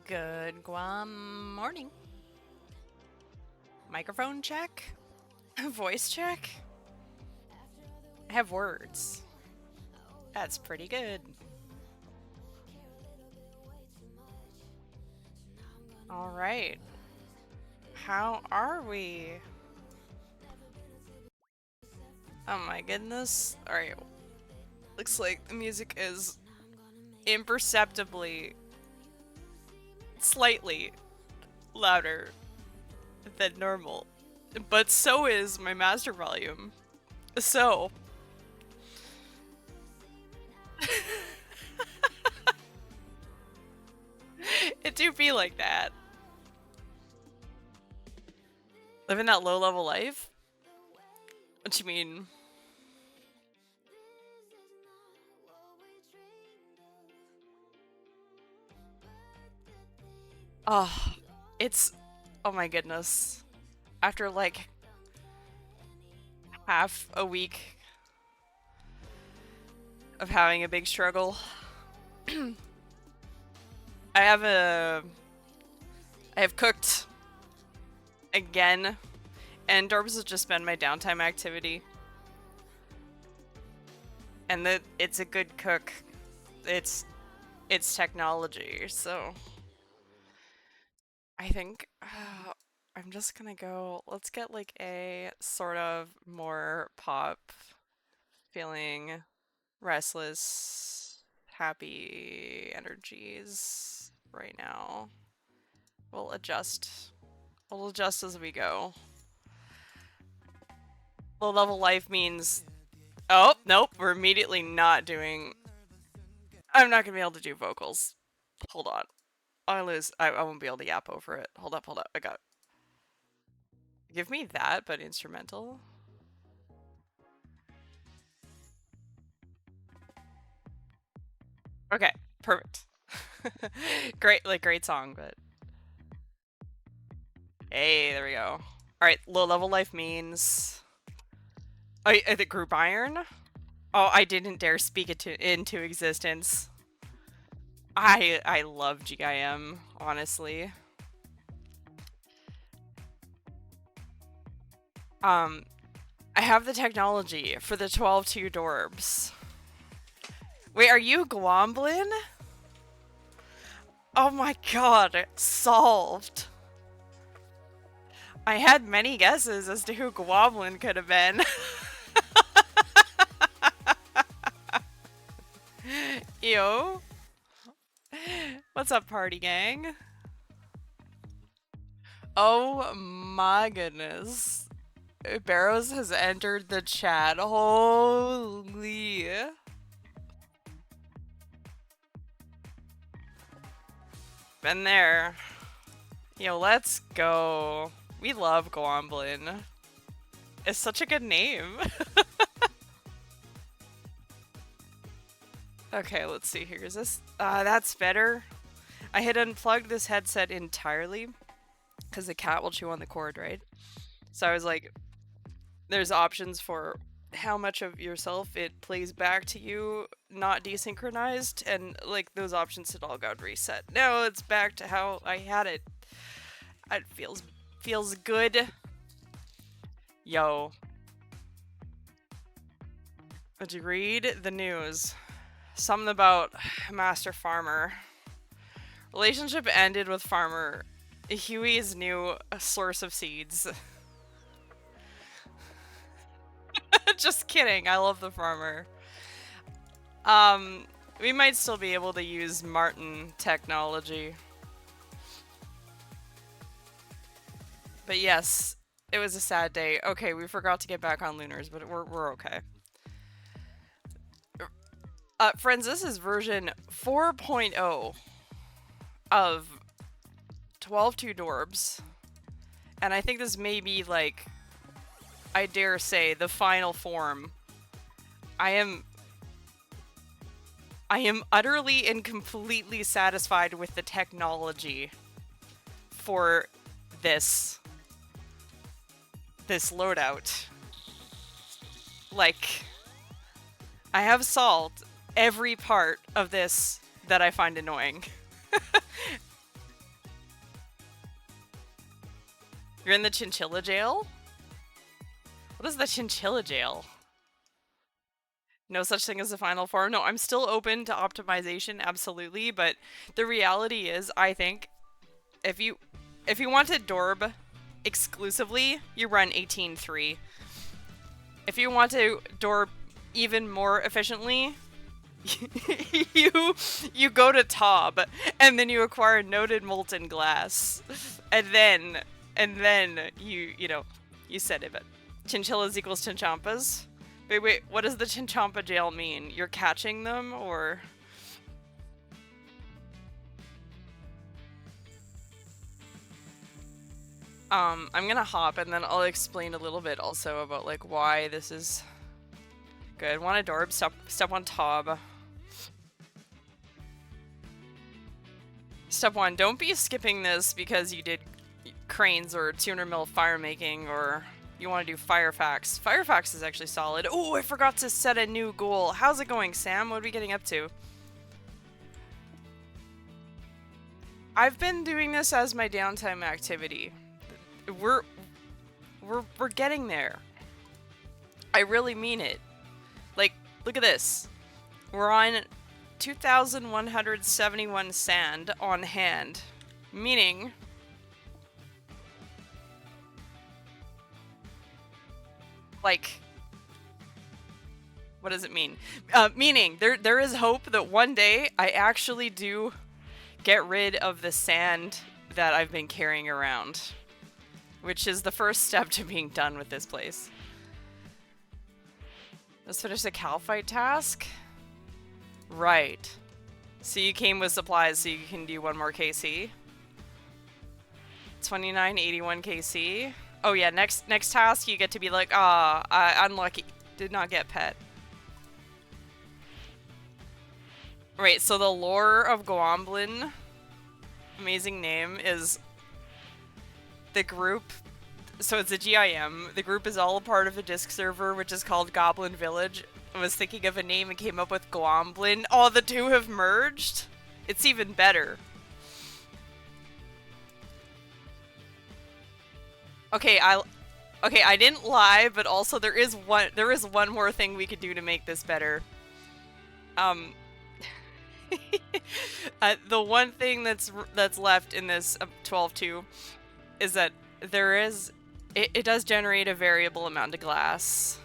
Good Guam morning. Microphone check? Voice check? I have words. That's pretty good. Alright. How are we? Oh my goodness. Alright. Looks like the music is imperceptibly, slightly louder than normal. But so is my master volume. So. It do be like that. Living that low level life? What you mean? Oh, it's... Oh my goodness. After like half a week of having a big struggle, I have a... I have cooked again, and dorbs has just been my downtime activity. And that it's a good cook. It's technology, so I think I'm just gonna go. Let's get like a sort of more pop feeling, restless, happy energies right now. We'll adjust. We'll adjust as we go. Low level life means. Oh, nope, we're immediately not doing. I'm not gonna be able to do vocals. Hold on. I lose. I won't be able to yap over it. Hold up, hold up. I got. Give me that, but instrumental. Okay, perfect. Great song, but hey, there we go. All right, low level life means. Oh, the group iron. Oh, I didn't dare speak it into existence. I love GIM, honestly. Um, I have the technology for the 12-2 dorbs. Wait, are you Glomblin? Oh my god, solved. I had many guesses as to who Gwoblin could have been. Yo. What's up, party gang? Oh my goodness. Barrows has entered the chat. Holy. Been there. Yo, let's go. We love Gwomblin. It's such a good name. Okay, let's see here. Is this... that's better. I had unplugged this headset entirely because the cat will chew on the cord, right? So I was like, there's options for how much of yourself it plays back to you, not desynchronized, and like those options had all got reset. Now it's back to how I had it. It feels good. Yo. Did you read the news? Something about Master Farmer. Relationship ended with Farmer. Huey's new source of seeds. Just kidding, I love the Farmer. We might still be able to use Martin technology. But yes, it was a sad day. Okay, we forgot to get back on Lunars, but we're okay. Friends, this is version 4.0 of 12-2 Dorbs. And I think this may be, like, I dare say, the final form. I am utterly and completely satisfied with the technology for this loadout. Like, I have solved every part of this that I find annoying. You're in the chinchilla jail? What is the chinchilla jail? No such thing as a final form. No, I'm still open to optimization, absolutely, but the reality is, I think, if you wanted dorb exclusively, you run 18.3. If you want to dorb even more efficiently, you go to Tob, and then you acquire noted molten glass, and then you set it. But chinchillas equals chinchampas. Wait, what does the chinchampa jail mean? You're catching them, or? I'm gonna hop, and then I'll explain a little bit also about like why this is good. Want a dorb? Step on Tob. Step 1, don't be skipping this because you did cranes or 200 mil fire making, or you want to do Firefax. Firefax is actually solid. Oh, I forgot to set a new goal. How's it going, Sam? What are we getting up to? I've been doing this as my downtime activity. We're getting there. I really mean it. Like, look at this. We're on 2,171 sand on hand, meaning like, what does it mean? Meaning there is hope that one day I actually do get rid of the sand that I've been carrying around, which is the first step to being done with this place. Let's finish the cow fight task. Right. So you came with supplies so you can do one more KC. 2981 KC. Oh yeah, next task you get to be like, unlucky. Did not get pet. Right, so the lore of Guamblin, amazing name, is the group. So it's a GIM. The group is all a part of a disc server, which is called Goblin Village. I was thinking of a name and came up with Guamblin. Oh, the two have merged? It's even better. Okay, I didn't lie, but also there is one more thing we could do to make this better. The one thing that's left in this 12.2 is that it does generate a variable amount of glass.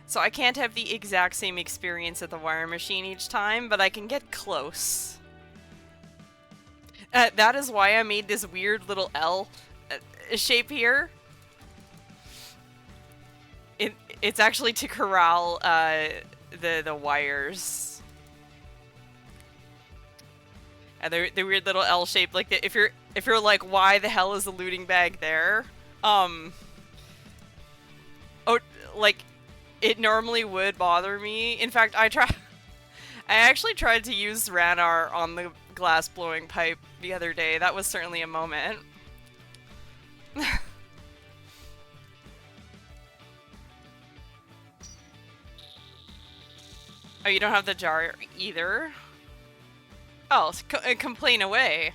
So I can't have the exact same experience at the wire machine each time, but I can get close. That is why I made this weird little L shape here. It's actually to corral the wires. And the weird little L shape, like if you're like, why the hell is the looting bag there? Oh, like it normally would bother me. In fact, I actually tried to use Ranar on the glass blowing pipe the other day. That was certainly a moment. Oh, you don't have the jar either? Oh, complain away.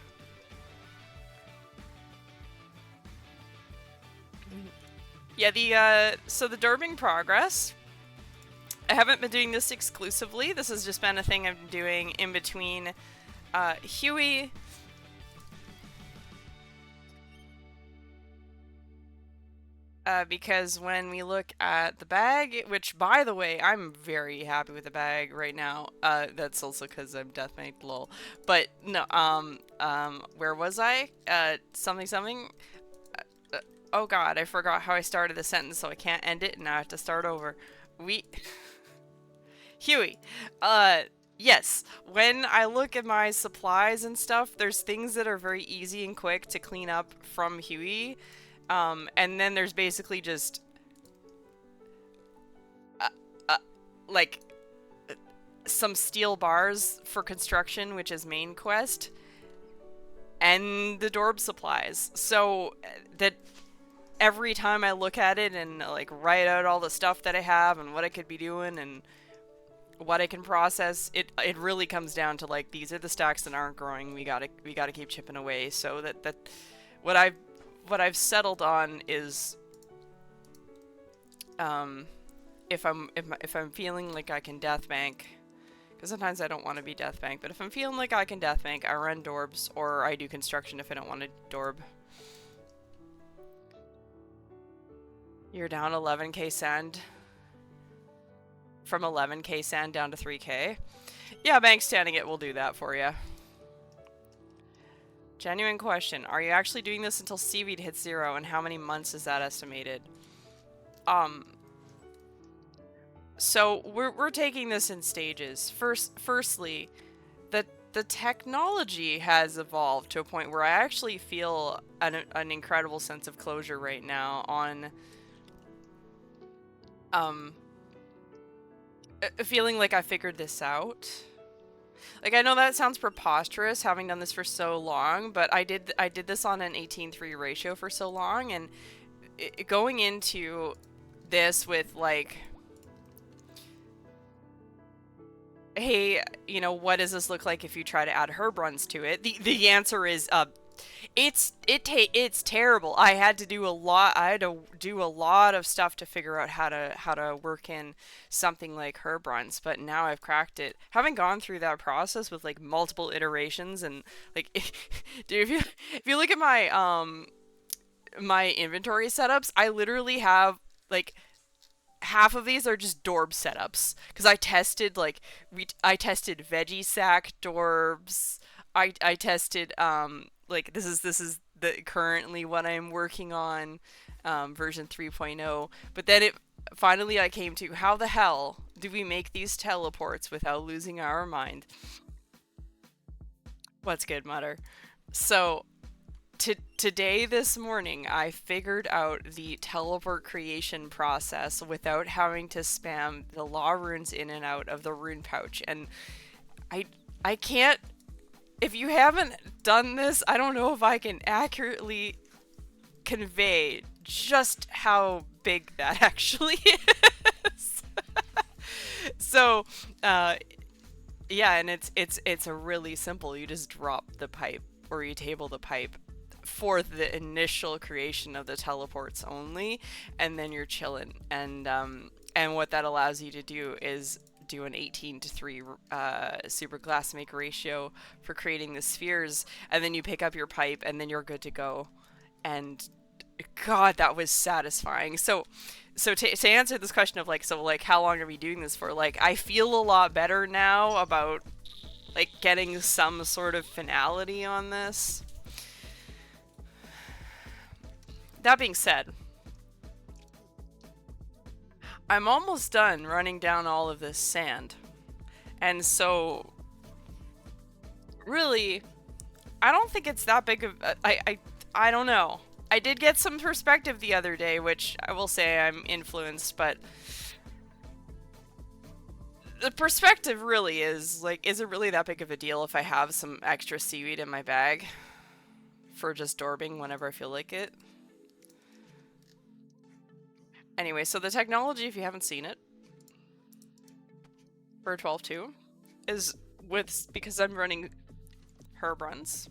Yeah, so the dorbing progress. I haven't been doing this exclusively. This has just been a thing I'm doing in between Huey. Because when we look at the bag, which by the way, I'm very happy with the bag right now. That's also because I'm deathmate lol. But no, where was I? Something. Oh god, I forgot how I started the sentence, so I can't end it, and now I have to start over. Huey. Yes, when I look at my supplies and stuff, there's things that are very easy and quick to clean up from Huey. And then there's basically just like some steel bars for construction, which is main quest, and the dorb supplies. So that every time I look at it and like write out all the stuff that I have and what I could be doing and what I can process, it really comes down to like, these are the stacks that aren't growing. We gotta keep chipping away. So that what I've settled on is if I'm feeling like I can death bank, because sometimes I don't want to be death bank, but if I'm feeling like I can death bank, I run dorbs, or I do construction if I don't want to dorb. You're down 11k sand. From 11k sand down to 3k. Yeah, bank standing it will do that for you. Genuine question. Are you actually doing this until seaweed hits 0, and how many months is that estimated? So we're taking this in stages. Firstly, the technology has evolved to a point where I actually feel an incredible sense of closure right now on feeling like I figured this out. Like, I know that sounds preposterous having done this for so long, but I did this on an 18:3 ratio for so long, and going into this with like, hey, you know, what does this look like if you try to add herb runs to it? The answer is it's terrible. I had to do a lot of stuff to figure out how to work in something like herb runs, but now I've cracked it. Having gone through that process with like multiple iterations and like dude, if you look at my my inventory setups, I literally have like half of these are just dorb setups because I tested like I tested veggie sack dorbs. I tested like this is the currently what I'm working on, version 3.0. But then it finally I came to, how the hell do we make these teleports without losing our mind? What's good, Mutter? So today, this morning, I figured out the teleport creation process without having to spam the law runes in and out of the rune pouch. And I can't, if you haven't done this, I don't know if I can accurately convey just how big that actually is. So, yeah, and it's a really simple. You just drop the pipe or you table the pipe for the initial creation of the teleports only, and then you're chilling. And what that allows you to do is do an 18:3 super glass make ratio for creating the spheres, and then you pick up your pipe and then you're good to go. And God, that was satisfying. So to answer this question of like, so like how long are we doing this for, like I feel a lot better now about like getting some sort of finality on this. That being said, I'm almost done running down all of this sand. And so, really, I don't think it's that big of... I don't know. I did get some perspective the other day, which I will say I'm influenced, but... the perspective really is, like, is it really that big of a deal if I have some extra seaweed in my bag for just dorbing whenever I feel like it? Anyway, so the technology, if you haven't seen it, for 12.2, is with, because I'm running herb runs,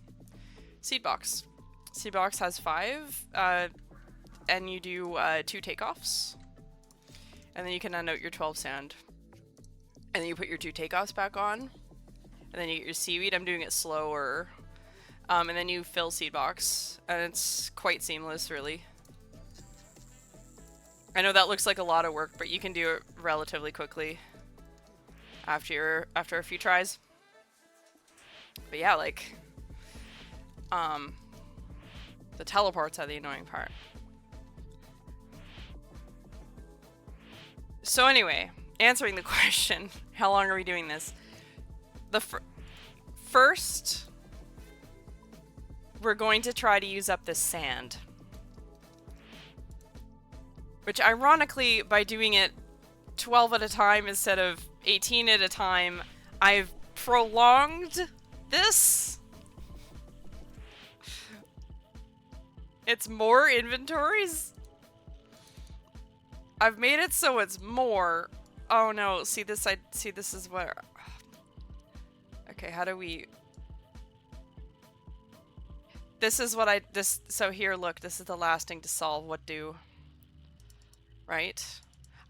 seed box. Seed box has 5, and you do 2 takeoffs, and then you can unnote your 12 sand, and then you put your 2 takeoffs back on, and then you get your seaweed. I'm doing it slower, and then you fill seed box, and it's quite seamless, really. I know that looks like a lot of work, but you can do it relatively quickly after a few tries. But yeah, like, the teleports are the annoying part. So anyway, answering the question, how long are we doing this? The first, we're going to try to use up the sand. Which, ironically, by doing it 12 at a time instead of 18 at a time, I've prolonged this. It's more inventories. I've made it so it's more. Oh no, see this, this is where... Okay, how do we... This is what I this so here look, this is the last thing to solve. What do? Right?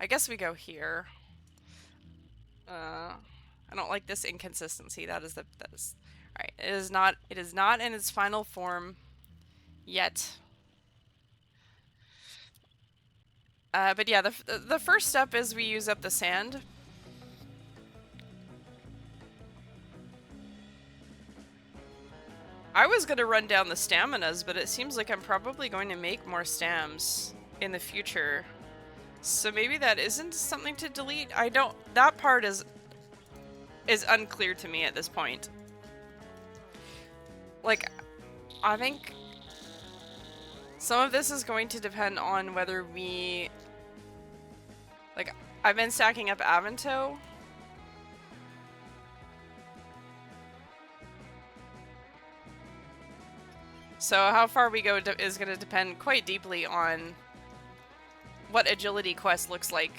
I guess we go here. I don't like this inconsistency. That is all right. It is not in its final form yet. But yeah, the first step is we use up the sand. I was gonna run down the staminas, but it seems like I'm probably going to make more stams in the future. So maybe that isn't something to delete. I don't. That part is unclear to me at this point. Like, I think some of this is going to depend on whether we... Like, I've been stacking up Avento. So how far we go is going to depend quite deeply on what agility quest looks like.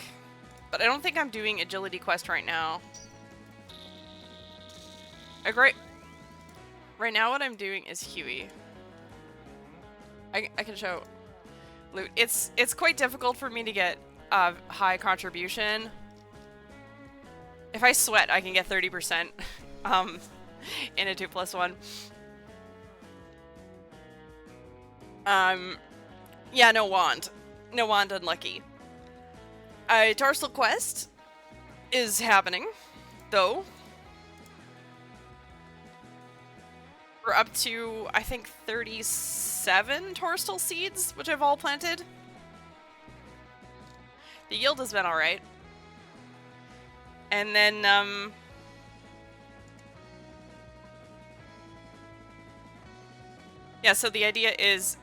But I don't think I'm doing agility quest right now. Right now what I'm doing is Huey. I can show loot. It's quite difficult for me to get high contribution. If I sweat, I can get 30% in a 2+1. Yeah, no wand. No wand unlucky. A Tarsal quest is happening, though. We're up to, I think, 37 Torstal seeds, which I've all planted. The yield has been alright. And then, yeah, so the idea is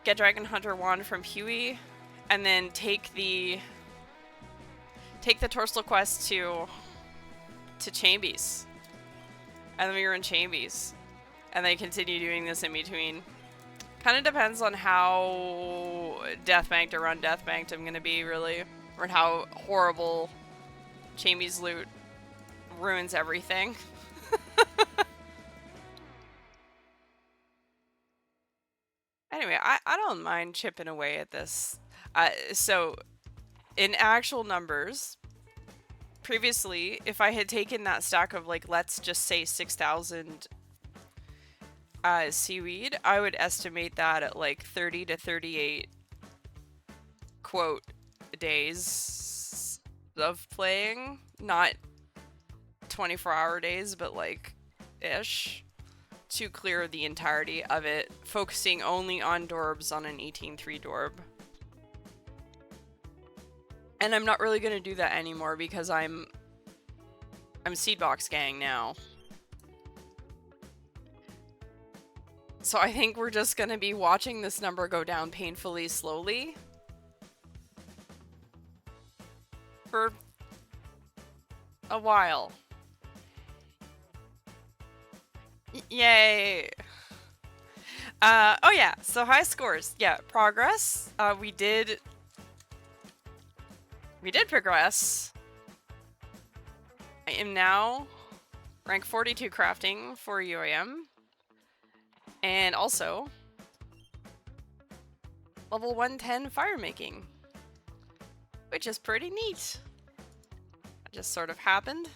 get Dragon Hunter wand from Huey, and then take the Torstal quest to Chambies. And then we run Chambies. And then continue doing this in between. Kind of depends on how deathbanked or undeathbanked I'm gonna be, really. Or how horrible Chambies loot ruins everything. Anyway, I don't mind chipping away at this. So, in actual numbers, previously, if I had taken that stack of, like, let's just say 6,000 seaweed, I would estimate that at like 30 to 38 quote days of playing. Not 24-hour days, but like ish, to clear the entirety of it, focusing only on dorbs on an 18-3 dorb. And I'm not really gonna do that anymore because I'm Seedbox Gang now. So I think we're just gonna be watching this number go down painfully slowly for a while. Yay! Oh yeah, so high scores. Yeah, progress. We did progress. I am now rank 42 crafting for UAM. And also, level 110 fire making, which is pretty neat. That just sort of happened.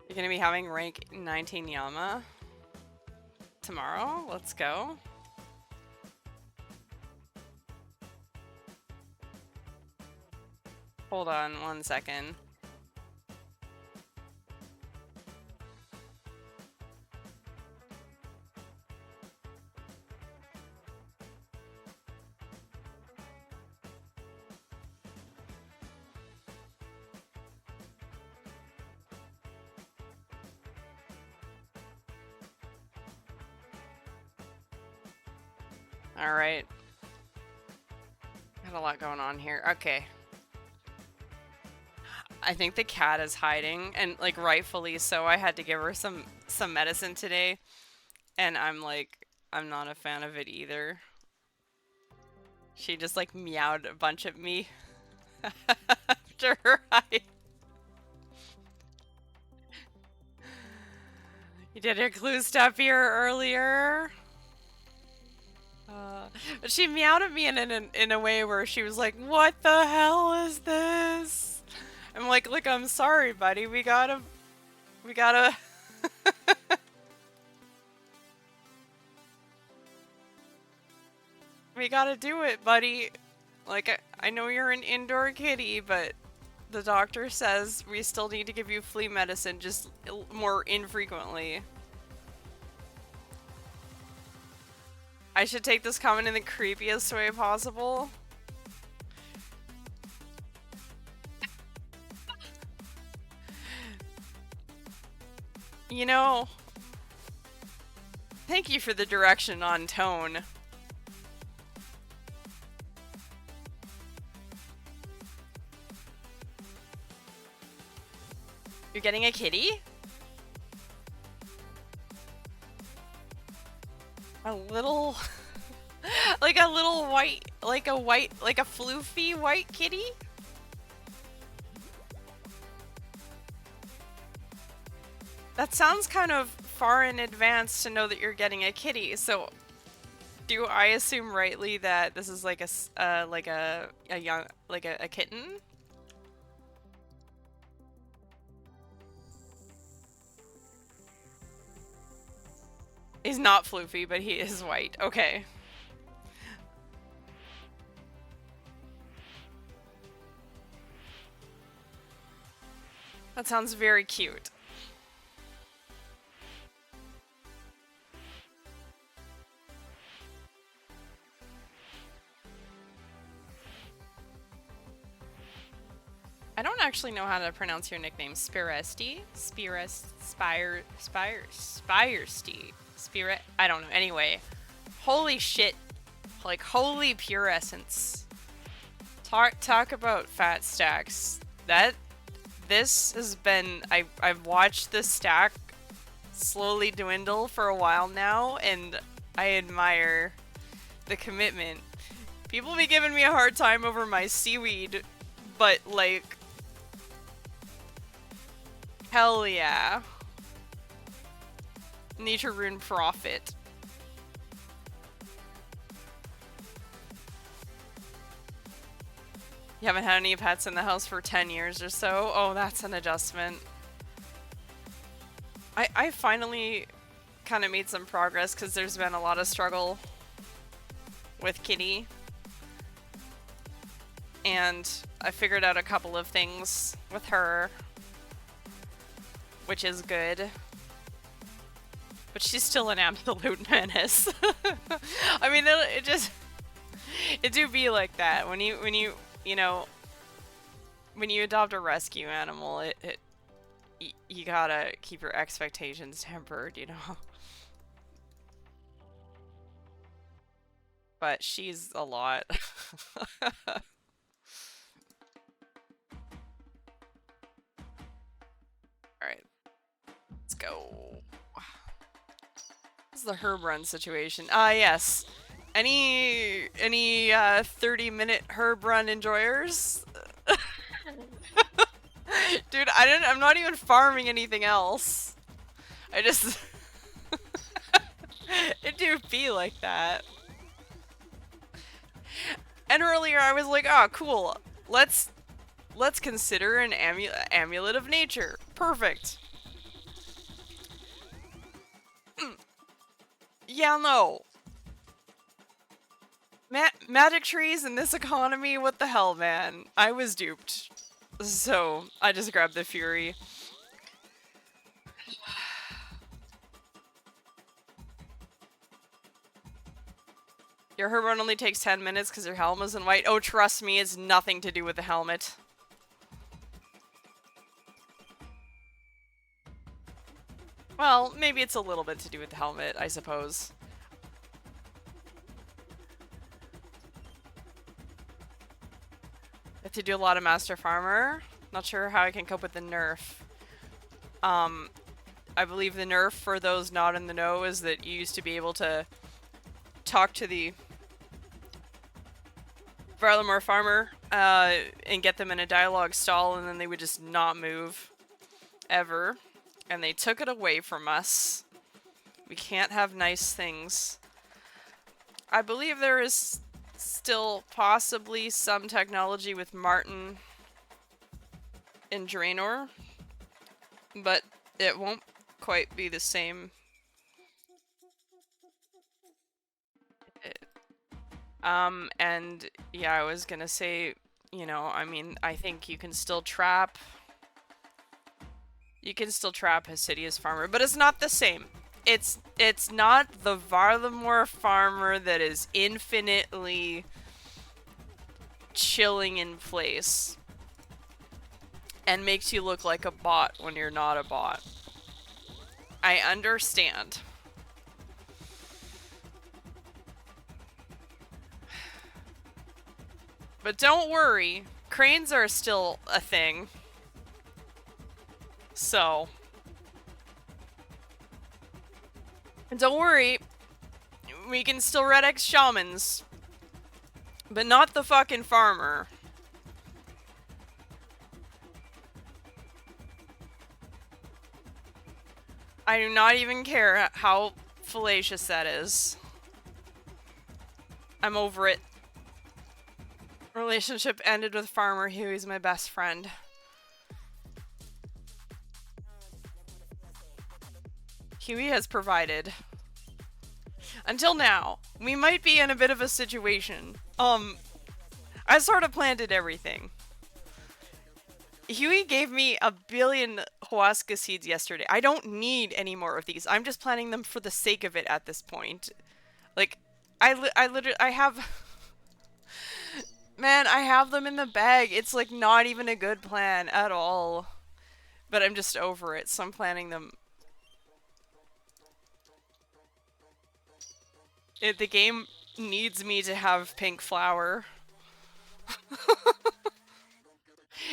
You're gonna be having rank 19 Yama tomorrow. Let's go. Hold on 1 second. Alright. Got a lot going on here. Okay. I think the cat is hiding, and like rightfully so. I had to give her some medicine today. And I'm like, I'm not a fan of it either. She just like meowed a bunch at me after I. You did a clue step here earlier. But she meowed at me in a way where she was like, "What the hell is this?" I'm like, "Look, I'm sorry, buddy. We gotta." We gotta do it, buddy. Like, I know you're an indoor kitty, but the doctor says we still need to give you flea medicine, just more infrequently. I should take this comment in the creepiest way possible. You know, thank you for the direction on tone. You're getting a kitty? A little... like a little white... like a floofy white kitty? That sounds kind of far in advance to know that you're getting a kitty, so... Do I assume rightly that this is like a young... like a kitten? He's not floofy, but he is white. Okay. That sounds very cute. I don't actually know how to pronounce your nickname. Spiresti? Spiresty? Spirit? I don't know. Anyway. Holy shit. Like, holy pure essence. Talk about fat stacks. This has been... I've watched this stack slowly dwindle for a while now, and I admire the commitment. People be giving me a hard time over my seaweed, but like... Hell yeah. Nature Rune Profit. You haven't had any pets in the house for 10 years or so? Oh, that's an adjustment. I finally kind of made some progress because there's been a lot of struggle with Kitty. And I figured out a couple of things with her, which is good. But she's still an absolute menace. I mean, it just... It do be like that. When you know, when you adopt a rescue animal, you gotta keep your expectations tempered, you know? But she's a lot. Alright. Let's go. This is the herb run situation. Ah, yes. Any 30-minute herb run enjoyers? Dude, I'm not even farming anything else. I just... It do be like that. And earlier I was like, oh, cool. Let's consider an amulet of nature. Perfect. Yeah, no. Magic trees in this economy? What the hell, man? I was duped. So, I just grabbed the Fury. Your herb run only takes 10 minutes because your helmet isn't white. Oh, trust me, it's nothing to do with the helmet. Well, maybe it's a little bit to do with the helmet, I suppose. I have to do a lot of Master Farmer. Not sure how I can cope with the nerf. I believe the nerf for those not in the know is that you used to be able to talk to the Varlamore farmer and get them in a dialogue stall, and then they would just not move ever. And they took it away from us. We can't have nice things. I believe there is still possibly some technology with Martin in Draenor, but it won't quite be the same. And yeah, I was gonna say, you know, I mean, I think you can still trap. You can still trap Hasidius farmer, but it's not the same. It's not the Varlamore farmer that is infinitely chilling in place and makes you look like a bot when you're not a bot. I understand. But don't worry, cranes are still a thing. So, don't worry, we can still red X shamans, but not the fucking farmer. I do not even care how fallacious that is. I'm over it. Relationship ended with Farmer Huey's my best friend. Huey has provided. Until now. We might be in a bit of a situation. I sort of planted everything. Huey gave me 1 billion Huasca seeds yesterday. I don't need any more of these. I'm just planting them for the sake of it at this point. Like, I literally, I have... Man, I have them in the bag. It's like not even a good plan at all. But I'm just over it, so I'm planting them. The game needs me to have pink flower.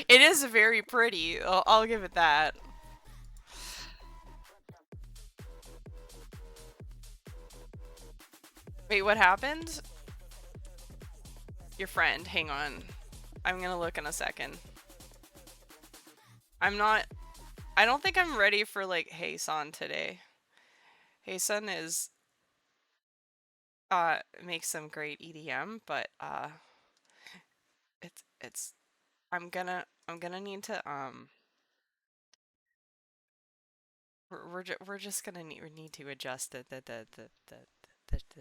It is very pretty. I'll give it that. Wait, what happened? Your friend, hang on. I'm gonna look in a second. I don't think I'm ready for like Hey-san today. Hey-san is makes some great EDM, but it's I'm gonna need to we're just gonna need to adjust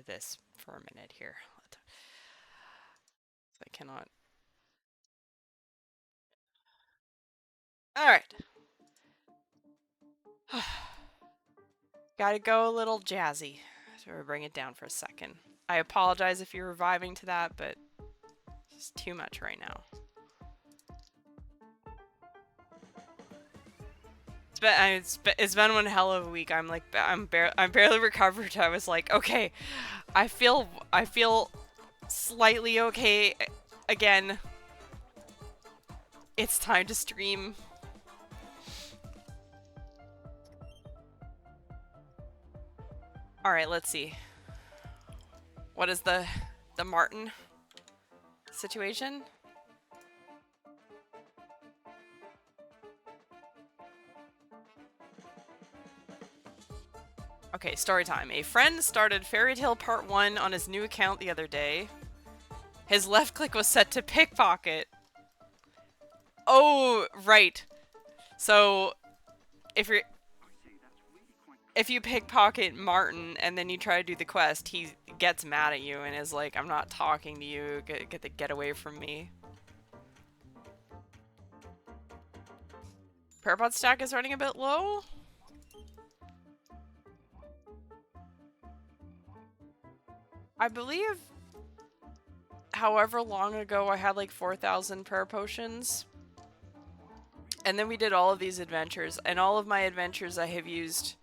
this for a minute here. I cannot. All right. Gotta go a little jazzy. So we'll bring it down for a second. I apologize if you're reviving to that, but it's too much right now. It's been one hell of a week. I'm like I'm barely recovered. I was like, okay, I feel slightly okay again. It's time to stream. All right, let's see. What is the Martin situation? Okay, story time. A friend started Fairy Tale Part 1 on his new account the other day. His left click was set to pickpocket. Oh, right. So, if you pickpocket Martin and then you try to do the quest, he gets mad at you and is like, I'm not talking to you, get away from me. Parapod stack is running a bit low? I believe however long ago I had like 4,000 prayer potions. And then we did all of these adventures, and all of my adventures I have used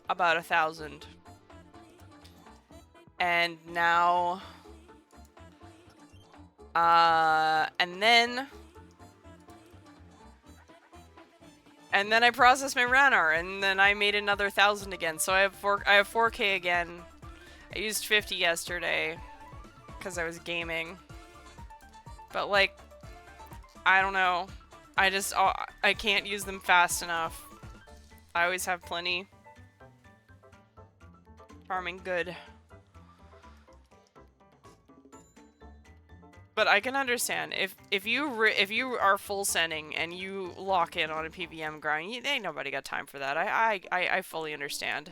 about 1,000. And now, and And then I processed my Ranar, and then I made another 1,000 again. So I have 4K again. I used 50 yesterday because I was gaming. But like, I don't know. I can't use them fast enough. I always have plenty. Farming good. But I can understand if you are full sending and you lock in on a PVM grind, ain't nobody got time for that. I fully understand.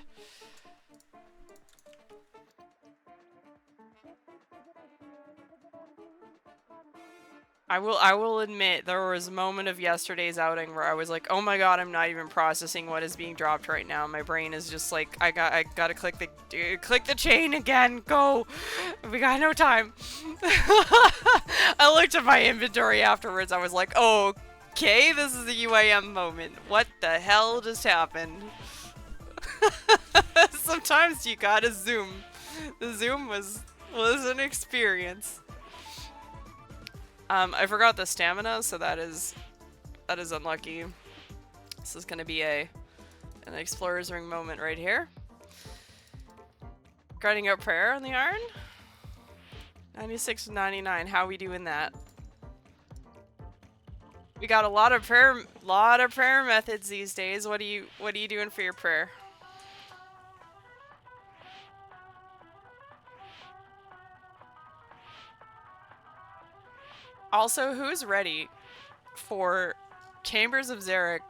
I will admit there was a moment of yesterday's outing where I was like, oh my god, I'm not even processing what is being dropped right now. My brain is just like, I gotta click the chain again. Go. We got no time. I looked at my inventory afterwards. I was like, oh, okay, this is a UAM moment. What the hell just happened? Sometimes you gotta zoom. The zoom was an experience. I forgot the stamina, so that is unlucky. This is gonna be an explorer's ring moment right here. Grinding out prayer on the iron. 96 to 99. How we doing that? We got a lot of prayer methods these days. What are you doing for your prayer? Also, who's ready for Chambers of Zarek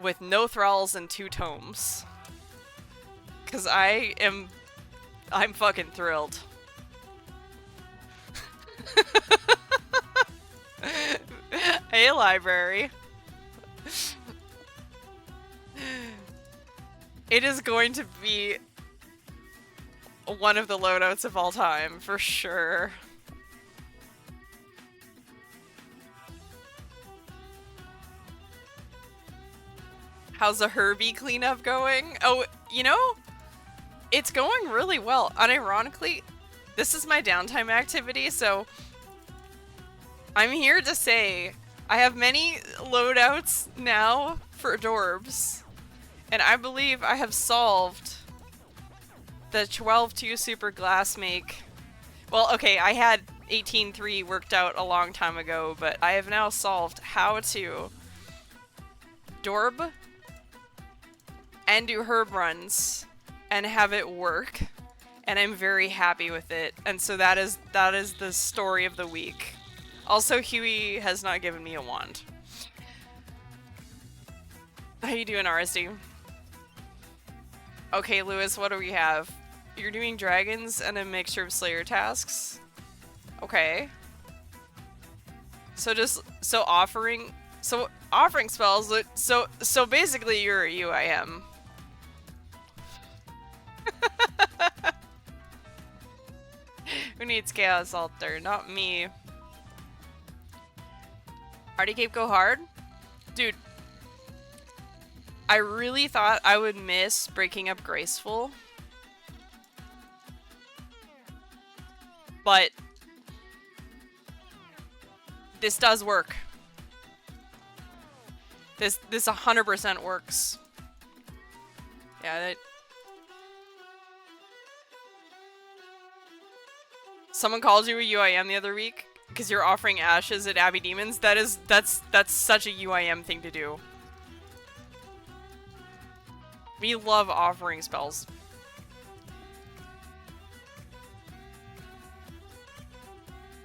with no thralls and 2 tomes? Cause I'm fucking thrilled. Hey, library. It is going to be one of the loadouts of all time, for sure. How's the Herbie cleanup going? Oh, you know, it's going really well. Unironically, this is my downtime activity, so I'm here to say I have many loadouts now for dorbs, and I believe I have solved the 12-2 super glass make. Well, okay, I had 18-3 worked out a long time ago, but I have now solved how to dorb and do herb runs and have it work, and I'm very happy with it. And so that is the story of the week. Also, Huey has not given me a wand. How you doing, RSD? Okay, Lewis, what do we have? You're doing dragons and a mixture of slayer tasks? Okay. So offering spells, so basically you're a UIM. Who needs Chaos Altar? Not me. Party Cape go hard? Dude, I really thought I would miss breaking up Graceful. But this does work. This 100% works. Yeah, that... Someone called you a UIM the other week because you're offering ashes at Abbey Demons. That's such a UIM thing to do. We love offering spells.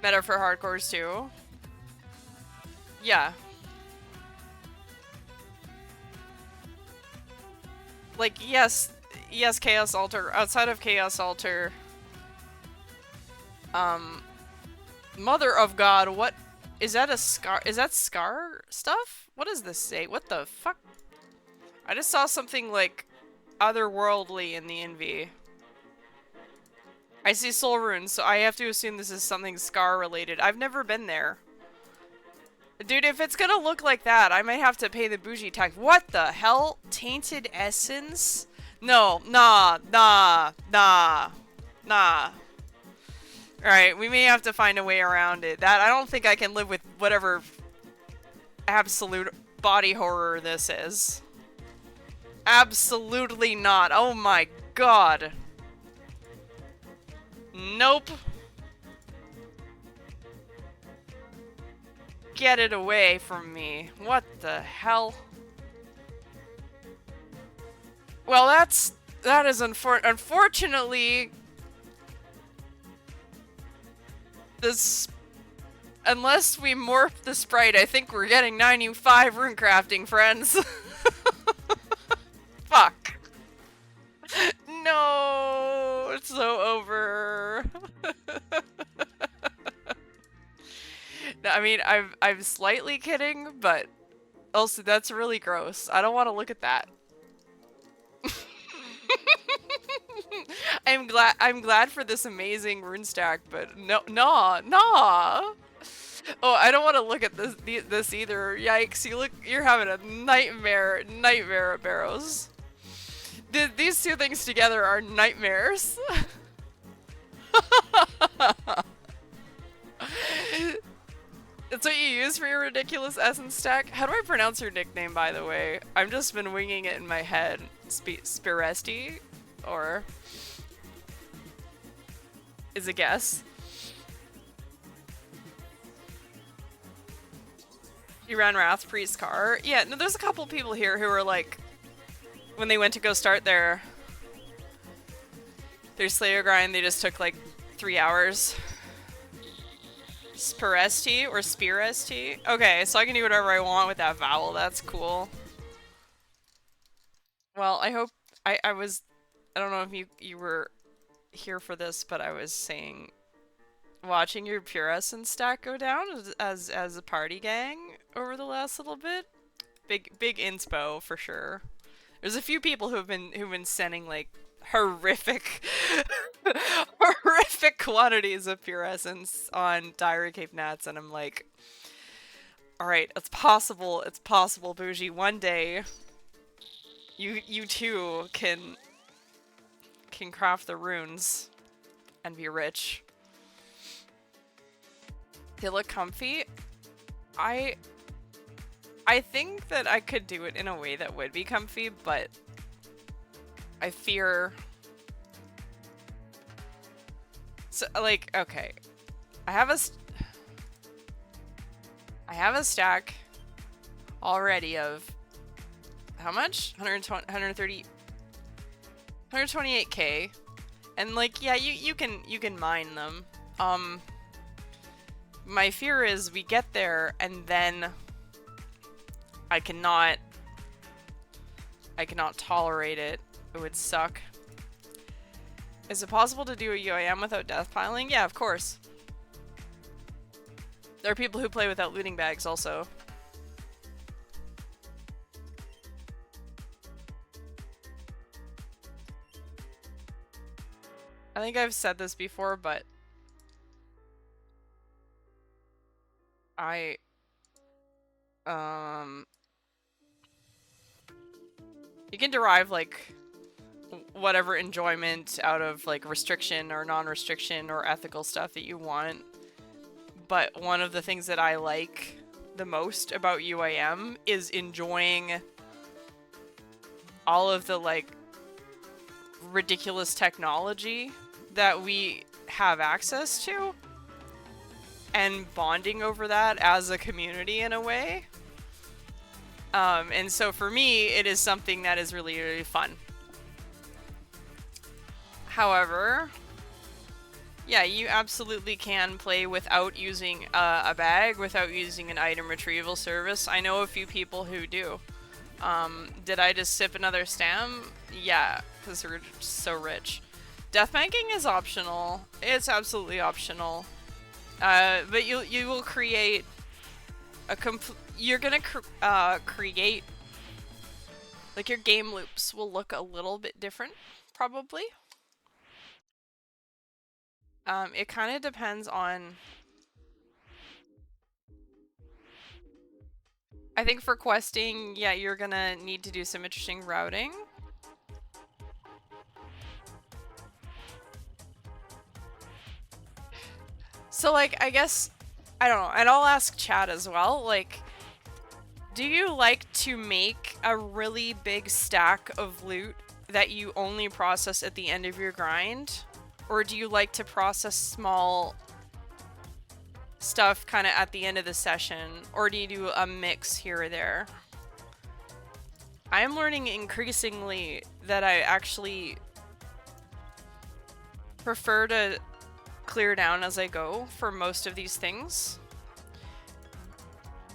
Meta for hardcores too. Yeah. Like, yes, Chaos Altar. Outside of Chaos Altar, Mother of God, what is that? A scar? Is that scar stuff? What does this say? What the fuck? I just saw something like otherworldly in the NV. I see soul runes, so I have to assume this is something scar related. I've never been there. Dude, if it's gonna look like that, I might have to pay the bougie tax. What the hell? Tainted essence? No, nah. Alright, we may have to find a way around it. That I don't think I can live with whatever absolute body horror this is. Absolutely not. Oh my god. Nope. Get it away from me. What the hell? Well, that is unfortunately this. Unless we morph the sprite, I think we're getting 95 rune crafting, friends. Fuck. No, it's so over. I mean, I'm slightly kidding, but also that's really gross. I don't want to look at that. I'm glad for this amazing rune stack, but no, nah. Oh, I don't want to look at this either. Yikes! You're having a nightmare of barrows. These two things together are nightmares. That's what you use for your ridiculous essence stack? How do I pronounce your nickname, by the way? I've just been winging it in my head. Spiresti? Or... is a guess. You ran Wrath Priest car? Yeah, no, there's a couple people here who are like... when they went to go start their Slayer grind, they just took like 3 hours. Spiresti or Spiresti? Okay, so I can do whatever I want with that vowel. That's cool. Well, I hope I don't know if you were here for this, but I was saying watching your Pure Essence stack go down as a party gang over the last little bit. Big inspo for sure. There's a few people who've been sending like horrific quantities of Pure Essence on Diary Cape Nats, and I'm like, alright, it's possible, Bougie. One day you too can craft the runes and be rich. They look comfy. I think that I could do it in a way that would be comfy, but I fear... So, like, okay. I have a stack already of... how much? 128k. And, like, yeah, you can mine them. My fear is we get there and then... I cannot tolerate it. It would suck. Is it possible to do a UIM without death piling? Yeah, of course. There are people who play without looting bags also. I think I've said this before, but you can derive like whatever enjoyment out of like restriction or non-restriction or ethical stuff that you want. But one of the things that I like the most about UIM is enjoying all of the like ridiculous technology that we have access to and bonding over that as a community in a way. And so for me, it is something that is really, really fun. However, yeah, you absolutely can play without using a bag, without using an item retrieval service. I know a few people who do. Did I just sip another stam? Yeah, because we're so rich. Deathbanking is optional. It's absolutely optional. But you will create a you're gonna create, like, your game loops will look a little bit different, probably. It kind of depends on... I think for questing, yeah, you're gonna need to do some interesting routing. So, like, I guess, I don't know, and I'll ask chat as well, like, Do you like to make a really big stack of loot that you only process at the end of your grind? Or do you like to process small stuff kind of at the end of the session? Or do you do a mix here or there? I'm learning increasingly that I actually prefer to clear down as I go for most of these things.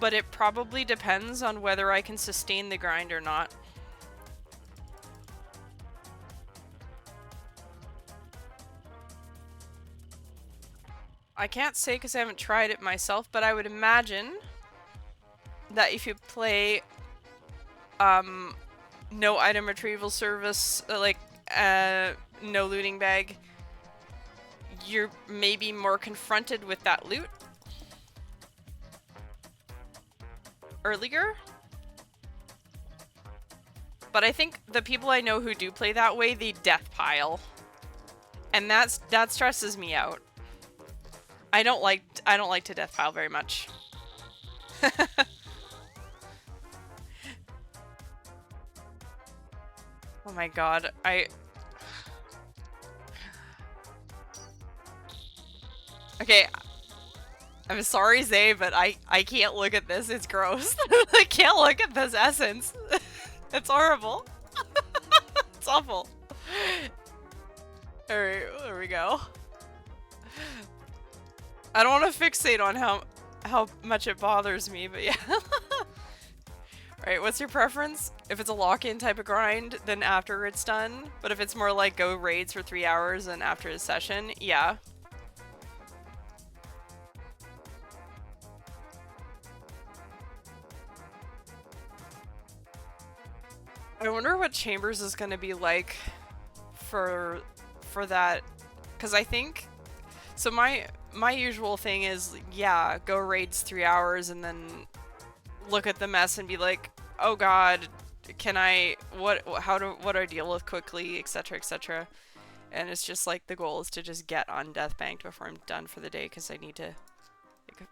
But it probably depends on whether I can sustain the grind or not. I can't say because I haven't tried it myself, but I would imagine that if you play no item retrieval service, no looting bag, you're maybe more confronted with that loot earlier. But I think the people I know who do play that way, they death pile. And that stresses me out. I don't like to death pile very much. Oh my god, Okay, I'm sorry, Zay, but I can't look at this. It's gross. I can't look at this essence. It's horrible. It's awful. Alright, there we go. I don't want to fixate on how much it bothers me, but yeah. Alright, what's your preference? If it's a lock-in type of grind, then after it's done. But if it's more like go raids for 3 hours and after the session, yeah. I wonder what Chambers is going to be like for that, because I think so. My usual thing is, yeah, go raids 3 hours and then look at the mess and be like, oh god, can I what do I deal with quickly, etc., etc. And it's just like the goal is to just get on death banked before I'm done for the day, because I need to like,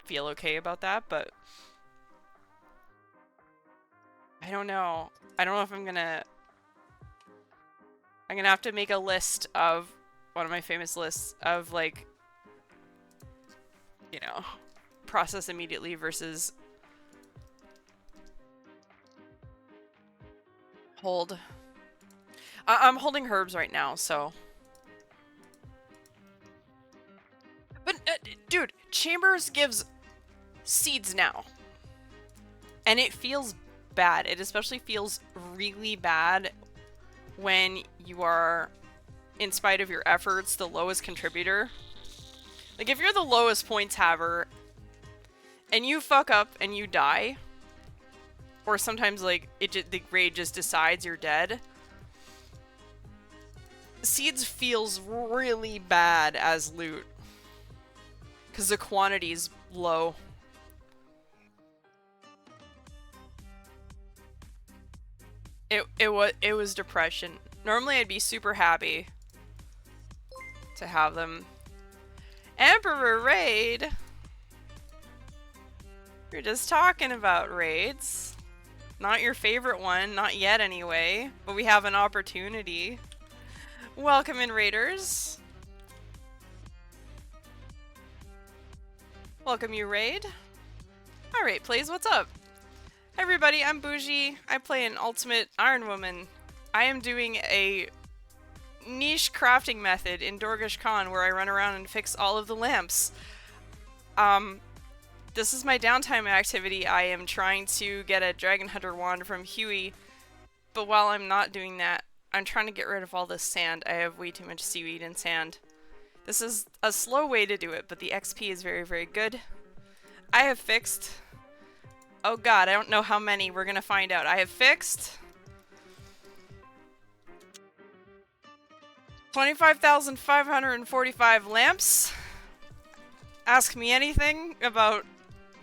feel okay about that. But I don't know. I don't know if I'm gonna have to make a list of one of my famous lists of like, you know, process immediately versus hold. I'm holding herbs right now, so. But dude, Chambers gives seeds now. And it feels bad. It especially feels really bad when you are, in spite of your efforts, the lowest contributor. Like, if you're the lowest points haver and you fuck up and you die, or sometimes like the raid just decides you're dead, seeds feels really bad as loot because the quantity's low. It was depression. Normally I'd be super happy to have them. Emperor raid. You're just talking about raids. Not your favorite one, not yet anyway, but we have an opportunity. Welcome in, raiders. Welcome you, raid. Alright, plays, what's up? Hi everybody, I'm Bougie. I play an Ultimate Iron Woman. I am doing a niche crafting method in Dorgish Khan where I run around and fix all of the lamps. This is my downtime activity. I am trying to get a Dragon Hunter wand from Huey, but while I'm not doing that, I'm trying to get rid of all this sand. I have way too much seaweed and sand. This is a slow way to do it, but the XP is very, very good. I have fixed... Oh god, I don't know how many. We're gonna find out. I have fixed 25,545 lamps. Ask me anything about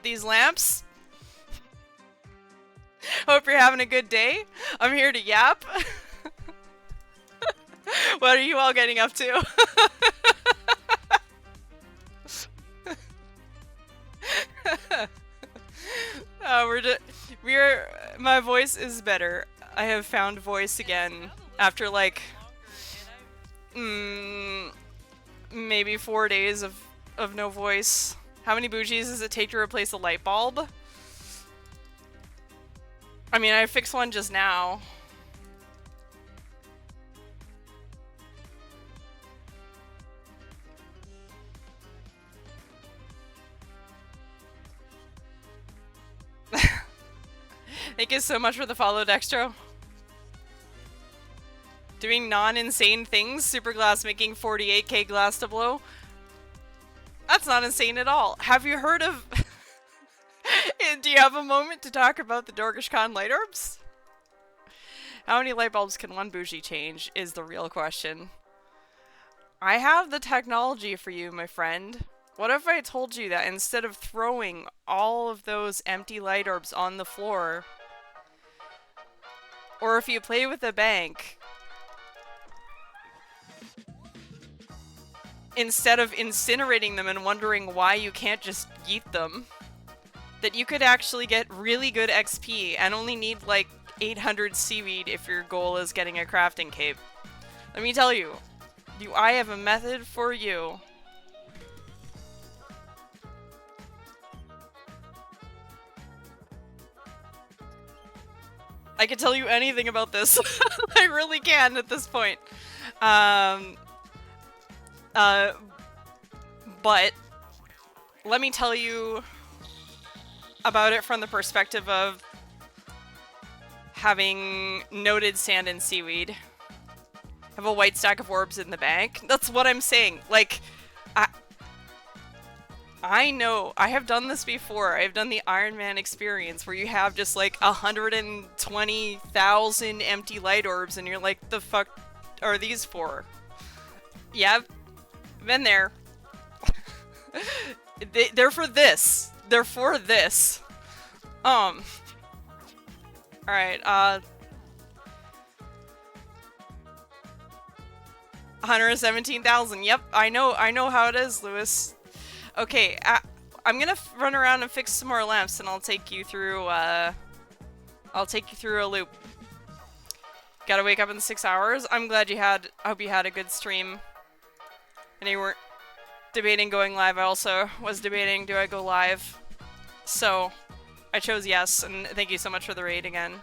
these lamps. Hope you're having a good day. I'm here to yap. What are you all getting up to? my voice is better. I have found voice again after like maybe 4 days of no voice. How many bougies does it take to replace a light bulb? I mean, I fixed one just now. Thank you so much for the follow, Dextro. Doing non-insane things, super glass making 48k glass to blow. That's not insane at all. Have you heard of... Do you have a moment to talk about the Dorgishkan light orbs? How many light bulbs can one bougie change is the real question. I have the technology for you, my friend. What if I told you that instead of throwing all of those empty light orbs on the floor, or if you play with a bank, instead of incinerating them and wondering why you can't just yeet them, that you could actually get really good XP and only need like 800 seaweed if your goal is getting a crafting cape. Let me tell you, I have a method for you. I can tell you anything about this. I really can at this point. But let me tell you about it from the perspective of having noted sand and seaweed. Have a white stack of orbs in the bank. That's what I'm saying. Like, I know. I have done this before. I've done the Iron Man experience where you have just like 120,000 empty light orbs and you're like, the fuck are these for? Yep. Been there. They're for this. They're for this. Alright, 117,000. Yep, I know how it is, Lewis. Okay, I'm gonna run around and fix some more lamps, and I'll take you through a loop. Gotta wake up in 6 hours. I'm glad you had. I hope you had a good stream. And you weren't debating going live. I also was debating, do I go live? So, I chose yes, and thank you so much for the raid again.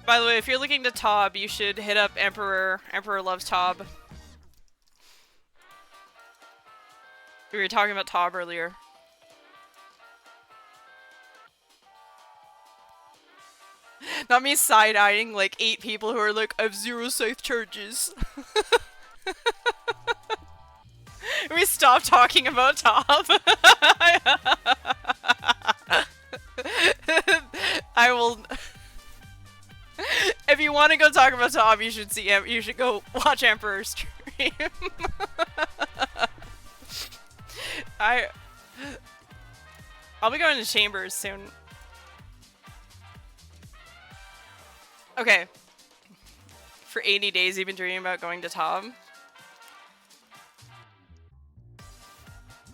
By the way, if you're looking to Tob, you should hit up Emperor. Emperor loves Tob. We were talking about Tob earlier. Not me side-eyeing like 8 people who are like, I have 0 scythe charges. We stopped talking about Tob. I will... If you want to go talk about Tob, you should see him. You should go watch Emperor's stream. I'll be going to Chambers soon. Okay. For 80 days you've been dreaming about going to Tob.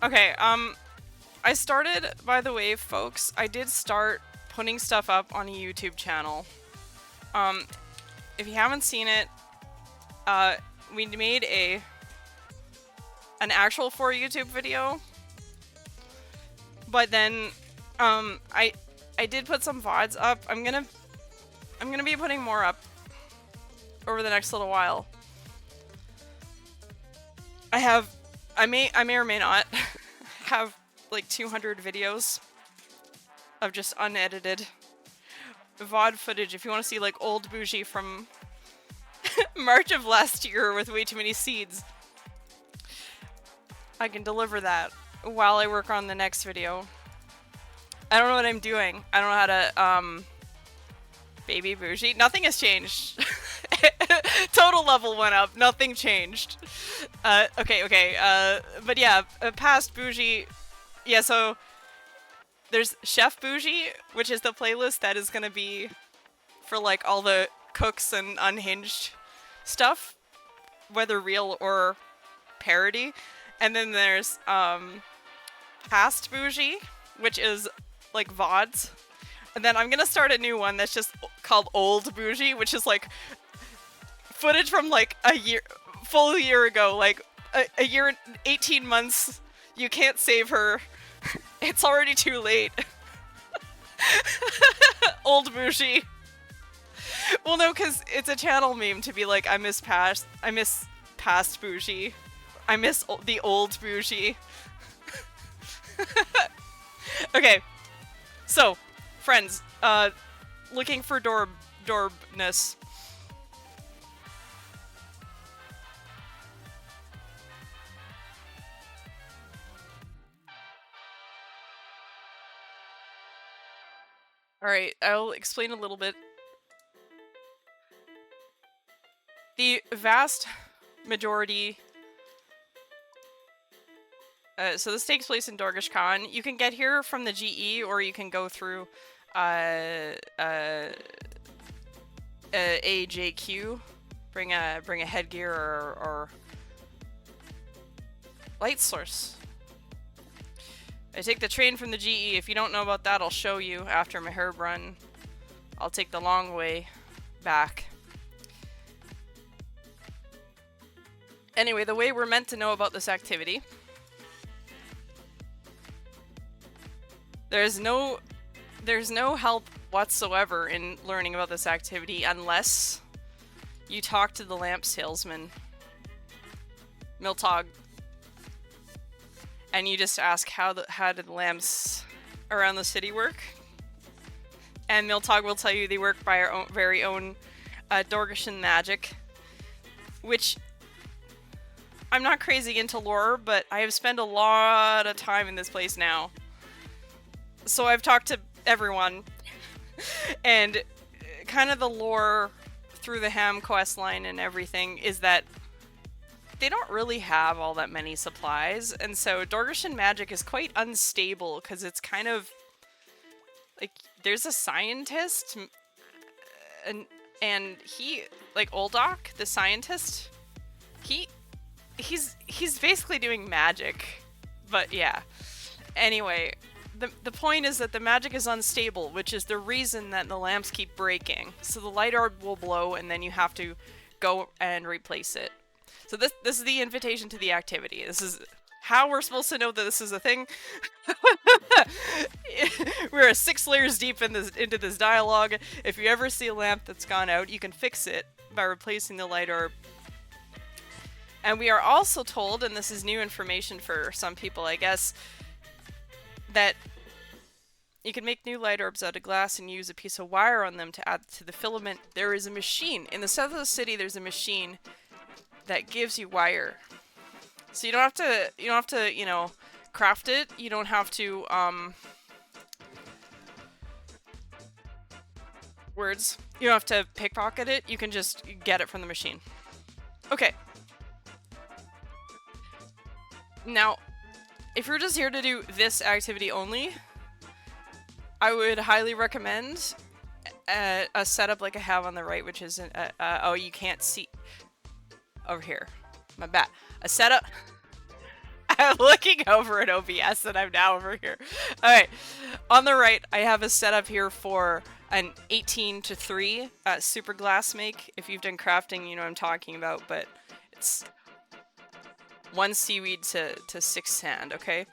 Okay, I started, by the way, folks, I did start putting stuff up on a YouTube channel. If you haven't seen it, we made an actual for YouTube video, but then, I did put some VODs up. I'm gonna be putting more up over the next little while. I may or may not have like 200 videos of just unedited VOD footage if you want to see like old bougie from March of last year with way too many seeds. I can deliver that while I work on the next video. I don't know what I'm doing. I don't know how to baby bougie. Nothing has changed. Total level went up. Nothing changed. Okay. But yeah, past bougie. Yeah, so there's Chef Bougie, which is the playlist that is gonna be for like all the cooks and unhinged stuff, whether real or parody. And then there's past bougie, which is like VODs. And then I'm gonna start a new one that's just called old bougie, which is like footage from like a full year ago, like a year, 18 months. You can't save her. It's already too late. Old bougie. Well, no, because it's a channel meme to be like, I miss past bougie. I miss the old bougie. Okay, so, friends, looking for dorbness. Alright, I'll explain a little bit. The vast majority... so this takes place in Dorgish Khan. You can get here from the GE, or you can go through AJQ. Bring a headgear or light source. I take the train from the GE. If you don't know about that, I'll show you after my herb run. I'll take the long way back. Anyway, the way we're meant to know about this activity. There's no help whatsoever in learning about this activity unless you talk to the lamp salesman, Miltog, and you just ask how do the lamps around the city work. And Miltog will tell you they work by our very own Dorgishan magic, which I'm not crazy into lore, but I have spent a lot of time in this place now. So I've talked to everyone, and kind of the lore through the Ham quest line and everything is that they don't really have all that many supplies, and so Dorgishan magic is quite unstable because it's kind of like there's a scientist, and he, like Oldok, the scientist, he's basically doing magic, but yeah. Anyway, the point is that the magic is unstable, which is the reason that the lamps keep breaking. So the light orb will blow, and then you have to go and replace it. So this is the invitation to the activity. This is how we're supposed to know that this is a thing. We're 6 layers deep into this dialogue. If you ever see a lamp that's gone out, you can fix it by replacing the light orb. And we are also told, and this is new information for some people, I guess, that you can make new light orbs out of glass and use a piece of wire on them to add to the filament. There is a machine. In the south of the city, there's a machine that gives you wire. So you don't have to, you know, craft it. You don't have to, you don't have to pickpocket it. You can just get it from the machine. Okay. Now, if you're just here to do this activity only, I would highly recommend a setup like I have on the right, which is oh, you can't see over here. My bad. A setup. I'm looking over at OBS and I'm now over here. All right, on the right, I have a setup here for an 18:3 super glass make. If you've done crafting, you know what I'm talking about, but it's 1 seaweed to 6 sand, okay?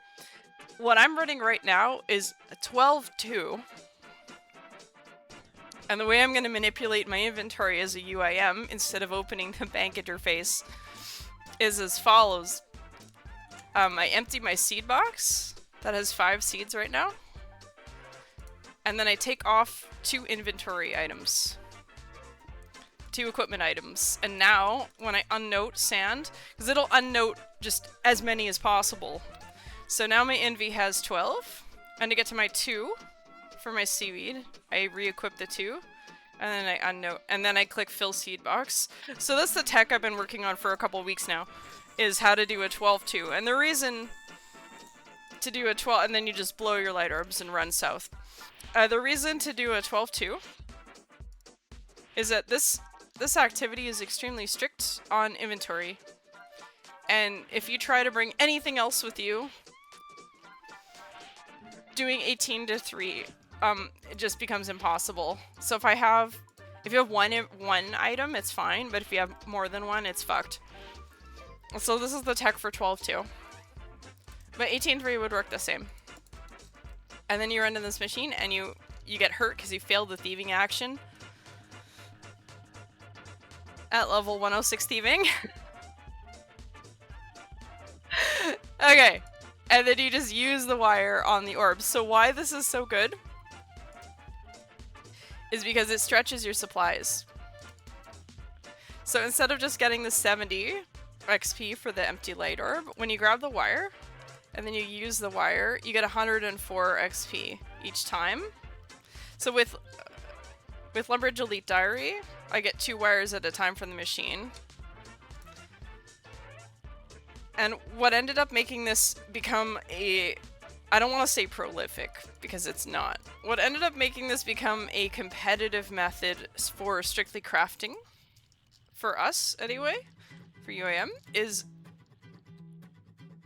What I'm running right now is a 12:2. And the way I'm going to manipulate my inventory as a UIM, instead of opening the bank interface, is as follows. I empty my seed box, that has 5 seeds right now. And then I take off 2 inventory items. 2 equipment items. And now, when I unnote sand, because it'll unnote just as many as possible. So now my envy has 12. And to get to my 2 for my seaweed, I re-equip the 2. And then I unnote. And then I click fill seed box. So that's the tech I've been working on for a couple weeks now, is how to do a 12-2. And the reason to do a 12, and then you just blow your light orbs and run south. The reason to do a 12-2 is that this activity is extremely strict on inventory. And if you try to bring anything else with you, doing 18 to 3, it just becomes impossible. So if you have one item, it's fine, but if you have more than one, it's fucked. So this is the tech for 12 too. But 18-3 would work the same. And then you run in this machine and you get hurt because you failed the thieving action at level 106 thieving. Okay. And then you just use the wire on the orbs. So why this is so good is because it stretches your supplies. So instead of just getting the 70 XP for the empty light orb, when you grab the wire and then you use the wire, you get 104 XP each time. So with Lumbridge Elite Diary, I get 2 wires at a time from the machine. And what ended up making this become I don't want to say prolific, because it's not. What ended up making this become a competitive method for strictly crafting, for us anyway, for UAM, is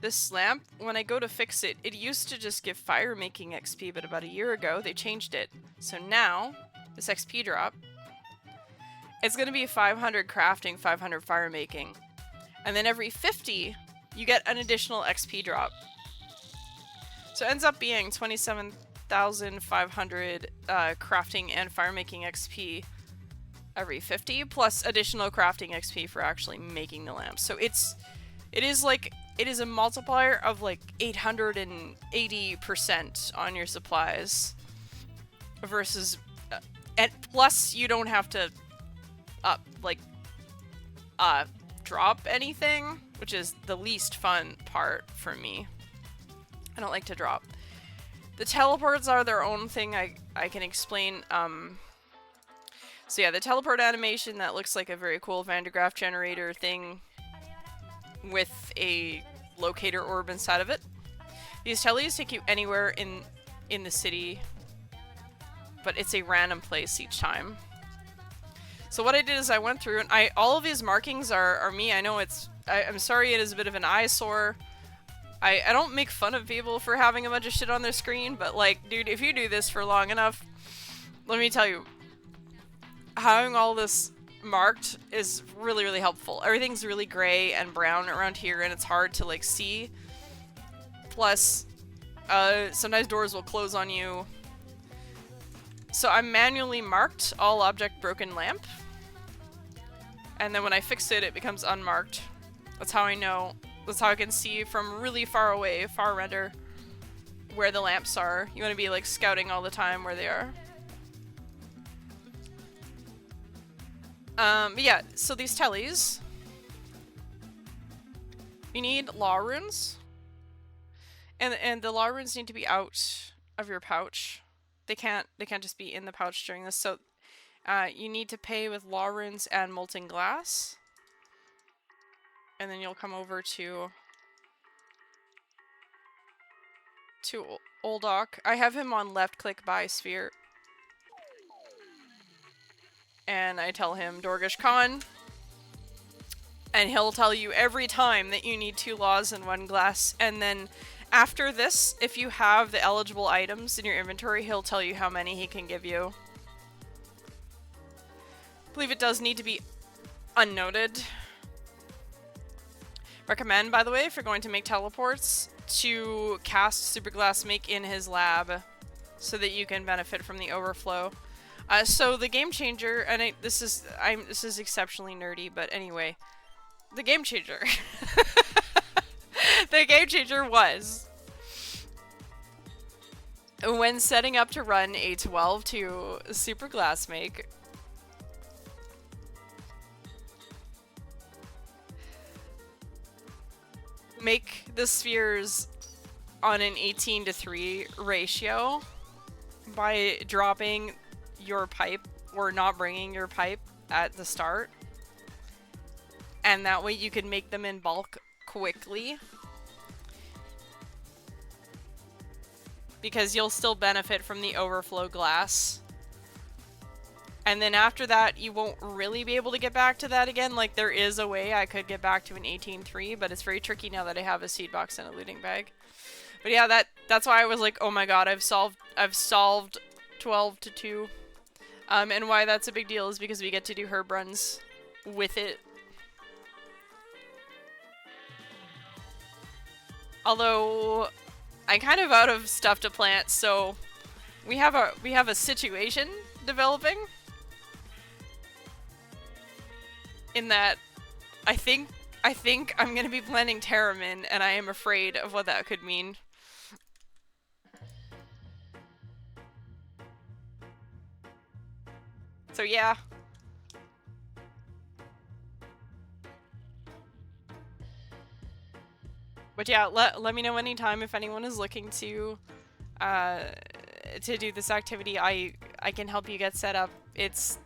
this lamp. When I go to fix it, it used to just give fire making XP, but about a year ago they changed it. So now, this XP drop, it's going to be 500 crafting, 500 fire making. And then every 50, you get an additional XP drop. So it ends up being 27,500 crafting and fire making XP every 50, plus additional crafting XP for actually making the lamp. So it is a multiplier of like 880% on your supplies versus and plus you don't have to drop anything, which is the least fun part for me. I don't like to drop. The teleports are their own thing. I can explain. So yeah, the teleport animation, that looks like a very cool Van de Graaff generator thing with a locator orb inside of it. These tellies take you anywhere in the city, but it's a random place each time. So what I did is I went through and all of these markings are me. I know I'm sorry it is a bit of an eyesore. I don't make fun of people for having a bunch of shit on their screen, but like, dude, if you do this for long enough, let me tell you, having all this marked is really, really helpful. Everything's really gray and brown around here, and it's hard to like see. Plus, sometimes doors will close on you. So I manually marked all object broken lamp, and then when I fix it, it becomes unmarked. That's how I know. That's how I can see from really far away, far render, where the lamps are. You want to be like scouting all the time where they are. But yeah, so these tellies, you need law runes, and the law runes need to be out of your pouch. They can't just be in the pouch during this. So you need to pay with law runes and molten glass, and then you'll come over to Oldok. I have him on left click buy sphere. And I tell him Dorgish Khan, and he'll tell you every time that you need 2 laws and 1 glass. And then after this, if you have the eligible items in your inventory, he'll tell you how many he can give you. I believe it does need to be unnoted. Recommend, by the way, if you're going to make teleports, to cast Super Glass Make in his lab so that you can benefit from the overflow. So the game changer, and this is exceptionally nerdy, but anyway, the game changer. The game changer was when setting up to run a 12-2 Super Glass Make. Make the spheres on an 18-3 ratio by dropping your pipe or not bringing your pipe at the start, and that way you can make them in bulk quickly, because you'll still benefit from the overflow glass. And then after that, you won't really be able to get back to that again. Like, there is a way I could get back to an 18-3, but it's very tricky now that I have a seed box and a looting bag. But yeah, that's why I was like, oh my god, I've solved 12 to 2. And why that's a big deal is because we get to do herb runs with it. Although I'm kind of out of stuff to plant, so we have a situation developing. In that I think I'm gonna be planting Terramin, and I am afraid of what that could mean. So yeah. But yeah, let me know anytime if anyone is looking to do this activity. I can help you get set up. It's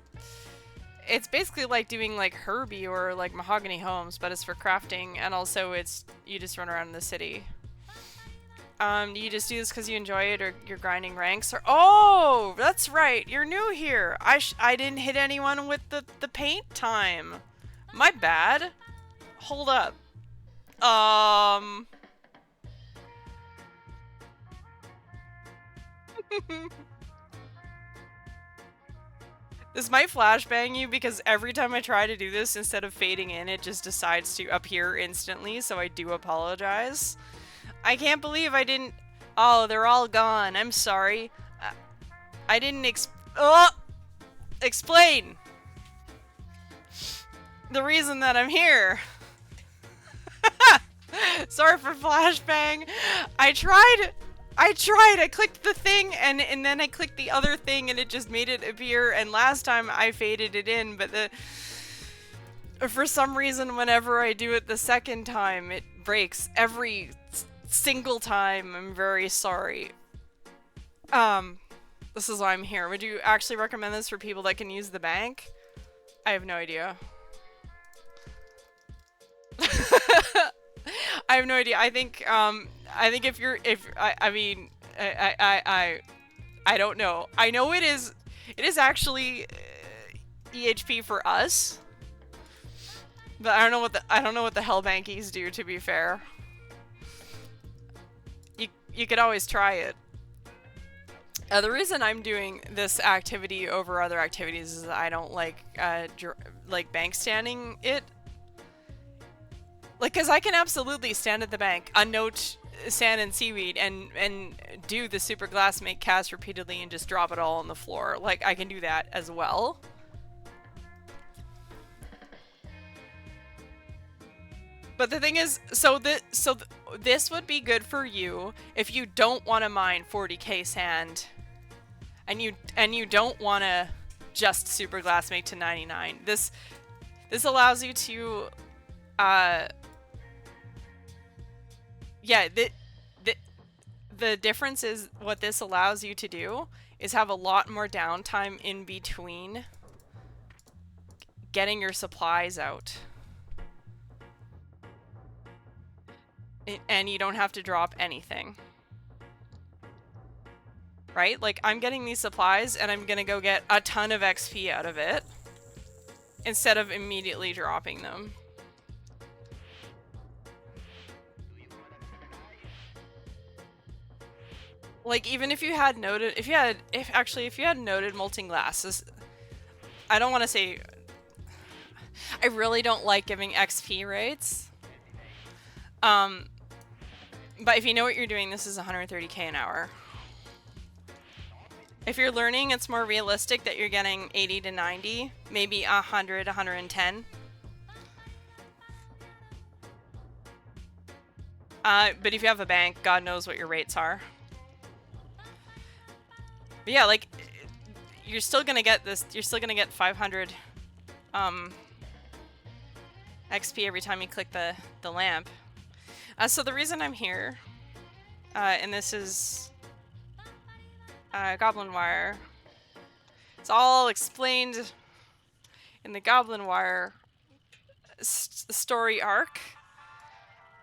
basically like doing like Herbie or like Mahogany Homes, but it's for crafting, and also it's you just run around in the city. You just do this because you enjoy it, or you're grinding ranks, or oh, that's right, you're new here. I didn't hit anyone with the paint time. My bad. Hold up. This might flashbang you because every time I try to do this, instead of fading in, it just decides to appear instantly, so I do apologize. I can't believe I didn't... Oh, they're all gone. I'm sorry. I didn't explain the reason that I'm here. Sorry for flashbang. I tried. I clicked the thing, and then I clicked the other thing, and it just made it appear. And last time I faded it in, but for some reason, whenever I do it the second time, it breaks every single time. I'm very sorry. This is why I'm here. Would you actually recommend this for people that can use the bank? I have no idea. I have no idea. I think I don't know. I know it is actually EHP for us, but I don't know what the Hellbankies do, to be fair. You could always try it. The reason I'm doing this activity over other activities is that I don't like bank standing it. Like, because I can absolutely stand at the bank, unnote sand and seaweed, and do the super glass make cast repeatedly and just drop it all on the floor. Like, I can do that as well. But the thing is, this would be good for you if you don't want to mine 40k sand, and you don't want to just super glass make to 99. This allows you to, yeah, the difference is what this allows you to do is have a lot more downtime in between getting your supplies out. And you don't have to drop anything. Right? Like, I'm getting these supplies and I'm gonna go get a ton of XP out of it instead of immediately dropping them. Like, even if you had noted, if you had noted molten glass, I don't want to say, I really don't like giving XP rates. But if you know what you're doing, this is 130k an hour. If you're learning, it's more realistic that you're getting 80 to 90, maybe 100, 110. But if you have a bank, God knows what your rates are. But yeah, like, you're still gonna get this, you're still gonna get 500 XP every time you click the lamp. So the reason I'm here, and this is Goblin Wire, it's all explained in the Goblin Wire story arc,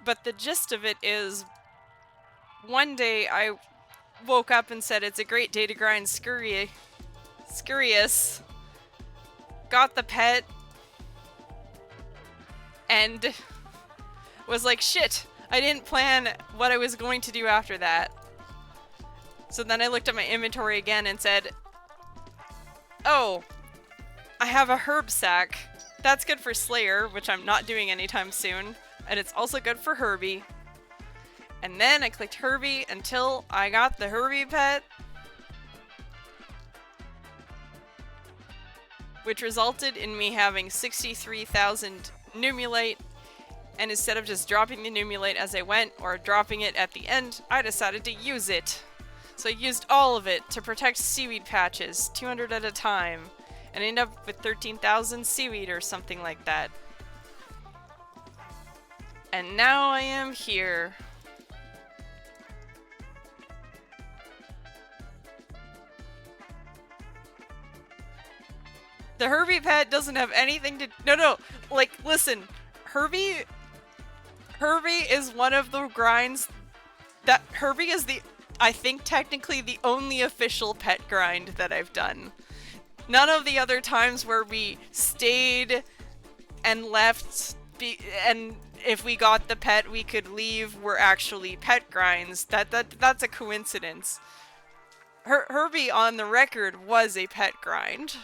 but the gist of it is, one day I woke up and said it's a great day to grind Scurious, got the pet, and was like, shit, I didn't plan what I was going to do after that. So then I looked at my inventory again and said, oh, I have a herb sack. That's good for Slayer, which I'm not doing anytime soon. And it's also good for Herbie. And then I clicked Herbie until I got the Herbie pet, which resulted in me having 63,000 Numulite. And instead of just dropping the Numulite as I went, or dropping it at the end, I decided to use it. So I used all of it to protect seaweed patches, 200 at a time, and ended up with 13,000 seaweed or something like that. And now I am here. The Herbie pet doesn't have anything to... No, like, listen. Herbie is one of the grinds that... Herbie is the... I think technically the only official pet grind that I've done. None of the other times where we stayed and left, and if we got the pet we could leave, were actually pet grinds. That's a coincidence. Herbie on the record was a pet grind.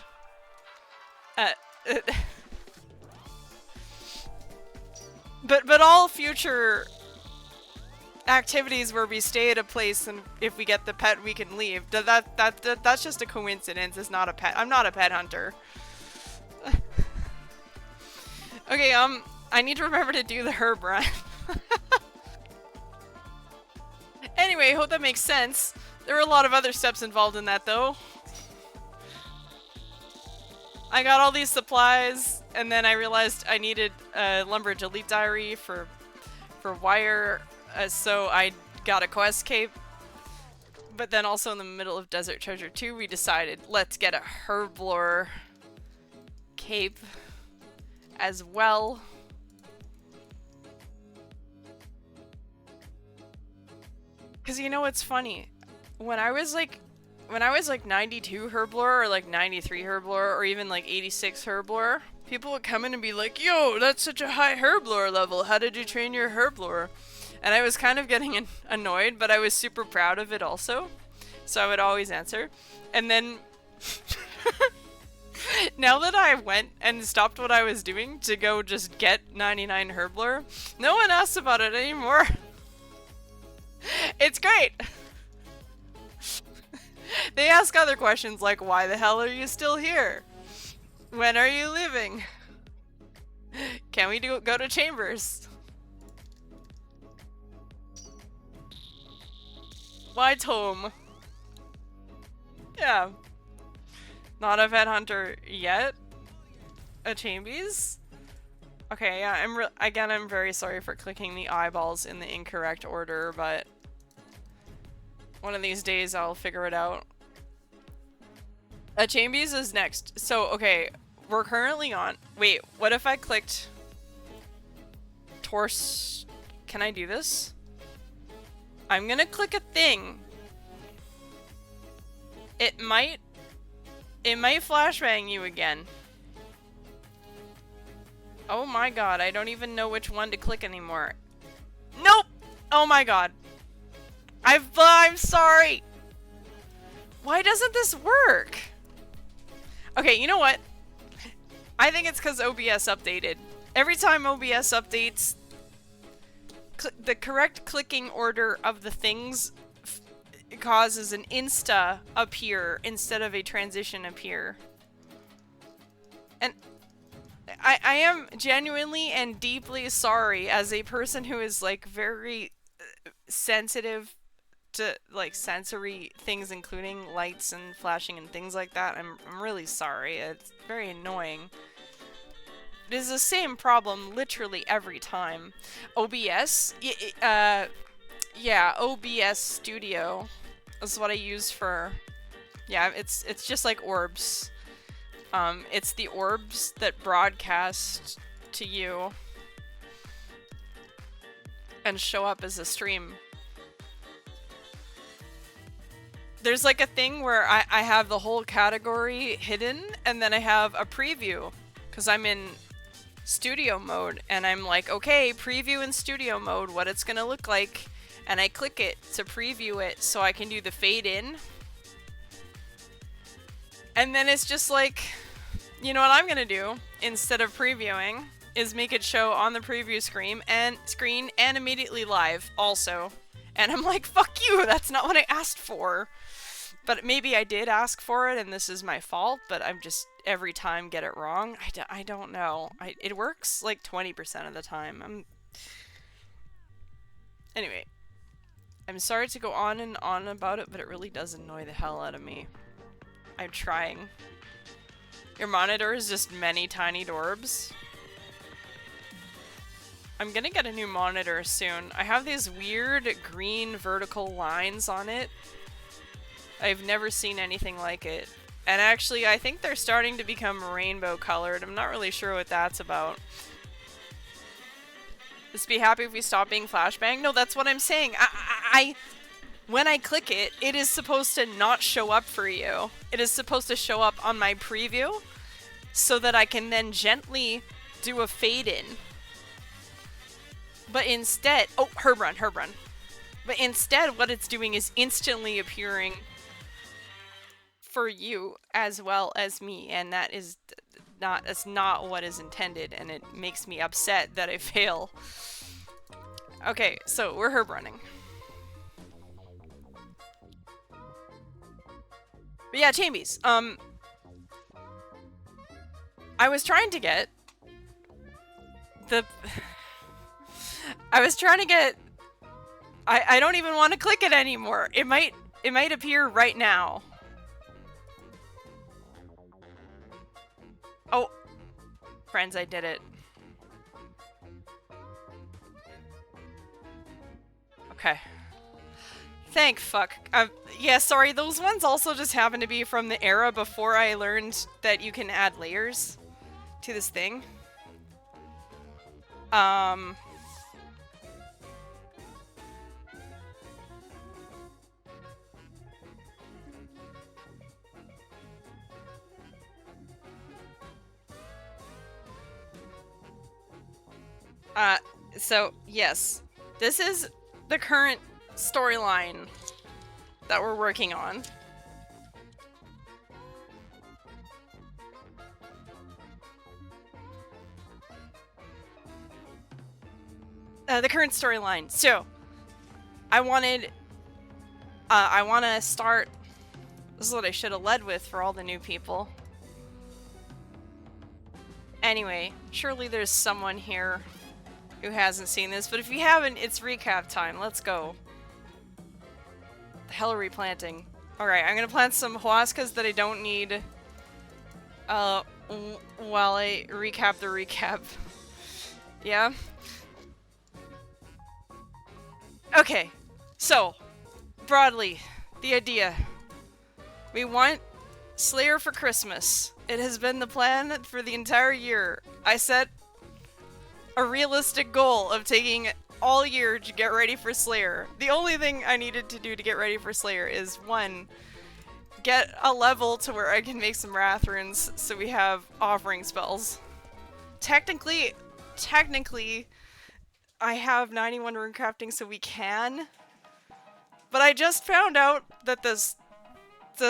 But all future activities where we stay at a place and if we get the pet we can leave, that's just a coincidence. It's not a pet. I'm not a pet hunter. Okay, I need to remember to do the herb run. Anyway, hope that makes sense. There were a lot of other steps involved in that though. I got all these supplies, and then I realized I needed a Lumbridge Elite Diary for wire, so I got a quest cape. But then also in the middle of Desert Treasure 2, we decided, let's get a Herblore cape as well. Cause you know what's funny? When I was like 92 Herblore or like 93 Herblore or even like 86 Herblore, people would come in and be like, yo, that's such a high Herblore level. How did you train your Herblore? And I was kind of getting annoyed, but I was super proud of it also. So I would always answer. And then now that I went and stopped what I was doing to go just get 99 Herblore, no one asks about it anymore. It's great. They ask other questions like, why the hell are you still here? When are you leaving? Can we go to Chambers? White's home. Yeah. Not a pet hunter yet. A Chambies? Okay, yeah, I'm very sorry for clicking the eyeballs in the incorrect order, but one of these days I'll figure it out. Chambies is next. So, okay, we're currently on... Wait, what if I clicked... Torse... Can I do this? I'm gonna click a thing. It might flashbang you again. Oh my god, I don't even know which one to click anymore. Nope! Oh my god. I'm sorry! Why doesn't this work? Okay, you know what? I think it's because OBS updated. Every time OBS updates, the correct clicking order of the things causes an insta appear instead of a transition appear. And I am genuinely and deeply sorry as a person who is like very sensitive to like sensory things, including lights and flashing and things like that. I'm really sorry. It's very annoying. It is the same problem literally every time. OBS? Yeah, OBS Studio is what I use for... Yeah, it's just like orbs. It's the orbs that broadcast to you and show up as a stream. there's like a thing where I have the whole category hidden, and then I have a preview, because I'm in studio mode, and I'm like, okay, preview in studio mode, what it's gonna look like, and I click it to preview it so I can do the fade in. And then it's just like, you know what I'm gonna do, instead of previewing, is make it show on the preview screen and immediately live also. And I'm like, fuck you, that's not what I asked for. But maybe I did ask for it and this is my fault, but I'm just every time get it wrong. I don't know. It works like 20% of the time. Anyway, I'm sorry to go on and on about it, but it really does annoy the hell out of me. I'm trying. Your monitor is just many tiny dorbs. I'm gonna get a new monitor soon. I have these weird green vertical lines on it. I've never seen anything like it. And actually, I think they're starting to become rainbow colored. I'm not really sure what that's about. Just be happy if we stop being flashbang? No, that's what I'm saying. When I click it, it is supposed to not show up for you. It is supposed to show up on my preview so that I can then gently do a fade in. But instead, oh, herb run. But instead, what it's doing is instantly appearing for you as well as me, and that's not what is intended, and it makes me upset that I fail. Okay, so we're herb running. But yeah, Chambies. I was trying to get the. I don't even want to click it anymore. It might appear right now. Oh, friends, I did it. Okay. Thank fuck. Yeah, sorry, those ones also just happen to be from the era before I learned that you can add layers to this thing. So, yes. This is the current storyline that we're working on. The current storyline. So, I want to start... This is what I should have led with for all the new people. Anyway, surely there's someone here who hasn't seen this, but if you haven't, it's recap time. Let's go. The hell are we planting? Alright, I'm gonna plant some huascas that I don't need while I recap the recap. Yeah? Okay, so, broadly, the idea. We want Slayer for Christmas. It has been the plan for the entire year. I set a realistic goal of taking all year to get ready for Slayer. The only thing I needed to do to get ready for Slayer is, one, get a level to where I can make some Wrath runes so we have offering spells. Technically, I have 91 rune crafting so we can, but I just found out that the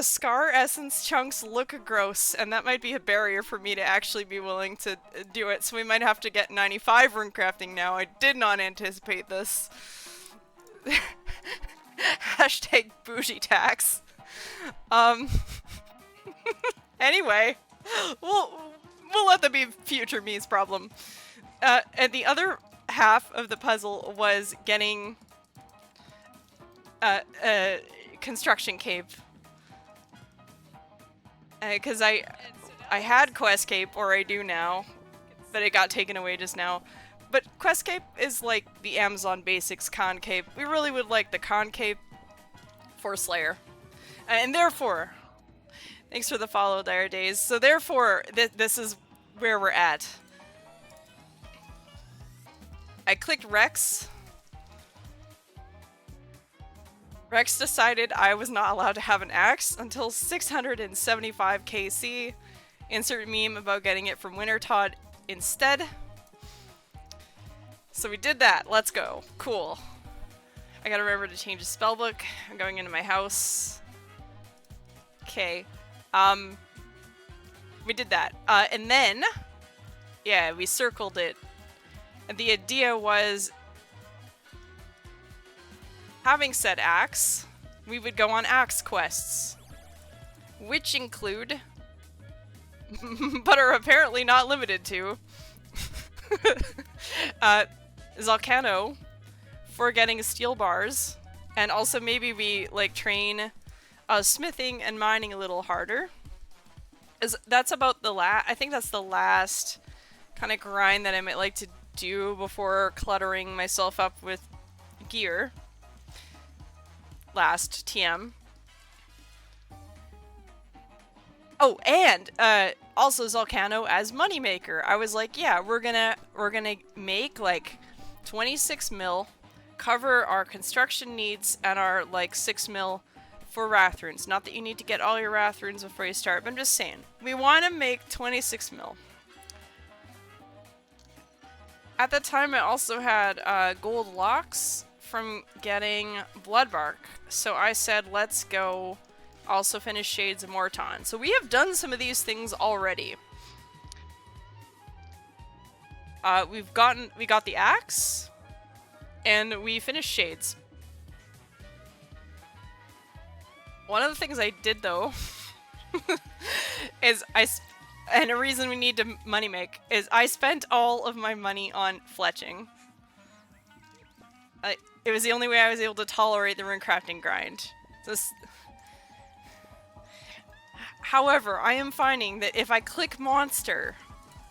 Scar Essence chunks look gross, and that might be a barrier for me to actually be willing to do it, so we might have to get 95 rune crafting now. I did not anticipate this. Hashtag bougie tax. Anyway, we'll let that be future me's problem. And the other half of the puzzle was getting construction cape. Because I had Quest Cape, or I do now, but it got taken away just now. But Quest Cape is like the Amazon Basics Con Cape. We really would like the Con Cape for Slayer. And therefore, thanks for the follow, Dire Days. So therefore, this is where we're at. I clicked Rex. Rex decided I was not allowed to have an axe until 675 KC. Insert meme about getting it from Wintertodd instead. So we did that. Let's go. Cool. I gotta remember to change the spellbook. I'm going into my house. Okay. We did that. And then, yeah, we circled it. And the idea was, having said axe, we would go on axe quests. Which include, but are apparently not limited to, Zalcano for getting steel bars. And also maybe we, like, train smithing and mining a little harder. That's about the I think that's the last kind of grind that I might like to do before cluttering myself up with gear. Last TM. Oh, and also Zalcano as moneymaker. I was like, yeah, we're gonna make like 26 mil, cover our construction needs and our like 6 mil for wrath runes. Not that you need to get all your wrath runes before you start, but I'm just saying. We want to make 26 mil. At the time, I also had gold locks from getting Bloodbark. So I said, let's go also finish Shades of Morton. So we have done some of these things already. We got the axe, and we finished Shades. One of the things I did though, is and a reason we need to money make, is I spent all of my money on fletching. It was the only way I was able to tolerate the rune crafting grind. However, I am finding that if I click monster,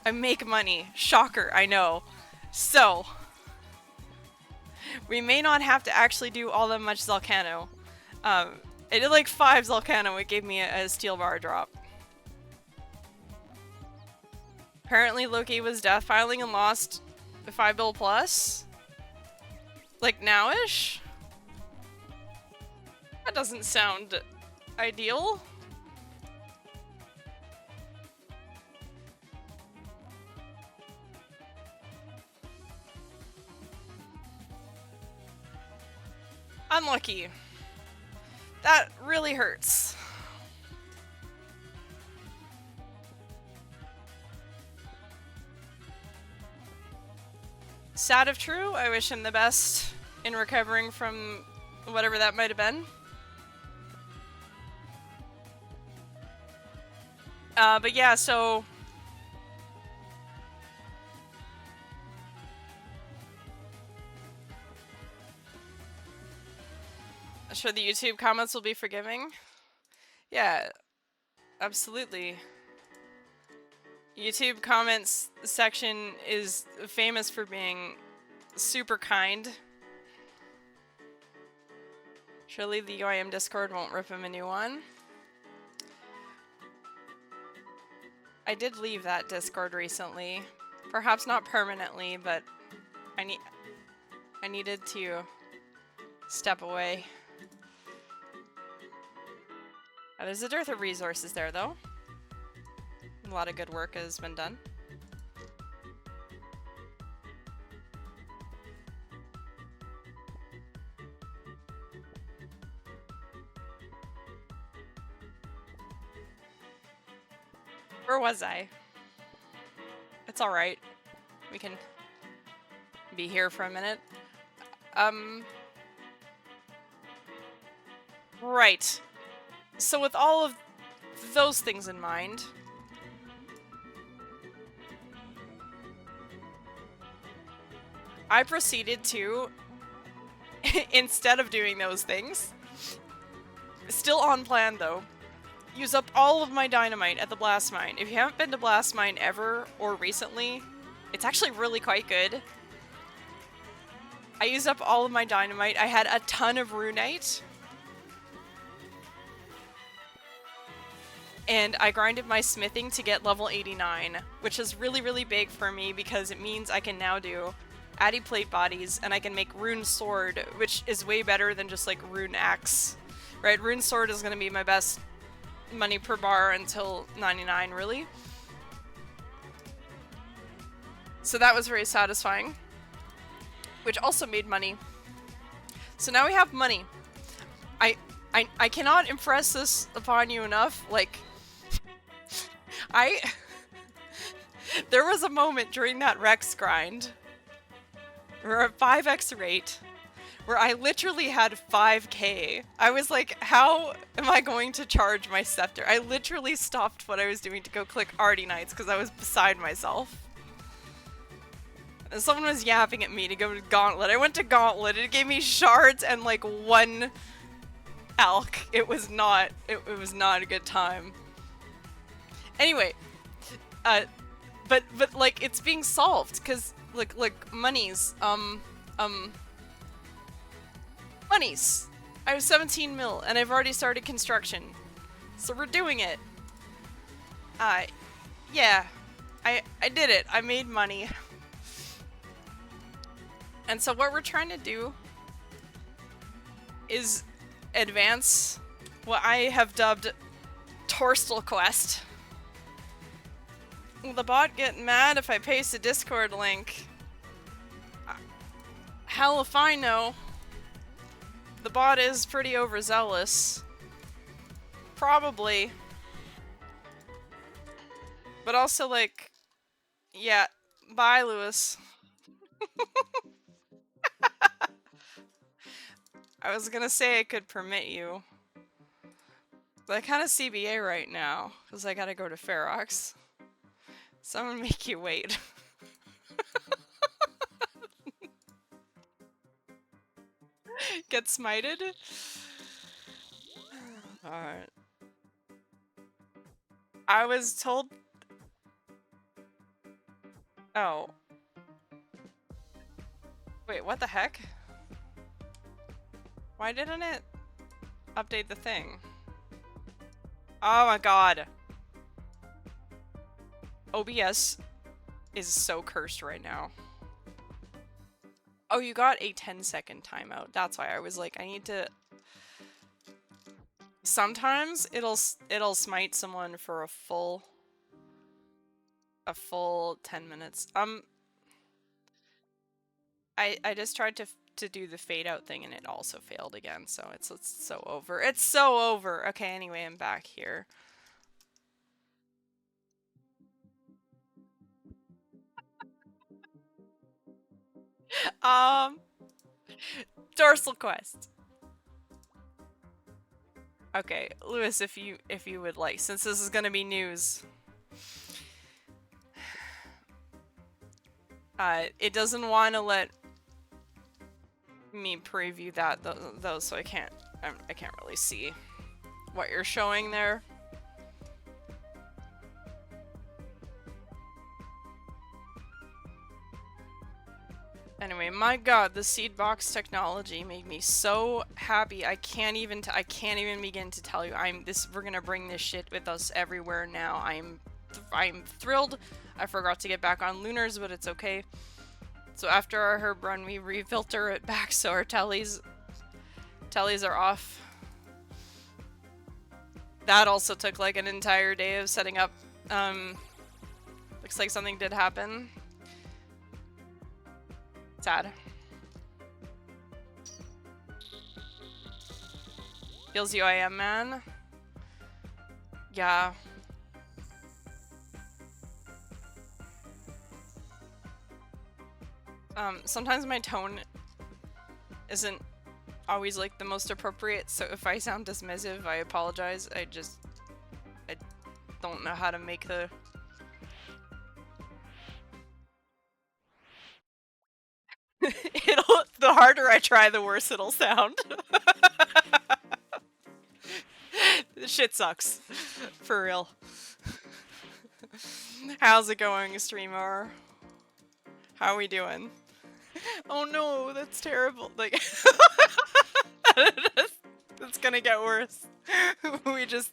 I make money. Shocker, I know. So, we may not have to actually do all that much Zalcano. I did like 5 Zalcano, it gave me a steel bar drop. Apparently Loki was death piling and lost 5 bill plus. Like now-ish? That doesn't sound ideal. Unlucky. That really hurts. Sad if true, I wish him the best in recovering from whatever that might have been. But yeah, so... I'm sure the YouTube comments will be forgiving. Yeah, absolutely. YouTube comments section is famous for being super kind. Surely the UIM Discord won't rip him a new one. I did leave that Discord recently. Perhaps not permanently, but I needed to step away. There's a dearth of resources there, though. A lot of good work has been done. Where was I? It's alright. We can be here for a minute. Right. So with all of those things in mind, I proceeded to, instead of doing those things, still on plan though, use up all of my dynamite at the blast mine. If you haven't been to blast mine ever or recently, it's actually really quite good. I used up all of my dynamite. I had a ton of runite. And I grinded my smithing to get level 89, which is really, really big for me because it means I can now do Addy plate bodies, and I can make rune sword, which is way better than just like rune axe. Right, rune sword is gonna be my best money per bar until 99, really. So that was very satisfying, which also made money. So now we have money. I cannot impress this upon you enough. Like, there was a moment during that Rex grind, or a 5x rate, where I literally had 5k. I was like, how am I going to charge my scepter? I literally stopped what I was doing to go click Arty Knights because I was beside myself. And someone was yapping at me to go to Gauntlet. I went to Gauntlet. It gave me shards and like 1 alk. It was not a good time. Anyway, but like it's being solved because like monies, monies. I have 17 mil and I've already started construction, so we're doing it. Yeah, I did it. I made money. And so what we're trying to do is advance what I have dubbed Torstal Quest. Will the bot get mad if I paste a Discord link? Hell if I know. The bot is pretty overzealous. Probably. But also like, yeah, bye Lewis. I was gonna say I could permit you, but I kind of CBA right now, because I gotta go to Ferox. So I'm gonna make you wait. Get smited? Alright. I was told... Oh. Wait, what the heck? Why didn't it update the thing? Oh my god. OBS is so cursed right now. Oh, you got a 10-second timeout. That's why I was like, I need to... Sometimes it'll smite someone for a full 10 minutes. I just tried to do the fade out thing and it also failed again, so it's so over. It's so over! Okay, anyway, I'm back here. Dorsal Quest. Okay, Lewis, if you would like, since this is gonna be news. It doesn't want to let me preview that though, so I can't really see what you're showing there. Anyway, my god, the seed box technology made me so happy. I can't even begin to tell you. We're gonna bring this shit with us everywhere now. I'm thrilled. I forgot to get back on Lunars, but it's okay. So after our herb run, we refilter it back so our tellies are off. That also took like an entire day of setting up. Looks like something did happen. Sad. Feels you I am, man. Yeah. Sometimes my tone isn't always like the most appropriate, so if I sound dismissive, I apologize. I don't know how to make the... The harder I try, the worse it'll sound. This shit sucks. For real. How's it going, streamer? How are we doing? Oh no, that's terrible. Like, it's gonna get worse. We just...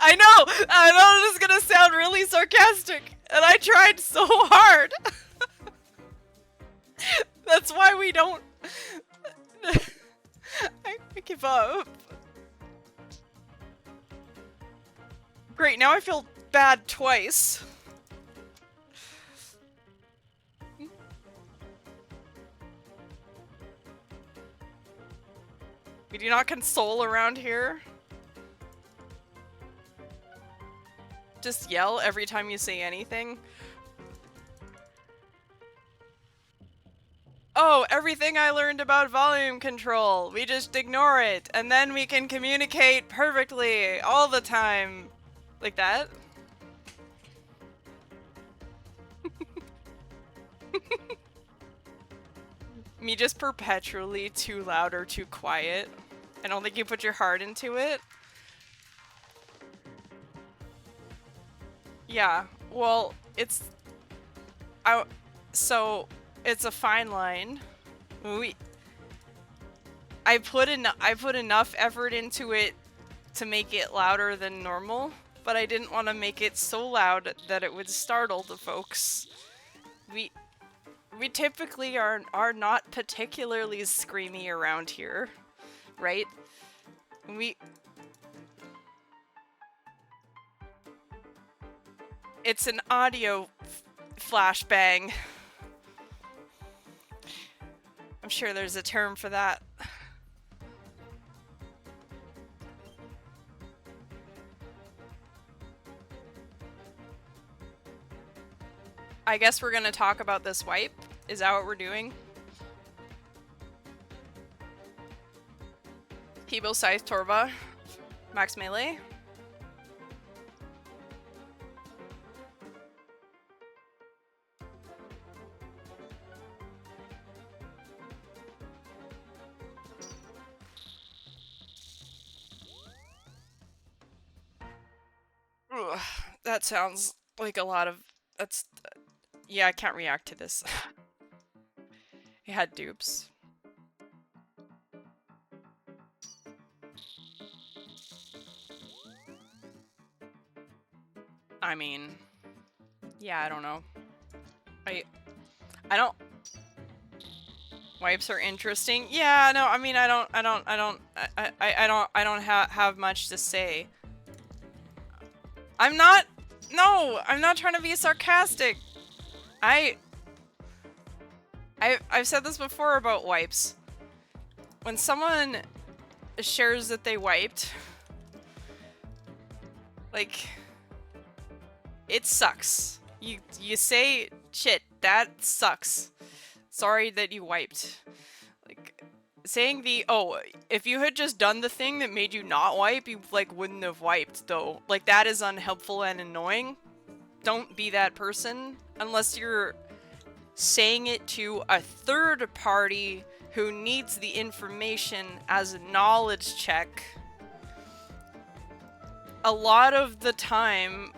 I I know this is gonna sound really sarcastic, and I tried so hard. That's why we don't. I give up. Great, now I feel bad twice. We do not console around here. Just yell every time you say anything. Oh, everything I learned about volume control. We just ignore it, and then we can communicate perfectly all the time. Like that? Me just perpetually too loud or too quiet. I don't think you put your heart into it. Yeah, well, it's... so, it's a fine line. I put enough effort into it to make it louder than normal, but I didn't want to make it so loud that it would startle the folks. We typically are not particularly screamy around here, right? It's an audio flashbang. I'm sure there's a term for that. I guess we're gonna talk about this wipe. Is that what we're doing? Hebo, Scythe, Torva, Max Melee. Ugh, that sounds like a lot of... That's... Yeah, I can't react to this. It had dupes. I mean... Yeah, I don't know. I don't... Wipes are interesting. Yeah, no, I mean, I don't have much to say. I'm not trying to be sarcastic. I've said this before about wipes. When someone shares that they wiped, like, it sucks. You say, shit, that sucks. Sorry that you wiped. Like, saying if you had just done the thing that made you not wipe, you, like, wouldn't have wiped, though. Like, that is unhelpful and annoying. Don't be that person unless you're saying it to a third party who needs the information as a knowledge check. A lot of the time,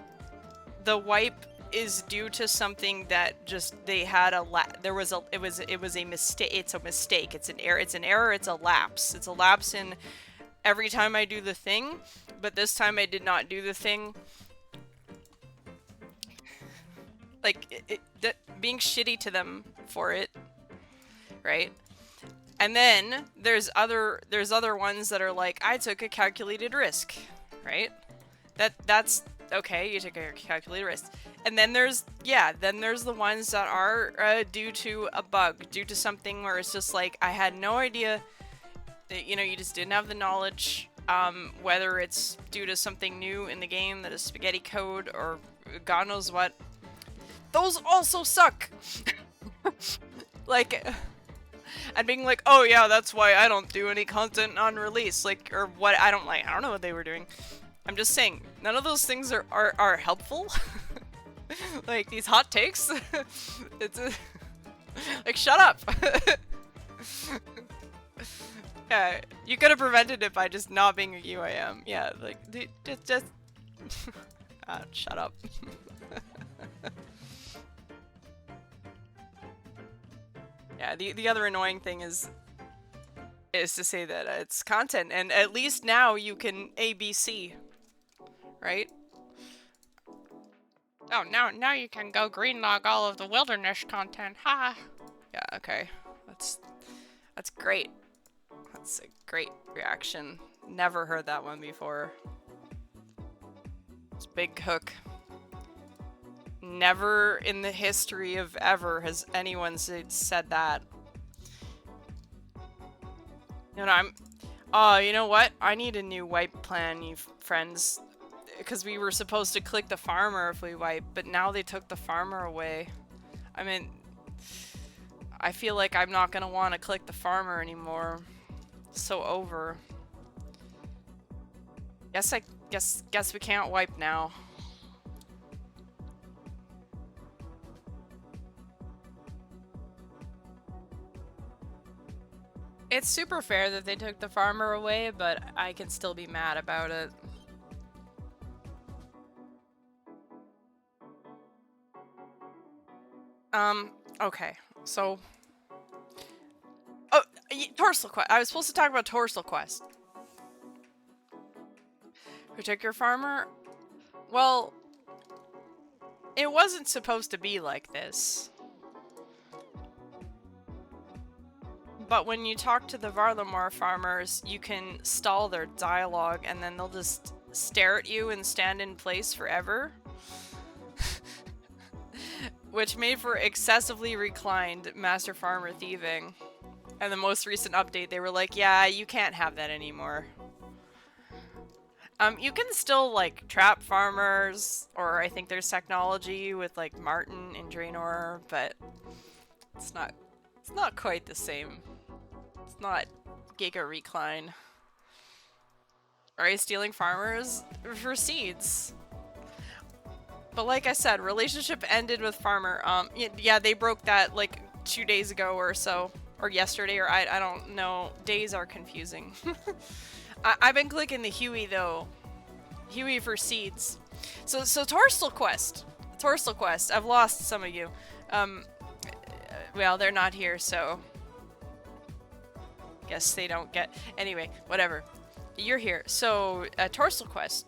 the wipe is due to something that just they had it was a mistake. It's a mistake. It's an error. It's an error. It's a lapse. It's a lapse in every time I do the thing, but this time I did not do the thing. Like being shitty to them for it, right? And then there's other ones that are like, I took a calculated risk, right? That's okay. You took a calculated risk. And then there's the ones that are due to a bug, due to something where it's just like, I had no idea that, you know, you just didn't have the knowledge, whether it's due to something new in the game that is spaghetti code or God knows what. Those also suck. Like, and being like, oh yeah, that's why I don't do any content on release, like, or what, I don't know what they were doing. I'm just saying, none of those things are helpful. Like, these hot takes. It's like, shut up. Yeah, you could have prevented it by just not being a UIM. Yeah, like, just shut up. Yeah, the other annoying thing is to say that it's content, and at least now you can ABC, right? Oh, now you can go green log all of the wilderness content. Ha! Yeah, okay. That's great. That's a great reaction. Never heard that one before. It's Big Hook. Never in the history of ever has anyone said that. You know, you know what? I need a new wipe plan, you friends. Because we were supposed to click the farmer if we wipe, but now they took the farmer away. I mean, I feel like I'm not gonna want to click the farmer anymore. It's so over. Guess we can't wipe now. It's super fair that they took the farmer away, but I can still be mad about it. Okay, so... Oh, Torsal Quest. I was supposed to talk about Torsal Quest. Who took your farmer? Well, it wasn't supposed to be like this. But when you talk to the Varlamore farmers, you can stall their dialogue and then they'll just stare at you and stand in place forever. Which made for excessively reclined Master Farmer thieving. And the most recent update, they were like, yeah, you can't have that anymore. You can still, like, trap farmers, or I think there's technology with, like, Martin and Draenor, but it's not quite the same. It's not Giga Recline. Are you stealing farmers for seeds? But like I said, relationship ended with farmer. Yeah, they broke that like 2 days ago or so. Or yesterday, or I don't know. Days are confusing. I've been clicking the Huey though. Huey for seeds. So Torsal Quest. Torsal Quest. I've lost some of you. Well, they're not here, so... Guess they don't get... Anyway, whatever. You're here. So, Torsal Quest.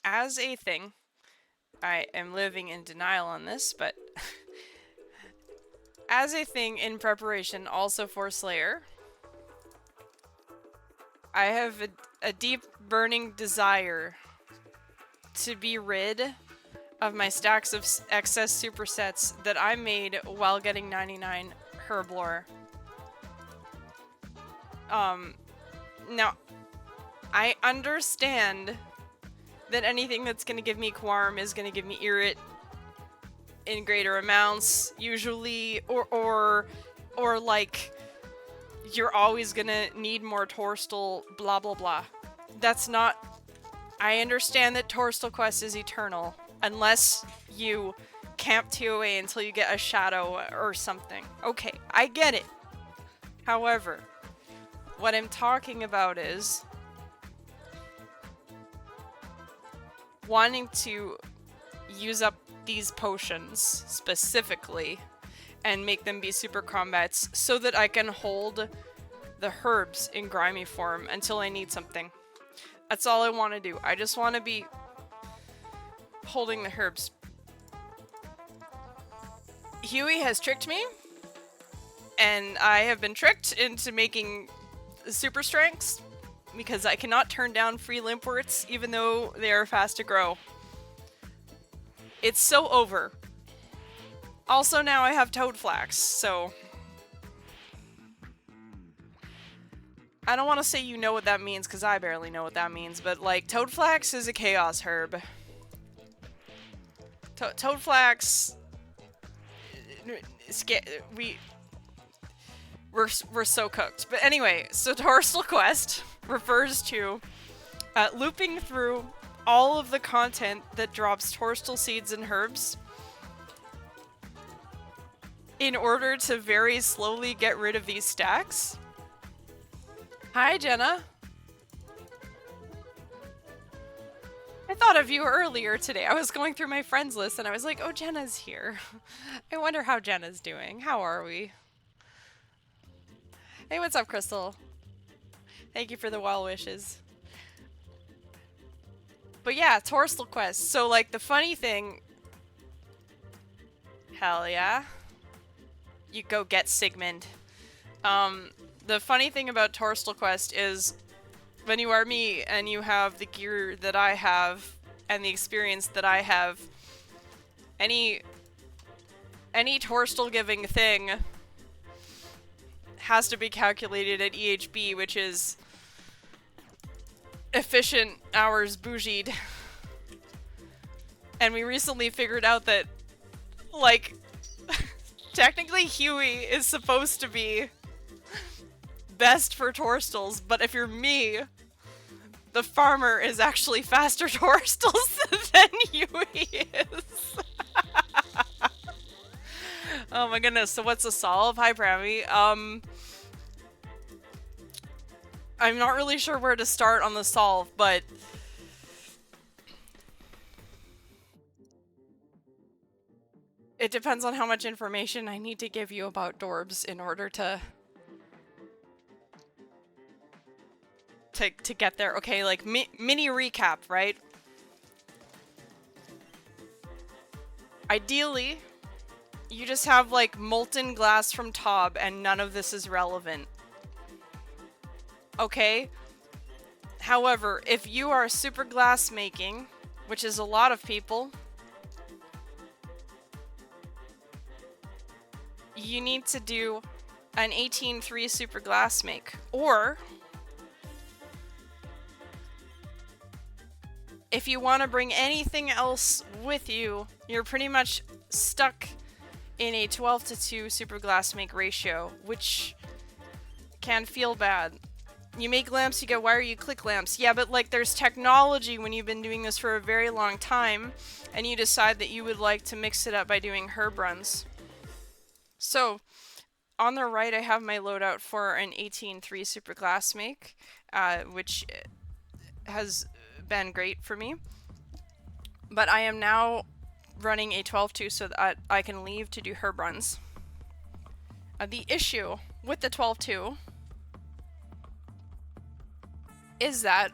As a thing, I am living in denial on this, but... as a thing in preparation also for Slayer, I have a deep burning desire to be rid of my stacks of excess supersets that I made while getting 99 Herblore. Now, I understand that anything that's gonna give me Guam is gonna give me Irrit in greater amounts, usually, or like, you're always gonna need more Torstal, blah blah blah. That's not... I understand that Torstal Quest is eternal, unless you camp TOA until you get a shadow or something. Okay, I get it. However, what I'm talking about is wanting to use up these potions specifically and make them be super combats so that I can hold the herbs in grimy form until I need something. That's all I want to do. I just want to be holding the herbs. Huey has tricked me, and I have been tricked into making super strengths because I cannot turn down free limpworts even though they are fast to grow. It's so over. Also, now I have Toadflax, so... I don't want to say you know what that means, because I barely know what that means, but, like, Toadflax is a chaos herb. Toadflax... We're so cooked. But anyway, so Torsal Quest refers to looping through all of the content that drops Torstal seeds and herbs in order to very slowly get rid of these stacks. Hi, Jenna. I thought of you earlier today. I was going through my friends list and I was like, oh, Jenna's here. I wonder how Jenna's doing. How are we? Hey, what's up, Crystal? Thank you for the well wishes. But yeah, Torstal quest. So like the funny thing, hell yeah, you go get Sigmund. The funny thing about Torstal quest is when you are me and you have the gear that I have and the experience that I have, any Torstal giving thing has to be calculated at EHB, which is efficient hours bougied. And we recently figured out that, like, technically Huey is supposed to be best for Torstals, but if you're me, the farmer is actually faster Torstals than Huey is. Oh my goodness, so what's the solve? Hi, Brammy. I'm not really sure where to start on the solve, but it depends on how much information I need to give you about dorbs in order to get there. Okay, like mini recap, right? Ideally, you just have like molten glass from Tob and none of this is relevant. Okay? However, if you are super glass making, which is a lot of people, you need to do an 18-3 super glass make. Or if you want to bring anything else with you, you're pretty much stuck in a 12-2 super glass make ratio, which can feel bad. You make lamps, you get wire, you click lamps. Yeah, but like there's technology when you've been doing this for a very long time and you decide that you would like to mix it up by doing herb runs. So on the right I have my loadout for an 18-3 super glass make, which has been great for me. But I am now running a 12-2 so that I can leave to do herb runs. The issue with the 12-2 is that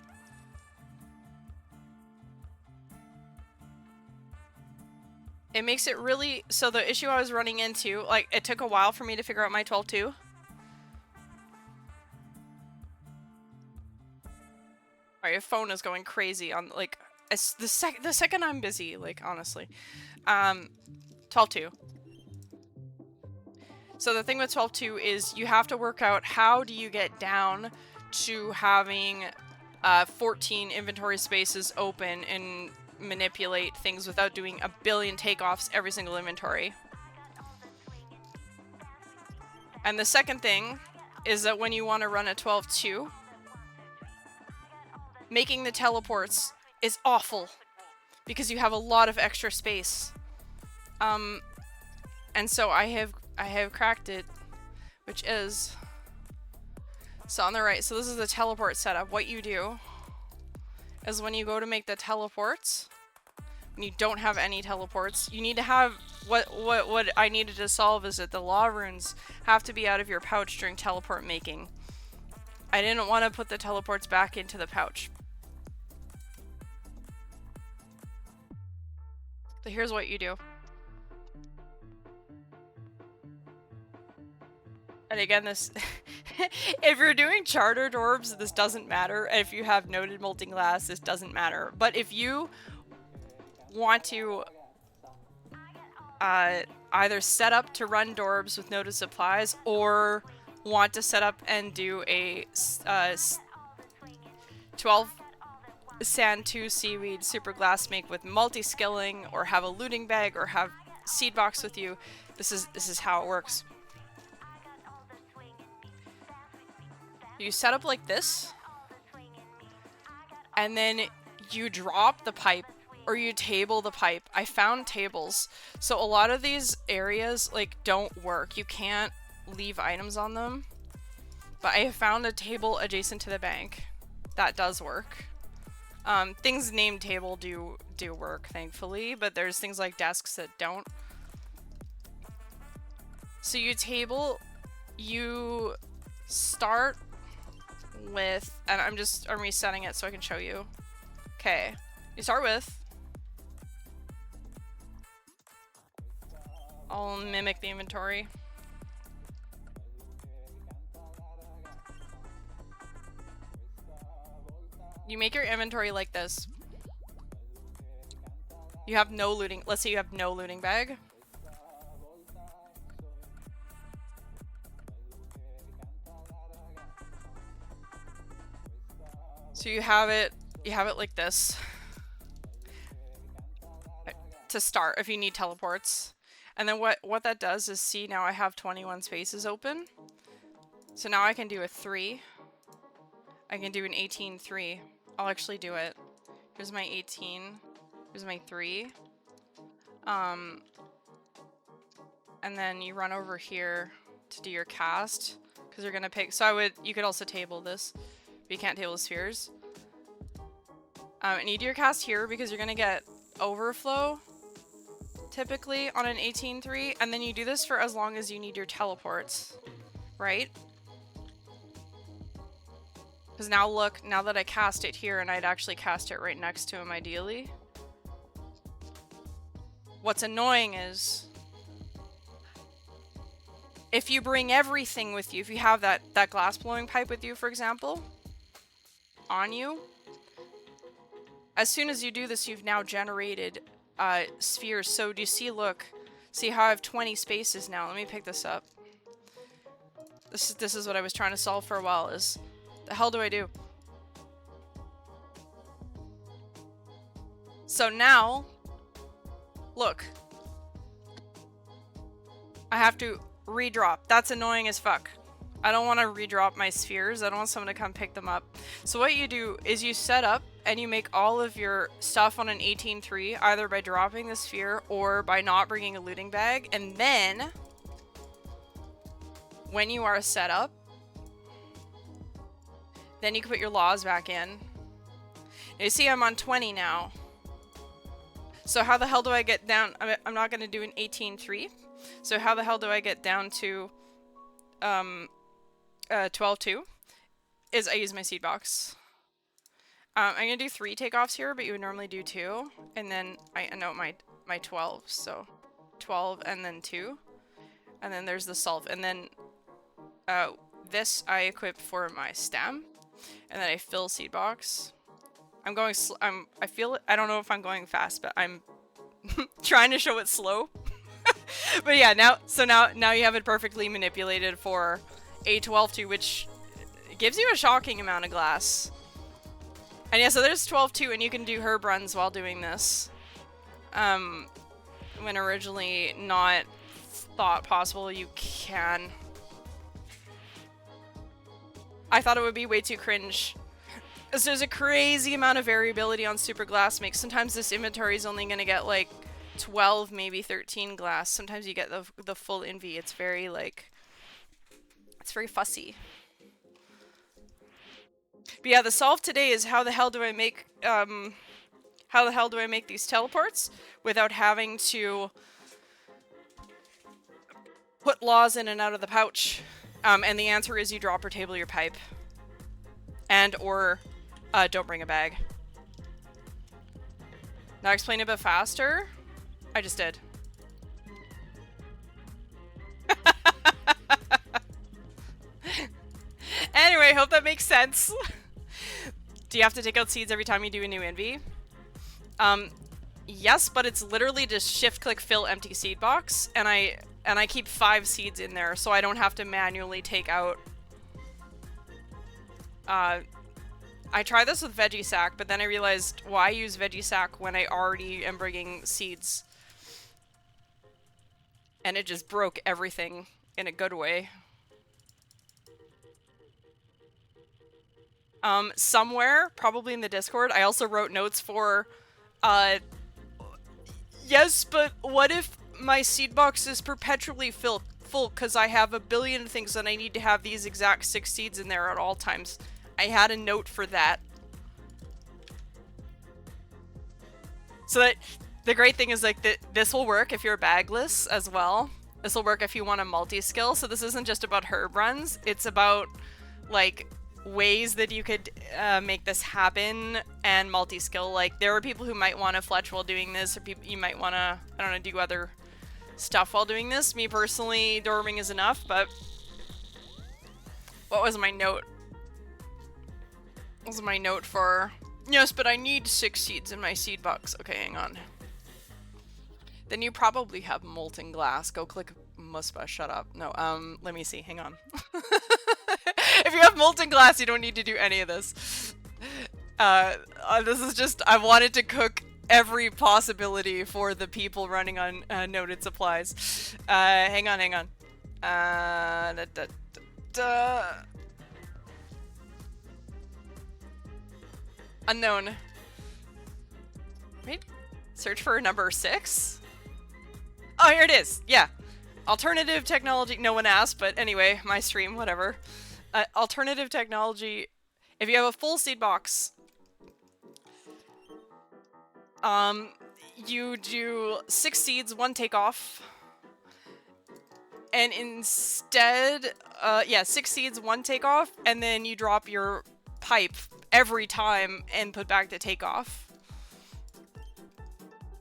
it makes it really... So the issue I was running into, like, it took a while for me to figure out my 12-2. My phone is going crazy on, like, the second I'm busy, like, honestly. 12-2. So the thing with 12-2 is you have to work out how do you get down to having 14 inventory spaces open and manipulate things without doing a billion takeoffs every single inventory. And the second thing is that when you want to run a 12-2, making the teleports is awful because you have a lot of extra space. And so I have cracked it, which is... So on the right, so this is the teleport setup. What you do is when you go to make the teleports, when you don't have any teleports, you need to have... What I needed to solve is that the law runes have to be out of your pouch during teleport making. I didn't want to put the teleports back into the pouch. So here's what you do. And again, this... if you're doing charter dorbs, this doesn't matter. If you have noted molten glass, this doesn't matter. But if you want to either set up to run dorbs with noted supplies, or want to set up and do a 12 sand 2 seaweed super glass make with multi-skilling, or have a looting bag, or have seed box with you, this is how it works. You set up like this, and then you drop the pipe, or you table the pipe. I found tables. So a lot of these areas, like, don't work. You can't leave items on them. But I found a table adjacent to the bank. That does work. Things named table do work, thankfully, but there's things like desks that don't. So you table, you start with, and I'm resetting it so I can show you. Okay, You start with... I'll mimic the inventory. You make your inventory like this. You have no looting. Let's say you have no looting bag. So you have it like this. To start, if you need teleports. And then what that does is, see, now I have 21 spaces open. So now I can do a 3. I can do an 18-3. I'll actually do it. Here's my 18. Here's my 3. And then you run over here to do your cast. Because you're gonna pick, so you could also table this. But you can't table the spheres. And you do your cast here because you're gonna get overflow. Typically on an 18-3, and then you do this for as long as you need your teleports, right? Because now look, now that I cast it here, and I'd actually cast it right next to him ideally. What's annoying is, if you bring everything with you, if you have that glass blowing pipe with you, for example, on you, as soon as you do this, you've now generated spheres. So do you see, look, see how I have 20 spaces now? Let me pick this up. This is what I was trying to solve for a while, is the hell do I do? So now, look, I have to redrop. That's annoying as fuck. I don't want to redrop my spheres. I don't want someone to come pick them up. So what you do is you set up and you make all of your stuff on an 18-3, either by dropping the sphere or by not bringing a looting bag. And then, when you are set up, then you can put your laws back in. And you see I'm on 20 now. So how the hell do I get down? I'm not going to do an 18-3. So how the hell do I get down to 12-2? Is I use my seed box. I'm going to do 3 takeoffs here, but you would normally do 2. And then I note my 12. So 12 and then 2. And then there's the solve. And then this I equip for my stem. And then I fill seed box. I'm going I feel it. I don't know if I'm going fast, but I'm trying to show it slow. But yeah, now you have it perfectly manipulated for a 12-2, which gives you a shocking amount of glass. And yeah, so there's 12-2, and you can do herb runs while doing this. When originally not thought possible, you can. I thought it would be way too cringe. Because there's a crazy amount of variability on super glass mix. Sometimes this inventory is only going to get like 12, maybe 13 glass. Sometimes you get the full inv. It's very like, it's very fussy. But yeah, the solve today is how the hell do I make these teleports without having to put laws in and out of the pouch? And the answer is you drop or table your pipe. And or don't bring a bag. Now explain a bit faster. I just did. Anyway, hope that makes sense. Do you have to take out seeds every time you do a new inv? Yes, but it's literally just shift-click fill empty seed box, and I keep 5 seeds in there, so I don't have to manually take out. I tried this with veggie sack, but then I realized why use veggie sack when I already am bringing seeds, and it just broke everything in a good way. Somewhere, probably in the Discord, I also wrote notes for, yes, but what if my seed box is perpetually full because I have a billion things and I need to have these exact 6 seeds in there at all times? I had a note for that. So that, the great thing is like this will work if you're bagless as well. This will work if you want a multi-skill. So this isn't just about herb runs. It's about like ways that you could make this happen and multi-skill. Like, there are people who might want to fletch while doing this, or people you might want to, I don't know, do other stuff while doing this. Me personally, dorbing is enough, but what was my note? What was my note for? Yes, but I need 6 seeds in my seed box. Okay, hang on. Then you probably have molten glass. Go click Muspa, shut up. No, let me see, hang on. If you have molten glass, you don't need to do any of this. This is just, I wanted to cook every possibility for the people running on noted supplies. Hang on, hang on. Unknown. Wait, search for number 6? Oh, here it is, yeah. Alternative technology, no one asked, but anyway, my stream, whatever. Alternative technology, if you have a full seed box, you do 6 seeds, 1 takeoff, and instead, yeah, 6 seeds, 1 takeoff, and then you drop your pipe every time and put back the takeoff.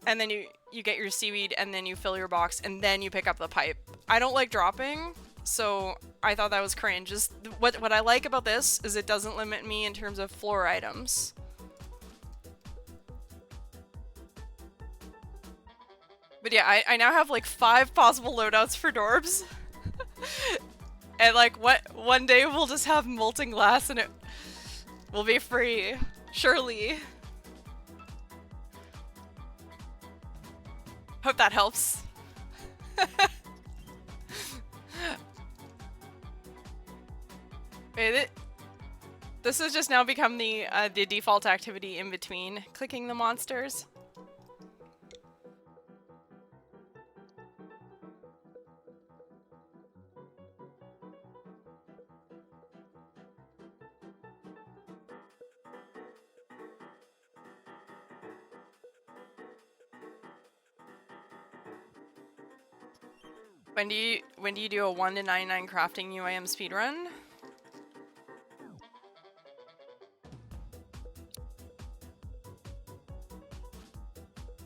And then you get your seaweed, and then you fill your box, and then you pick up the pipe. I don't like dropping, so I thought that was cringe. Just what I like about this is it doesn't limit me in terms of floor items. But yeah, I now have like 5 possible loadouts for dorbs. And like, one day we'll just have molten glass and it will be free. Surely. Hope that helps. Wait, this has just now become the default activity in between clicking the monsters. When do you do a 1 to 99 crafting UIM speedrun?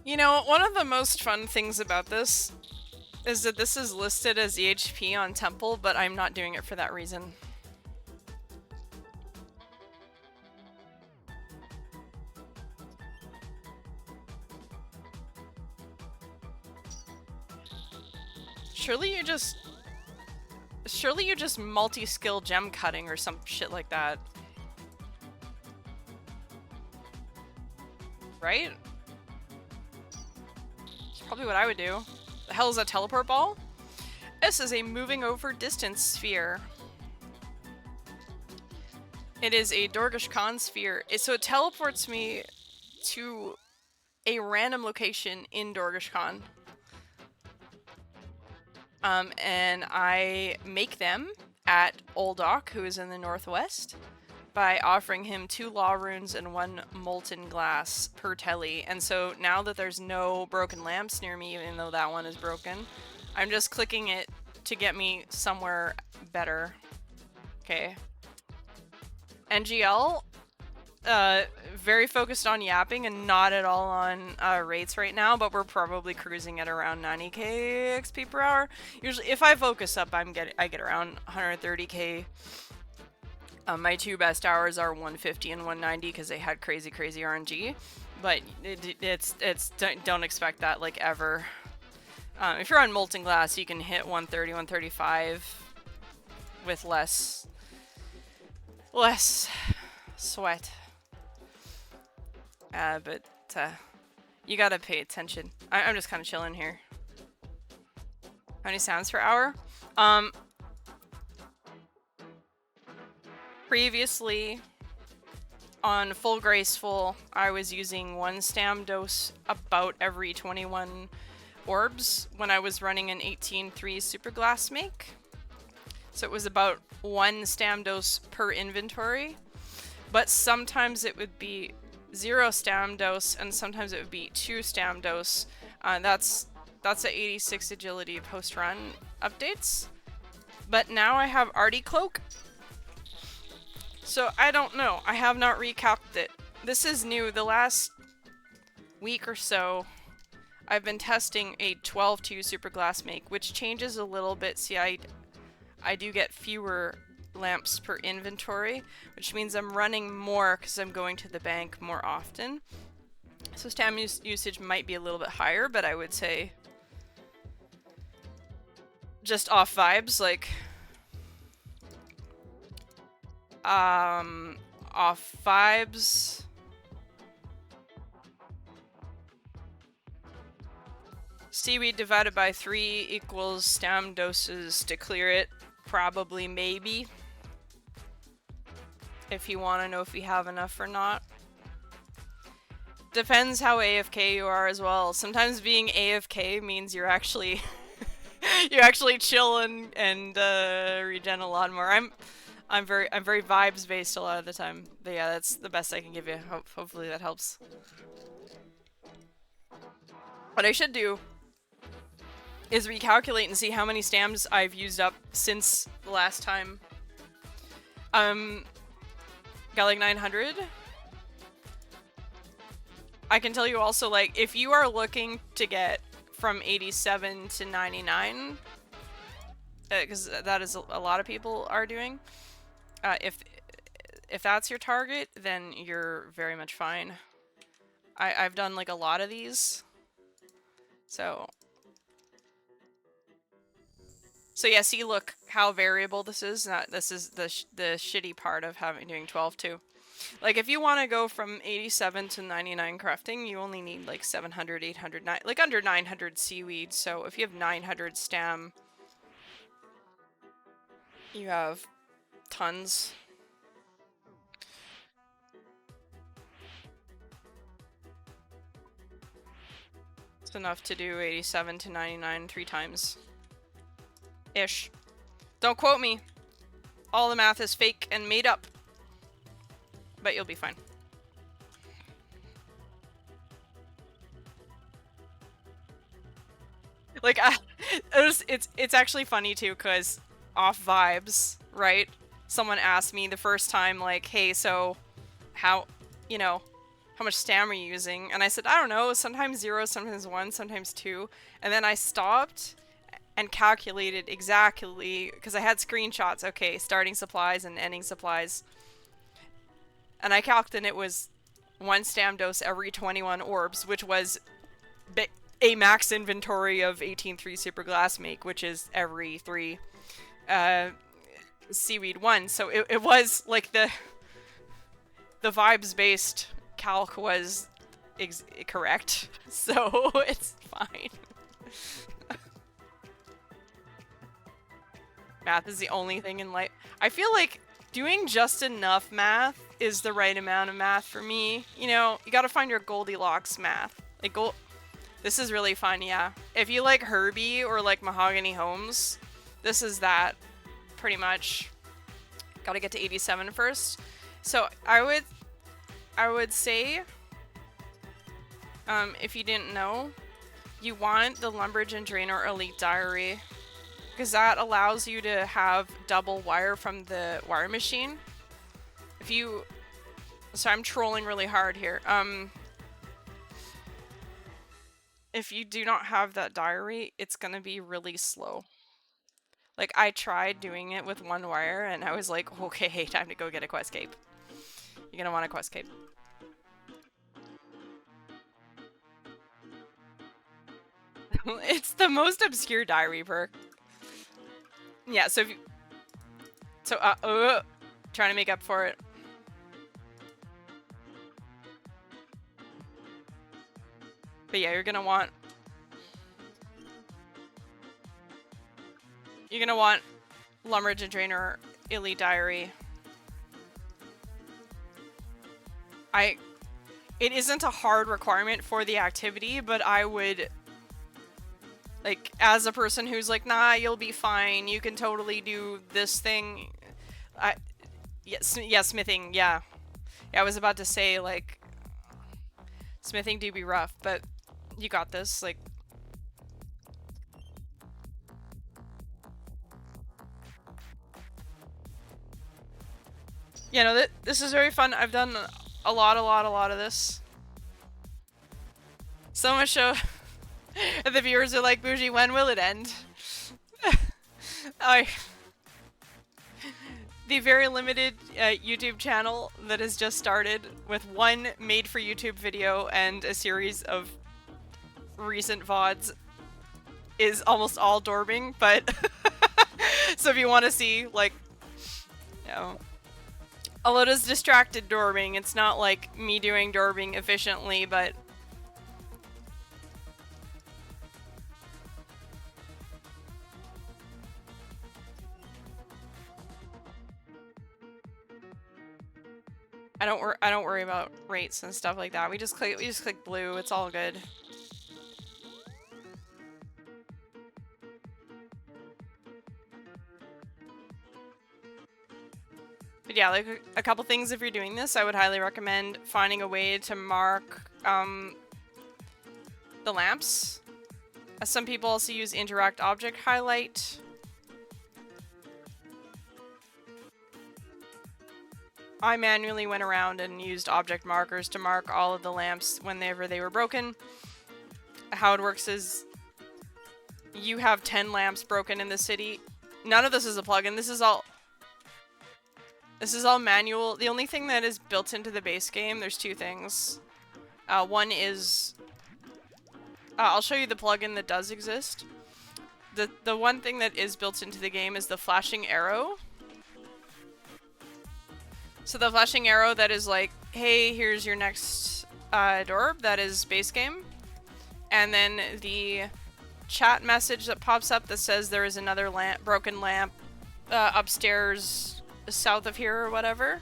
You know, one of the most fun things about this is that this is listed as EHP on Temple, but I'm not doing it for that reason. Surely you just multi-skill gem cutting or some shit like that. Right? It's probably what I would do. The hell is a teleport ball? This is a moving over distance sphere. It is a Dorgish Khan sphere. So it teleports me to a random location in Dorgish Khan. And I make them at Oldok, who is in the northwest, by offering him 2 law runes and 1 molten glass per telly. And so now that there's no broken lamps near me, even though that one is broken, I'm just clicking it to get me somewhere better. Okay. NGL, very focused on yapping and not at all on rates right now, but we're probably cruising at around 90k XP per hour. Usually, if I focus up, I get around 130k. My 2 best hours are 150 and 190 because they had crazy RNG, but don't expect that like ever. If you're on molten glass, you can hit 130, 135 with less sweat. But you gotta pay attention. I'm just kind of chilling here. How many sounds per hour? Previously, on Full Graceful, I was using 1 stam dose about every 21 orbs when I was running an 18.3 super glass make. So it was about 1 stam dose per inventory, but sometimes it would be 0 stam dose, and sometimes it would be 2 stam dose. That's the 86 agility post-run updates. But now I have Artie Cloak, So I don't know. I have not recapped it. This is new. The last week or so, I've been testing a 12-2 super glass make, which changes a little bit. See, I do get fewer lamps per inventory, which means I'm running more because I'm going to the bank more often. So stam usage might be a little bit higher, but I would say just off vibes, like off vibes. Seaweed divided by 3 equals stam doses to clear it. Probably, maybe. If you want to know if we have enough or not. Depends how AFK you are as well. Sometimes being AFK means you're actually you actually chill and regen a lot more. I'm very vibes based a lot of the time. But yeah, that's the best I can give you. Hopefully that helps. What I should do is recalculate and see how many stams I've used up since the last time. Got like 900. I can tell you also, like, if you are looking to get from 87 to 99, because that is a lot of people are doing, if that's your target, then you're very much fine. I've done like a lot of these, so yeah. See, look how variable this is. This is the shitty part of doing 12-2. Like, if you want to go from 87 to 99 crafting, you only need like 700, 800, like under 900 seaweed. So if you have 900 stam, you have tons. It's enough to do 87 to 99 3 times. Ish. Don't quote me. All the math is fake and made up. But you'll be fine. Like, it's actually funny too, because off vibes, right? Someone asked me the first time, like, hey, so how much stam are you using? And I said, I don't know, sometimes 0, sometimes 1, sometimes 2. And then I stopped and calculated exactly, because I had screenshots, okay, starting supplies and ending supplies. And I calculated, and it was 1 stam dose every 21 orbs, which was a max inventory of 18-3 super glass make, which is every 3 seaweed 1. So it was like the vibes based calc was correct. So it's fine. Math is the only thing in life. I feel like doing just enough math is the right amount of math for me. You know, you gotta find your Goldilocks math. Like, this is really fun, yeah. If you like Herbie or like Mahogany Homes, this is that, pretty much. Gotta get to 87 first. So I would say, if you didn't know, you want the Lumbridge and Draenor Elite Diary, because that allows you to have double wire from the wire machine. So I'm trolling really hard here. If you do not have that diary, it's gonna be really slow. Like, I tried doing it with 1 wire, and I was like, okay, time to go get a quest cape. You're gonna want a quest cape. It's the most obscure diary perk. Yeah, so if you... So, trying to make up for it. But yeah, you're gonna want Lumbridge and Draenor Elite Diary. It isn't a hard requirement for the activity, but I would, like, as a person who's like, nah, you'll be fine, you can totally do this thing. Yeah, smithing, yeah. Yeah, I was about to say, like, smithing do be rough, but you got this, like. You know, this is very fun. I've done a lot of this. So much so the viewers are like, Bougie, when will it end? The very limited YouTube channel that has just started with one made for YouTube video and a series of recent VODs is almost all dorbing, but so if you want to see, like, you know, although it is distracted dorbing, it's not like me doing dorbing efficiently, but I don't worry about rates and stuff like that. We just click blue. It's all good. But yeah, like a couple things if you're doing this, I would highly recommend finding a way to mark the lamps. Some people also use interact object highlight. I manually went around and used object markers to mark all of the lamps whenever they were broken. How it works is you have 10 lamps broken in the city. None of this is a plugin. This is all manual. The only thing that is built into the base game, there's two things. One is I'll show you the plugin that does exist. The one thing that is built into the game is the flashing arrow. So the flashing arrow that is like, hey, here's your next dorb, that is base game. And then the chat message that pops up that says there is another broken lamp upstairs south of here or whatever.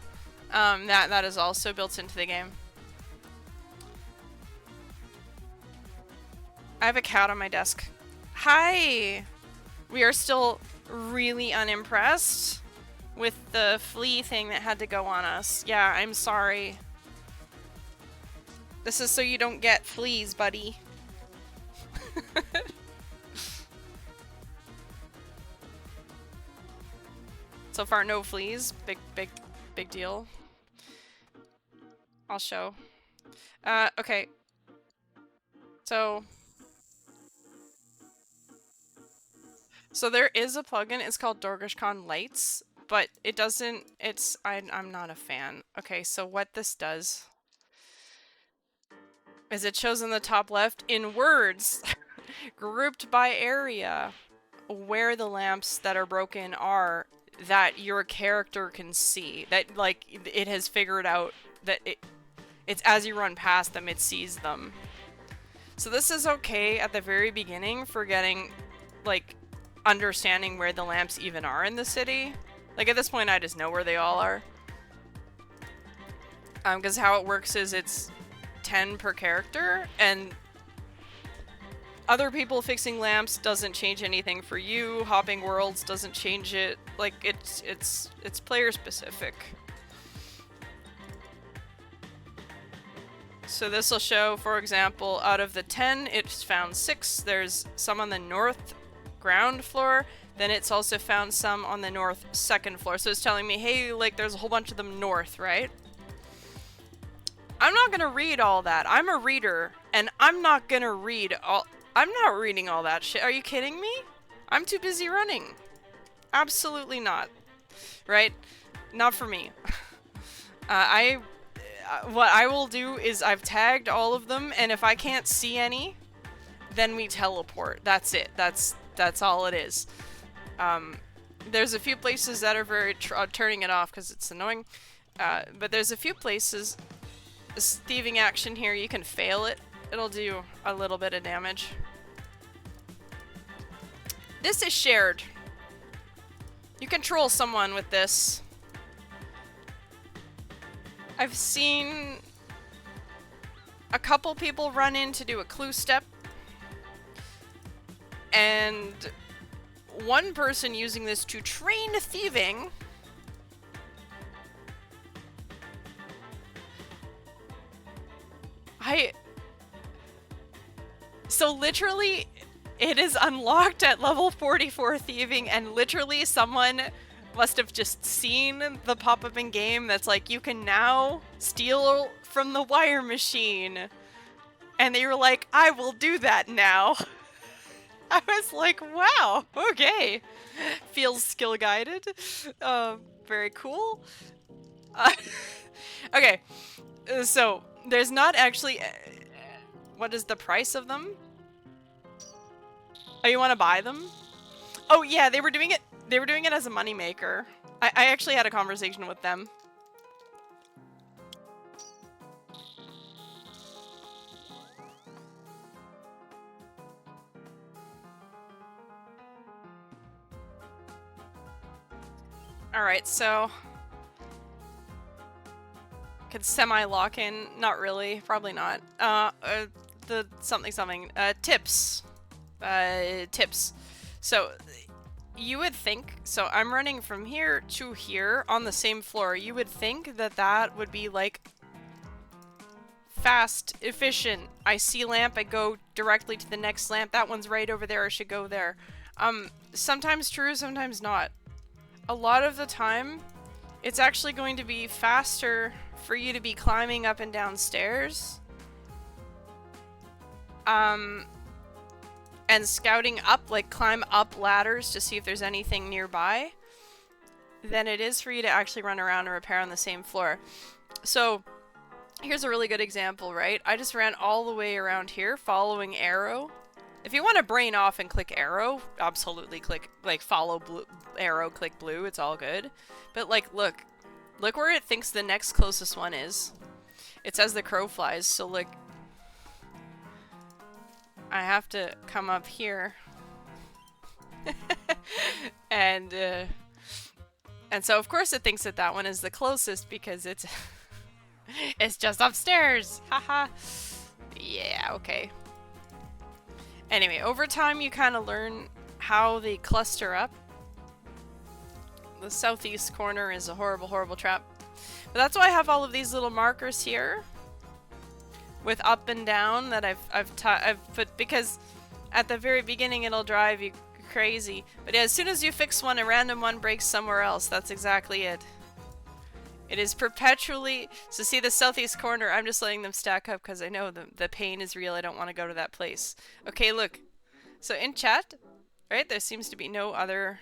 That is also built into the game. I have a cat on my desk. Hi! We are still really unimpressed with the flea thing that had to go on us. Yeah, I'm sorry. This is so you don't get fleas, buddy. So far, no fleas. Big deal. I'll show. Okay. So there is a plugin, it's called DorgishCon Lights, but it doesn't, I'm not a fan. Okay, so what this does is it shows in the top left in words, grouped by area, where the lamps that are broken are that your character can see. That, like, it has figured out that it's as you run past them, it sees them. So this is okay at the very beginning for getting, like, understanding where the lamps even are in the city. Like, at this point, I just know where they all are. Because how it works is it's 10 per character, and other people fixing lamps doesn't change anything for you. Hopping worlds doesn't change it. Like, it's player specific. So this will show, for example, out of the 10, it's found 6. There's some on the north ground floor, then it's also found some on the north second floor. So it's telling me, hey, like, there's a whole bunch of them north, right? I'm not gonna read all that. I'm a reader, and I'm not gonna read all... I'm not reading all that shit. Are you kidding me? I'm too busy running. Absolutely not. Right? Not for me. What I will do is I've tagged all of them, and if I can't see any, then we teleport. That's it. That's all it is. There's a few places that are very turning it off because it's annoying. But there's a few places. This thieving action here, you can fail it. It'll do a little bit of damage. This is shared. You control someone with this. I've seen a couple people run in to do a clue step. And one person using this to train thieving. So literally, it is unlocked at level 44 thieving, and literally someone must have just seen the pop-up in game that's like, you can now steal from the wire machine. And they were like, I will do that now. I was like, wow, okay. Feels skill guided. Very cool. Okay, so there's not actually... what is the price of them? Oh, you want to buy them? Oh yeah, they were doing it as a moneymaker. I actually had a conversation with them. Alright, so... could semi-lock in? Not really. Probably not. The something. Tips. Tips. So, you would think... so, I'm running from here to here on the same floor. You would think that that would be, like... fast, efficient. I see lamp, I go directly to the next lamp. That one's right over there, I should go there. Sometimes true, sometimes not. A lot of the time, it's actually going to be faster for you to be climbing up and down stairs. And scouting up, like climb up ladders to see if there's anything nearby, than it is for you to actually run around and repair on the same floor. So, here's a really good example, right? I just ran all the way around here, following arrow. If you want to brain off and click arrow, absolutely click, like, follow blue, arrow, click blue, it's all good. But, like, look where it thinks the next closest one is. It's as the crow flies, so, like, I have to come up here. and so, of course, it thinks that that one is the closest because it's... it's just upstairs! Haha! Yeah, okay. Anyway, over time you kind of learn how they cluster up. The southeast corner is a horrible, horrible trap. But that's why I have all of these little markers here with up and down that I've put, because at the very beginning it'll drive you crazy. But as soon as you fix one, a random one breaks somewhere else. That's exactly it. It is perpetually... so see the southeast corner, I'm just letting them stack up because I know the pain is real. I don't want to go to that place. Okay, look. So in chat, right, there seems to be no other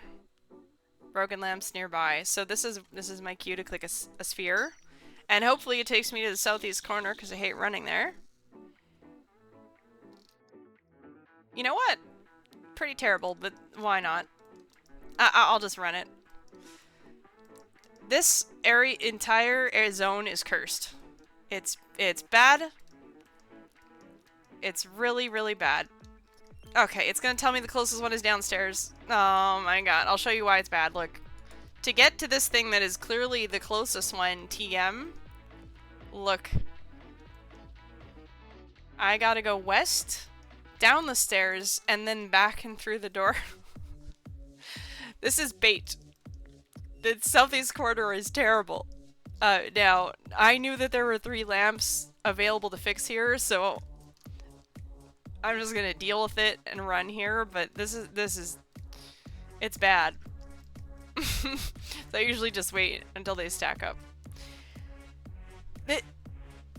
broken lamps nearby. So this is my cue to click a sphere. And hopefully it takes me to the southeast corner because I hate running there. You know what? Pretty terrible, but why not? I'll just run it. This entire zone is cursed. It's bad. It's really, really bad. Okay, it's gonna tell me the closest one is downstairs. Oh my god, I'll show you why it's bad. Look. To get to this thing that is clearly the closest one, TM, look. I gotta go west, down the stairs, and then back and through the door. This is bait. The southeast corridor is terrible. Now, I knew that there were 3 lamps available to fix here, so I'm just gonna deal with it and run here, but this is it's bad. So I usually just wait until they stack up.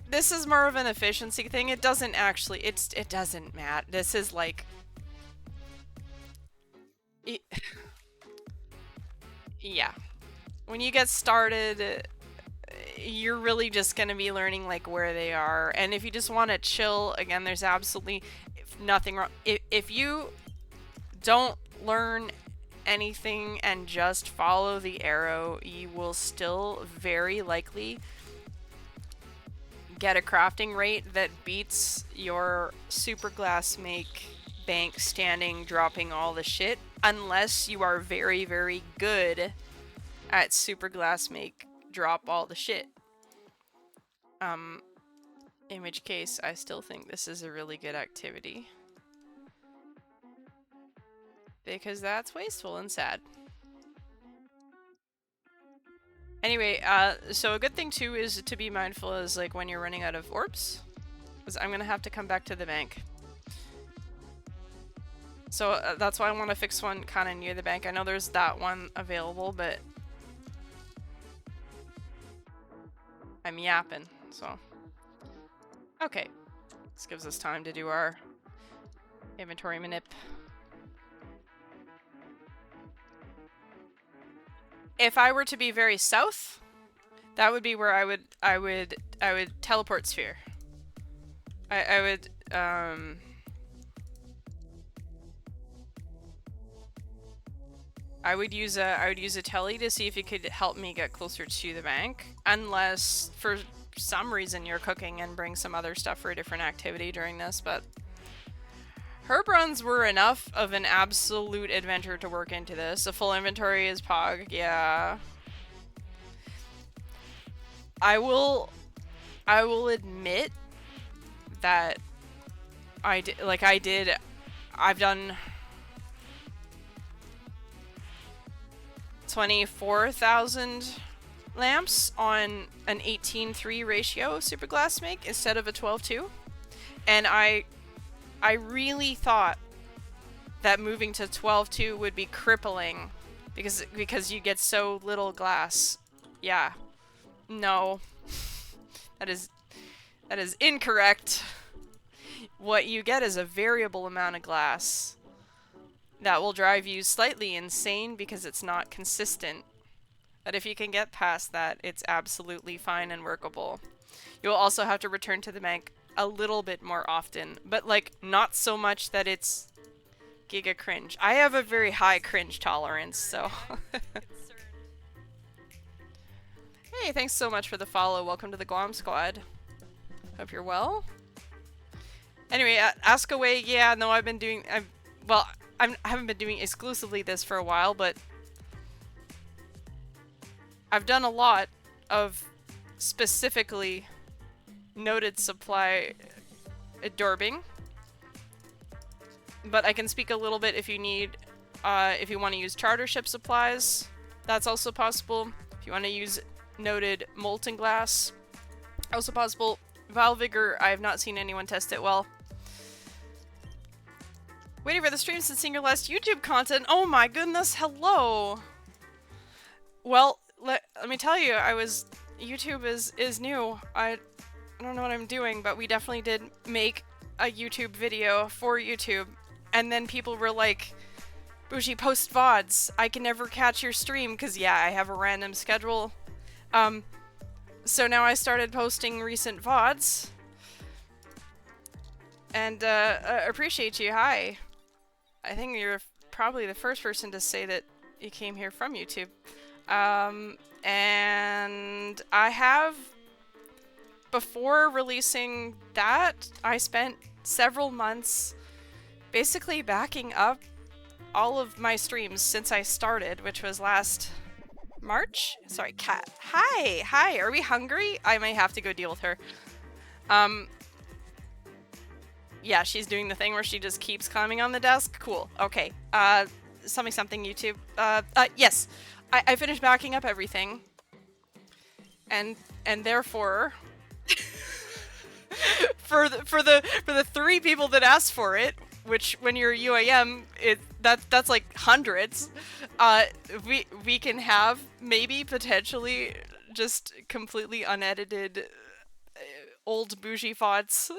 This is more of an efficiency thing. It doesn't actually, it doesn't matter. This is like... yeah. When you get started, you're really just gonna be learning like where they are. And if you just want to chill, again, there's absolutely nothing wrong. If you don't learn anything and just follow the arrow, you will still very likely get a crafting rate that beats your super glass make bank standing dropping all the shit, unless you are very, very good at super glass make drop all the shit. In which case I still think this is a really good activity, because that's wasteful and sad. Anyway, so a good thing too is to be mindful is like when you're running out of orbs, because I'm gonna have to come back to the bank. So that's why I want to fix one kind of near the bank. I know there's that one available, but I'm yapping, so. Okay. This gives us time to do our inventory manip. If I were to be very south, that would be where I would teleport sphere. I would I would use a telly to see if it could help me get closer to the bank, unless for some reason you're cooking and bring some other stuff for a different activity during this, but herb runs were enough of an absolute adventure to work into this. A full inventory is pog, yeah. I will admit that I've done 24,000 lamps on an 18:3 ratio super glass make instead of a 12:2, and I really thought that moving to 12:2 would be crippling because you get so little glass. Yeah. No. That is incorrect. What you get is a variable amount of glass that will drive you slightly insane because it's not consistent. But if you can get past that, it's absolutely fine and workable. You'll also have to return to the bank a little bit more often, but like not so much that it's giga cringe. I have a very high cringe tolerance, so. Hey, thanks so much for the follow. Welcome to the Guam squad. Hope you're well. Anyway, ask away. Yeah, no, I've been doing. I haven't been doing exclusively this for a while, but I've done a lot of specifically noted supply dorbing. But I can speak a little bit if you need, if you want to use charter ship supplies, that's also possible. If you want to use noted molten glass, also possible. Val Vigor, I have not seen anyone test it well. Waiting for the stream since seeing your last YouTube content. Oh my goodness, hello! Well, let me tell you, YouTube is new. I don't know what I'm doing, but we definitely did make a YouTube video for YouTube. And then people were like, Bougie, post VODs. I can never catch your stream, because yeah, I have a random schedule. So now I started posting recent VODs. And, appreciate you, hi. I think you're probably the first person to say that you came here from YouTube. And I have, before releasing that, I spent several months basically backing up all of my streams since I started, which was last March? Sorry, cat. Hi, are we hungry? I may have to go deal with her. Yeah, she's doing the thing where she just keeps climbing on the desk. Cool. Okay. Something YouTube. Yes. I finished backing up everything. And therefore for the 3 people that asked for it, which when you're UAM, that's like hundreds. We can have maybe potentially just completely unedited old bougie thoughts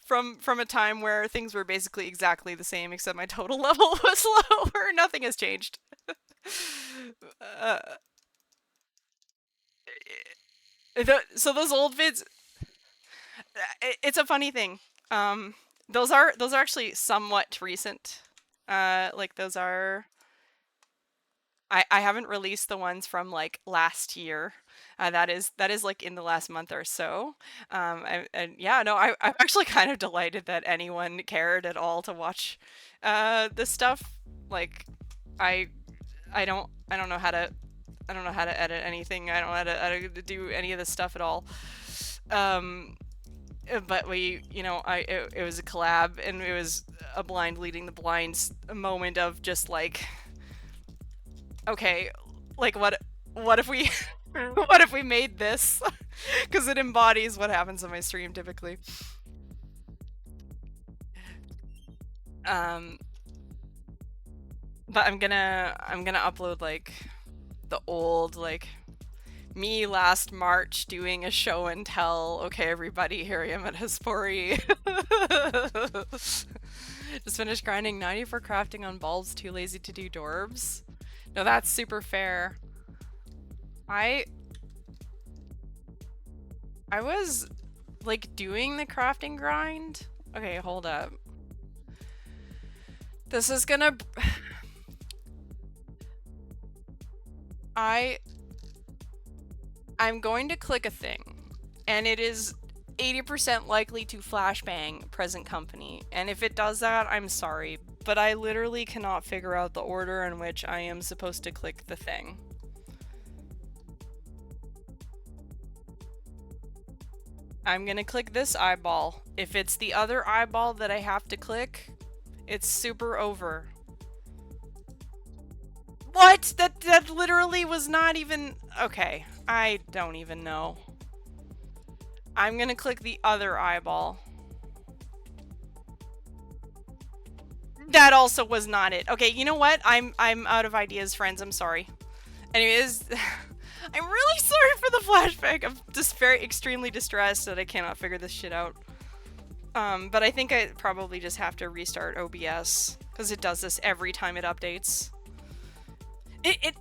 from a time where things were basically exactly the same, except my total level was lower. Nothing has changed. So those old vids, it's a funny thing. Those are actually somewhat recent. Like those are. I haven't released the ones from like last year. That is like in the last month or so. And yeah, no, I'm actually kind of delighted that anyone cared at all to watch this stuff. Like, I don't know how to edit anything. I don't know how to do any of this stuff at all. But we, it was a collab, and it was a blind leading the blinds moment of just like, okay, like what if we what if we made this? Because it embodies what happens on my stream typically. But I'm gonna upload like the old like Me last March doing a show and tell. Okay, everybody, here I am at Hespori. Just finished grinding 90 for crafting on bulbs, too lazy to do dorbs. No, that's super fair. I was like doing the crafting grind. Okay, hold up. This is gonna I'm going to click a thing, and it is 80% likely to flashbang present company. And if it does that, I'm sorry, but I literally cannot figure out the order in which I am supposed to click the thing. I'm gonna click this eyeball. If it's the other eyeball that I have to click, it's super over. What? That literally was not even... Okay, I don't even know. I'm gonna click the other eyeball. That also was not it. Okay, you know what? I'm out of ideas, friends. I'm sorry. Anyways, I'm really sorry for the flashback. I'm just extremely distressed that I cannot figure this shit out. But I think I probably just have to restart OBS because it does this every time it updates.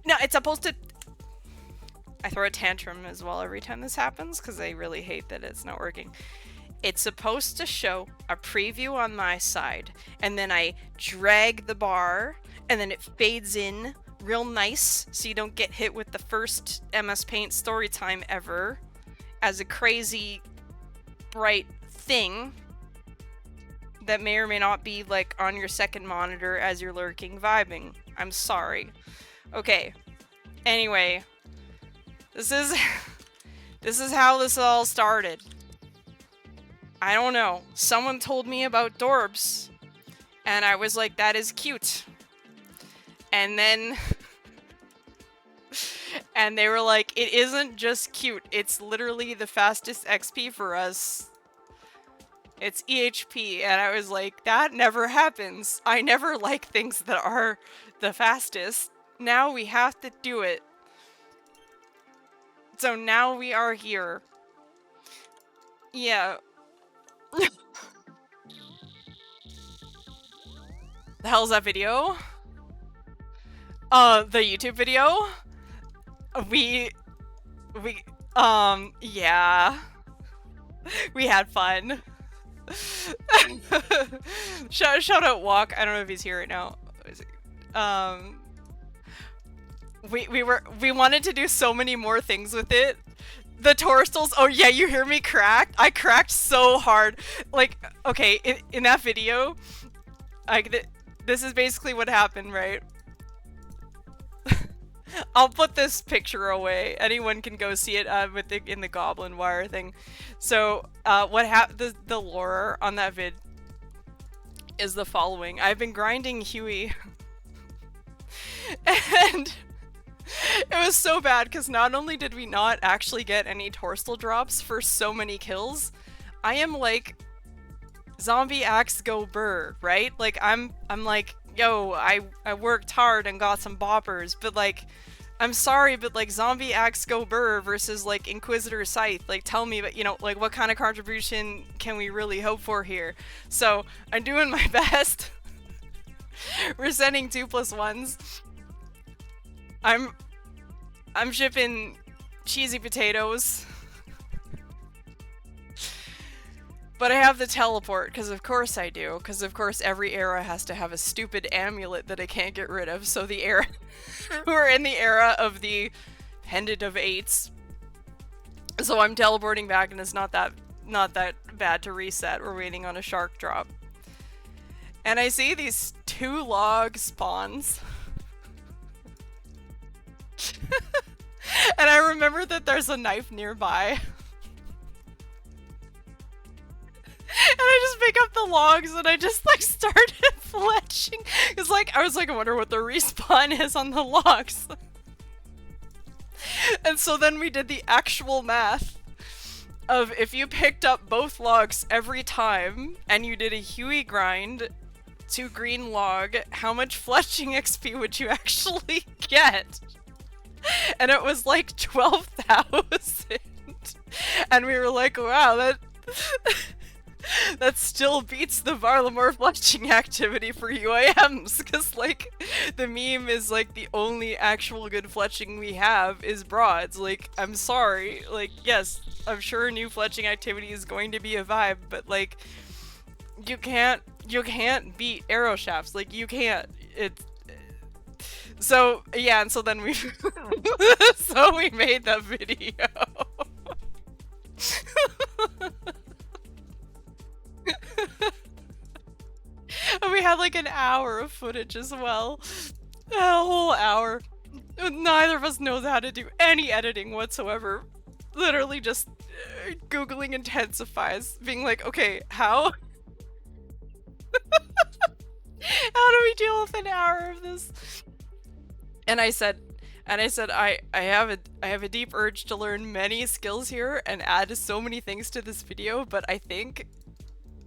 No, it's supposed to... I throw a tantrum as well every time this happens because I really hate that it's not working. It's supposed to show a preview on my side, and then I drag the bar, and then it fades in real nice so you don't get hit with the first MS Paint story time ever as a crazy bright thing that may or may not be like on your second monitor as you're lurking vibing. I'm sorry. Okay. Anyway, this is how this all started. I don't know. Someone told me about dorbs, and I was like, that is cute. And then and they were like, it isn't just cute, it's literally the fastest XP for us. It's EHP, and I was like, that never happens. I never like things that are the fastest. Now we have to do it. So now we are here. Yeah. The hell's that video? The YouTube video? Yeah. We had fun. Shout out Walk. I don't know if he's here right now. We wanted to do so many more things with it. The torstals. Oh yeah, you hear me crack? I cracked so hard. Like, okay, in that video, this is basically what happened, right? I'll put this picture away. Anyone can go see it in the Goblin Wire thing. So, what happened? The lore on that vid is the following. I've been grinding Huey, and it was so bad because not only did we not actually get any torstal drops for so many kills, I am like zombie axe go burr, right? Like I'm like, yo, I worked hard and got some boppers, but like, I'm sorry, but like zombie axe go burr versus like Inquisitor Scythe, like tell me, but you know, like what kind of contribution can we really hope for here? So I'm doing my best. We're sending 2+1s. I'm shipping cheesy potatoes. But I have the teleport, because of course I do. Because of course every era has to have a stupid amulet that I can't get rid of. So the era... We're in the era of the Pendant of Eights. So I'm teleporting back and it's not that bad to reset. We're waiting on a shark drop. And I see these 2 log spawns. And I remember that there's a knife nearby. And I just pick up the logs and I just like started fletching. It's like, I was like, I wonder what the respawn is on the logs. And so then we did the actual math of if you picked up both logs every time and you did a Huey grind to green log, how much fletching XP would you actually get? and it was like 12,000. And we were like, wow, that still beats the Varlamore fletching activity for UAMs, because like the meme is like the only actual good fletching we have is broads. Like, I'm sorry, like, yes, I'm sure new fletching activity is going to be a vibe, but like you can't beat arrow shafts. Like, you can't. It's so yeah, and so then we so we made that video. And we had like an hour of footage as well. A whole hour. Neither of us knows how to do any editing whatsoever. Literally just Googling intensifies, being like, okay, how? How do we deal with an hour of this? And I said, I have a deep urge to learn many skills here and add so many things to this video, but I think,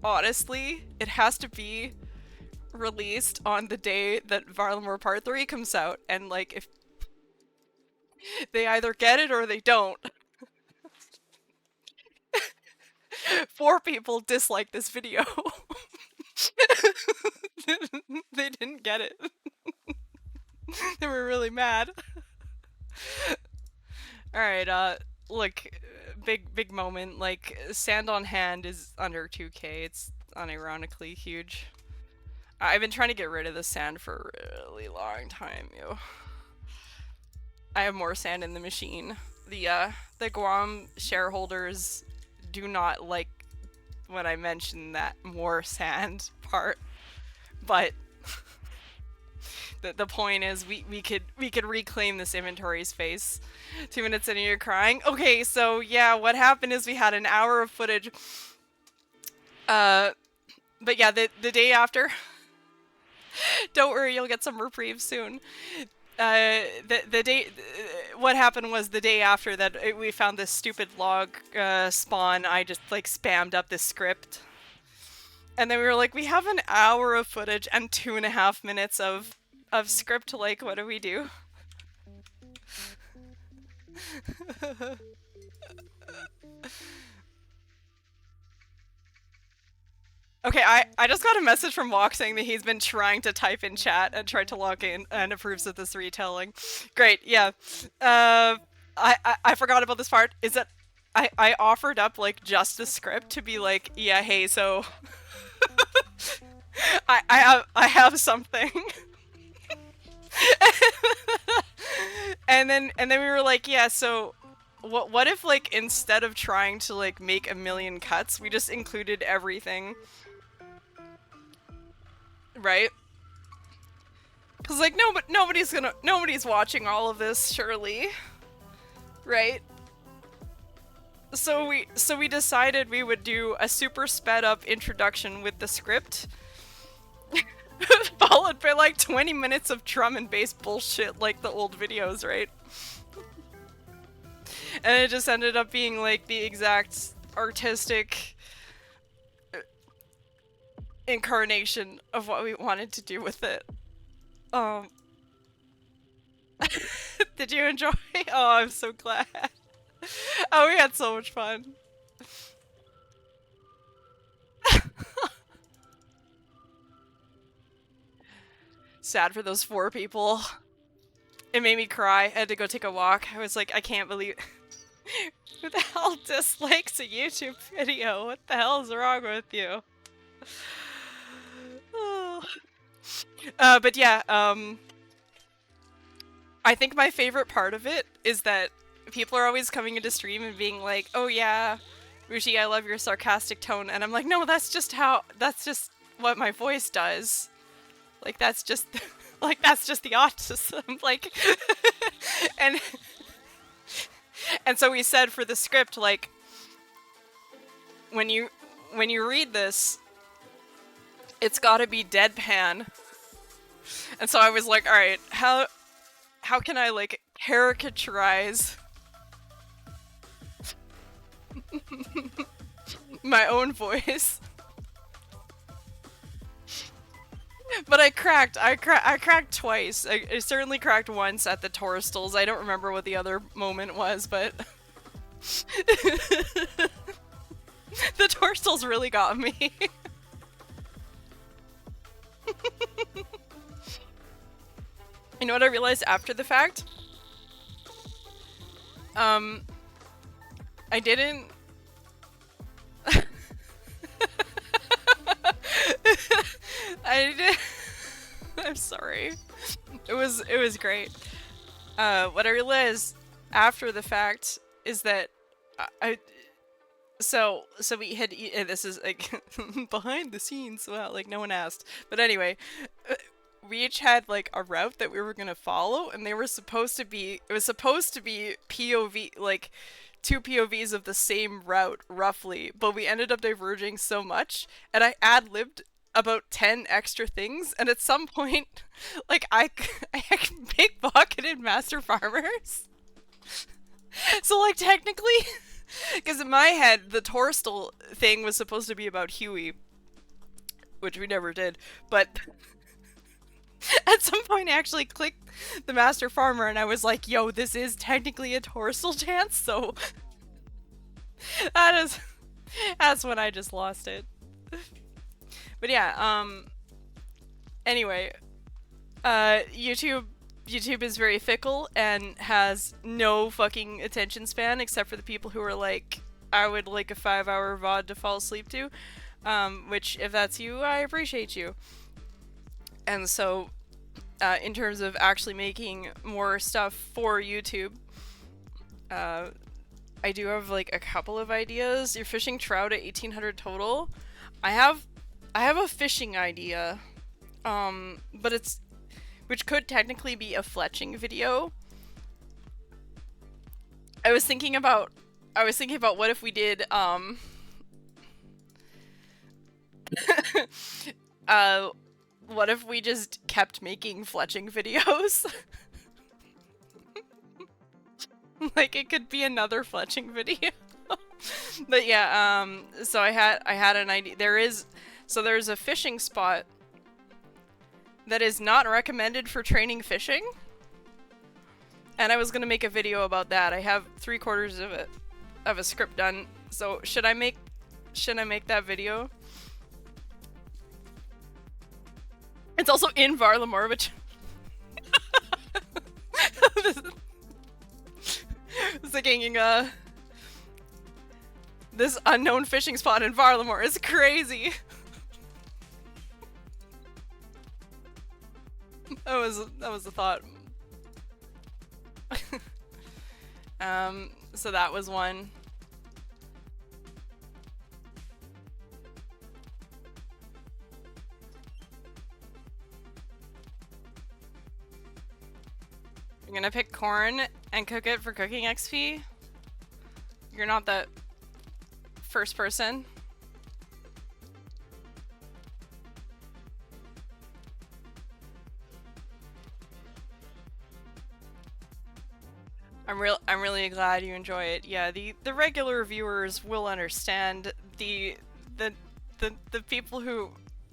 honestly, it has to be released on the day that Varlamore Part 3 comes out, and like, if they either get it or they don't. 4 people dislike this video. They didn't get it. They were really mad. Alright, look, big moment. Like, sand on hand is under 2k. It's unironically huge. I've been trying to get rid of the sand for a really long time, yo. I have more sand in the machine. The Guam shareholders do not like when I mention that more sand part, but the point is we could reclaim this inventory space. 2 minutes in and you're crying. Okay, so yeah, what happened is we had an hour of footage. But yeah, the day after. Don't worry, you'll get some reprieve soon. The day, what happened was the day after that we found this stupid log spawn. I just like spammed up this script, and then we were like, we have an hour of footage and 2.5 minutes of script. Like, what do we do? Okay, I just got a message from Walk saying that he's been trying to type in chat and tried to log in and approves of this retelling. Great, yeah. I forgot about this part. Is that I offered up like just the script to be like, yeah, hey, so I have something. and then we were like, yeah, so what if like instead of trying to like make a million cuts, we just included everything? Right? Because like nobody's watching all of this, surely, right? So we decided we would do a super sped up introduction with the script, followed by like 20 minutes of drum and bass bullshit like the old videos, right? And it just ended up being like the exact artistic incarnation of what we wanted to do with it. Did you enjoy? Oh, I'm so glad. Oh, we had so much fun. Sad for those 4 people. It made me cry. I had to go take a walk. I was like, I can't believe... Who the hell dislikes a YouTube video? What the hell is wrong with you? But yeah, I think my favorite part of it is that people are always coming into stream and being like, oh yeah, Rushi, I love your sarcastic tone. And I'm like, no, that's just what my voice does. Like, that's just the autism. Like, and so we said for the script, like, when you read this, it's gotta be deadpan. And so I was like, alright, how can I, like, caricaturize my own voice But I cracked twice. I certainly cracked once at the Torstals. I don't remember what the other moment was, but the Torstals really got me. You know what I realized after the fact? Um, I didn't. I did. I'm sorry. It was great. What I realized after the fact is that I so we had this is like behind the scenes. Well, like no one asked, but anyway, we each had like a route that we were gonna follow, and they were supposed to be. It was supposed to be POV, like two POVs of the same route roughly, but we ended up diverging so much, and I ad-libbed about 10 extra things, and at some point, like I pickpocketed master farmers. So like technically, because in my head the Torstal thing was supposed to be about Huey, which we never did, but at some point I actually clicked the master farmer and I was like, yo, this is technically a Torstal chance, so that is that's when I just lost it. But yeah, anyway, YouTube is very fickle and has no fucking attention span except for the people who are like, I would like a 5-hour VOD to fall asleep to, which if that's you, I appreciate you. And so, in terms of actually making more stuff for YouTube, I do have like a couple of ideas. You're fishing trout at 1800 total. I have a fishing idea, but it's, which could technically be a fletching video. I was thinking about what if we did, what if we just kept making fletching videos? Like it could be another fletching video. But yeah, so I had an idea. There's a fishing spot that is not recommended for training fishing, and I was gonna make a video about that. I have 3/4 of a script done. So should I make that video? It's also in Varlamore, which I was thinking, this unknown fishing spot in Varlamore is crazy. That was the thought. So that was one. You're gonna pick corn and cook it for cooking XP? You're not the first person. I'm really glad you enjoy it. Yeah, the regular viewers will understand. The people who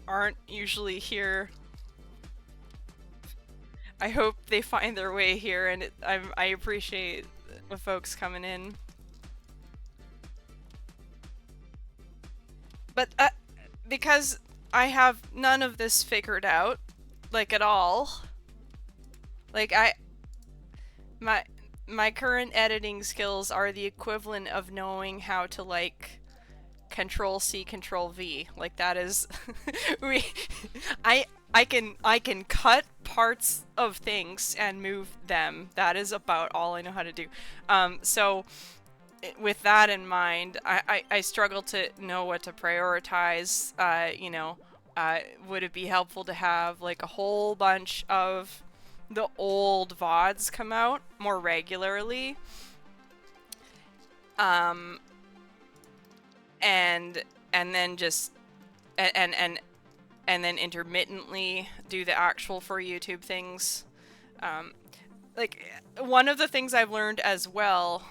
aren't usually here, I hope they find their way here, and I appreciate the folks coming in. But because I have none of this figured out, like at all. Like my current editing skills are the equivalent of knowing how to like Control C, Control V. Like that is I can cut parts of things and move them. That is about all I know how to do. So with that in mind, I struggle to know what to prioritize. You know, would it be helpful to have like a whole bunch of the old VODs come out more regularly? And then just and then intermittently do the actual for YouTube things. Like one of the things I've learned as well,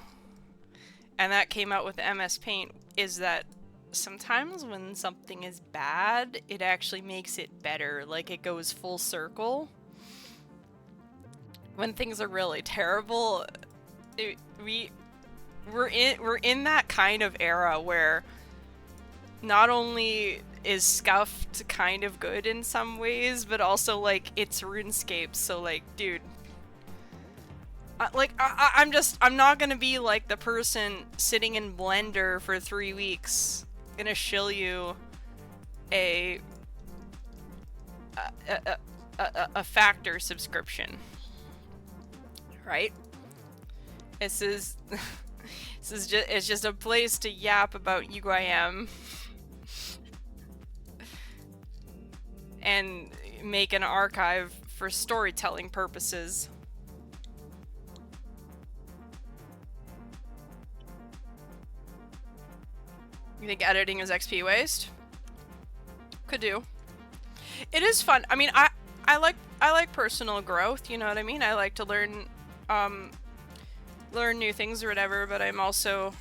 and that came out with MS Paint, is that sometimes when something is bad, it actually makes it better. Like it goes full circle. When things are really terrible, we're in that kind of era where not only is scuffed kind of good in some ways, but also like it's RuneScape, so like, dude, I'm not gonna be like the person sitting in Blender for 3 weeks, gonna shill you a a factor subscription, right? This is it's just a place to yap about UIM and make an archive for storytelling purposes. You think editing is XP waste? Could do. It is fun. I mean, I like personal growth. You know what I mean? I like to learn new things or whatever. But I'm also,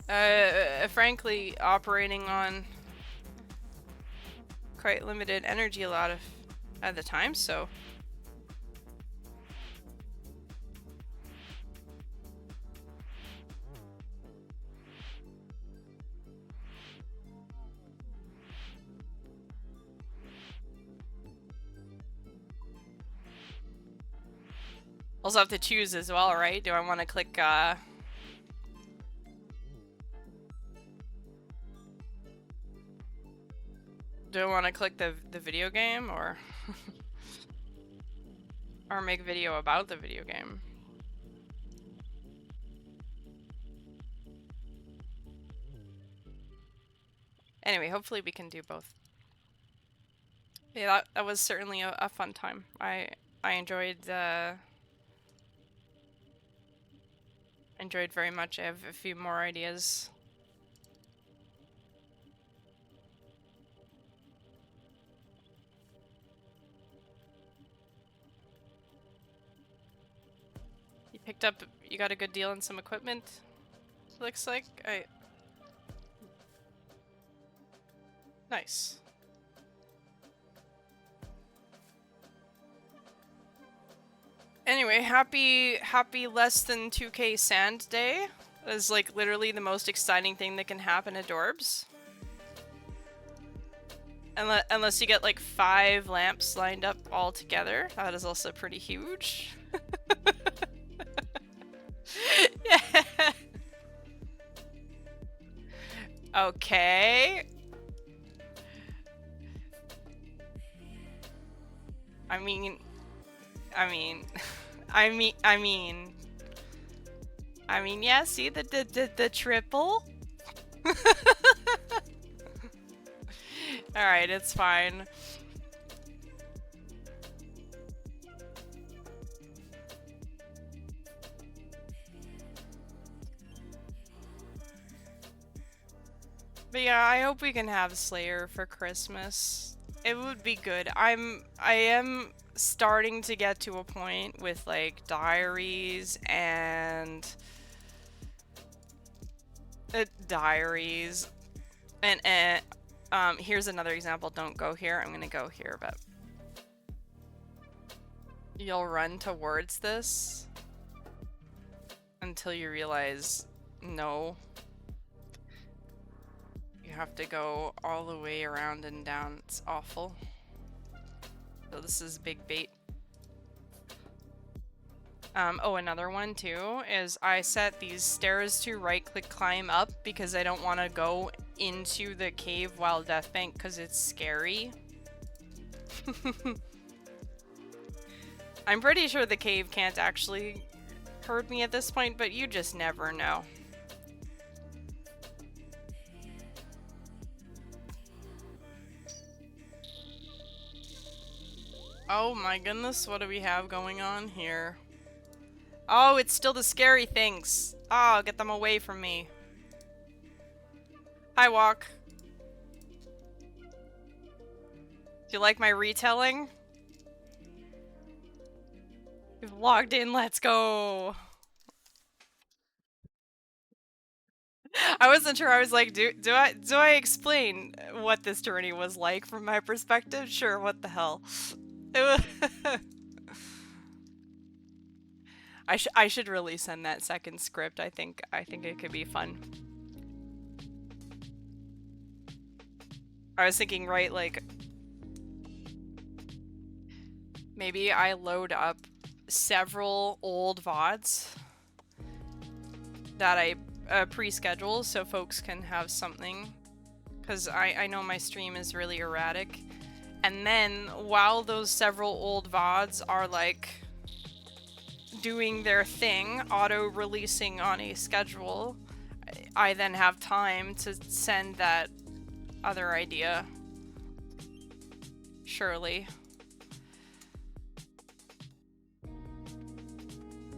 frankly, operating on quite limited energy a lot of at the time. So. Also have to choose as well, right? Do I want to click, do I want to click the video game, or or make video about the video game? Anyway, hopefully we can do both. Yeah, that was certainly a fun time. I enjoyed very much. I have a few more ideas. You got a good deal on some equipment, looks like. Nice. Anyway, happy less than 2K sand day. That is like literally the most exciting thing that can happen at Dorbs. Unless you get like 5 lamps lined up all together. That is also pretty huge. Yeah. Okay. I mean, yeah, see the triple? Alright, it's fine. But yeah, I hope we can have Slayer for Christmas. It would be good. I am starting to get to a point with like diaries and here's another example. Don't go here. I'm gonna go here, but you'll run towards this until you realize no. You have to go all the way around and down. It's awful. So this is big bait. Oh, another one too is I set these stairs to right-click climb up because I don't want to go into the cave while deathbank because it's scary. I'm pretty sure the cave can't actually hurt me at this point, but you just never know. Oh my goodness, what do we have going on here? Oh, it's still the scary things. Oh, get them away from me. Hi, Walk. Do you like my retelling? You've logged in, let's go. I wasn't sure. I was like, do I explain what this journey was like from my perspective? Sure, what the hell. It was I should really send that second script. I think it could be fun. I was thinking, right, like maybe I load up several old VODs that I pre-schedule so folks can have something, because I know my stream is really erratic. And then while those several old VODs are like doing their thing, auto-releasing on a schedule, I then have time to send that other idea. Surely.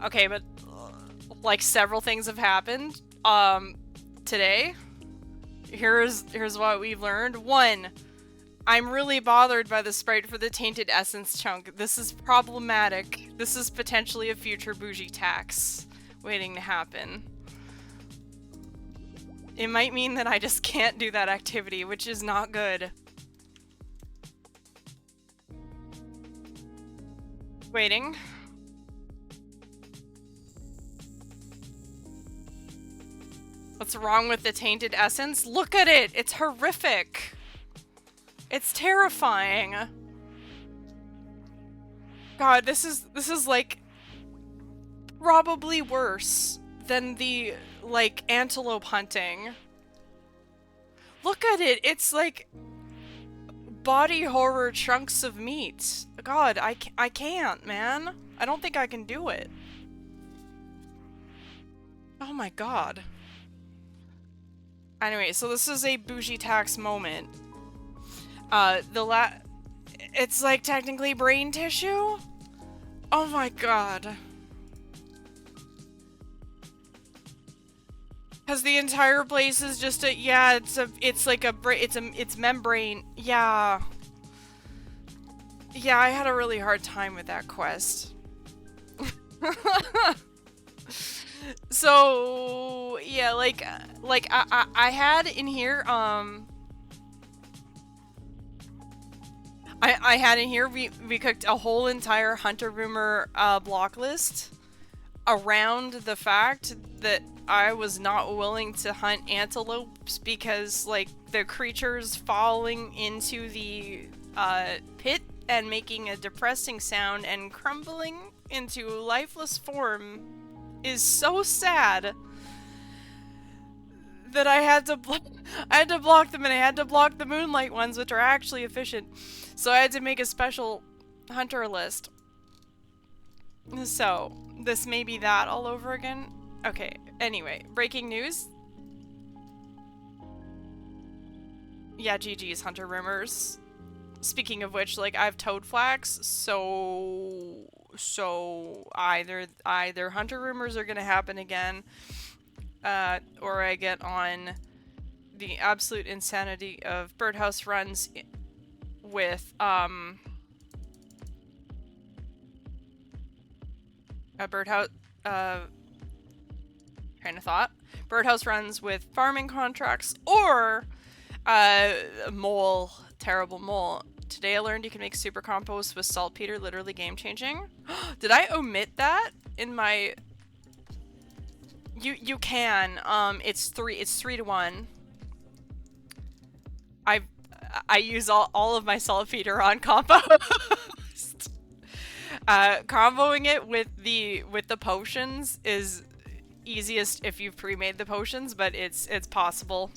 Okay, but like several things have happened today. Here's what we've learned. 1, I'm really bothered by the sprite for the tainted essence chunk. This is problematic. This is potentially a future bougie tax waiting to happen. It might mean that I just can't do that activity, which is not good. Waiting. What's wrong with the tainted essence? Look at it! It's horrific! It's terrifying! God, this is like probably worse than the like antelope hunting. Look at it! It's like body horror chunks of meat. God, I can't, man. I don't think I can do it. Oh my god. Anyway, so this is a bougie tax moment. It's like technically brain tissue? Oh my god. Cause the entire place is just a, yeah, it's membrane. Yeah. Yeah, I had a really hard time with that quest. So yeah, like I had in here I had in here we cooked a whole entire hunter rumor block list around the fact that I was not willing to hunt antelopes because like the creatures falling into the pit and making a depressing sound and crumbling into lifeless form is so sad that I had to block them, and I had to block the moonlight ones, which are actually efficient. So I had to make a special hunter list. So this may be that all over again. Okay, anyway, breaking news. Yeah, GG's hunter rumors. Speaking of which, like, I have toad flax, so either hunter rumors are gonna happen again, or I get on the absolute insanity of birdhouse runs with a birdhouse train of thought. Birdhouse runs with farming contracts, or mole, terrible mole. Today I learned you can make super compost with saltpeter, literally game changing. Did I omit that in my? You can. It's 3 to 1. I use all of my saltpeter on compost. Comboing it with the potions is easiest if you've pre-made the potions, but it's possible.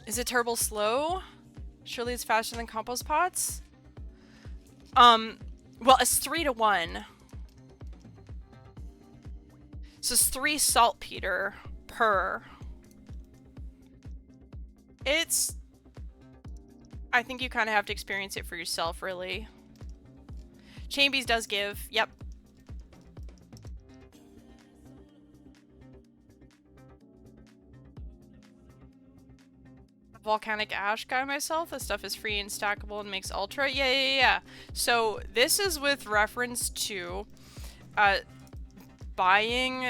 Is it turbo slow? Surely it's faster than compost pots? Well, it's 3 to 1. So it's 3 saltpeter per. It's... I think you kind of have to experience it for yourself, really. Chambies does give, yep. Volcanic ash guy myself. This stuff is free and stackable and makes ultra. Yeah. So this is with reference to buying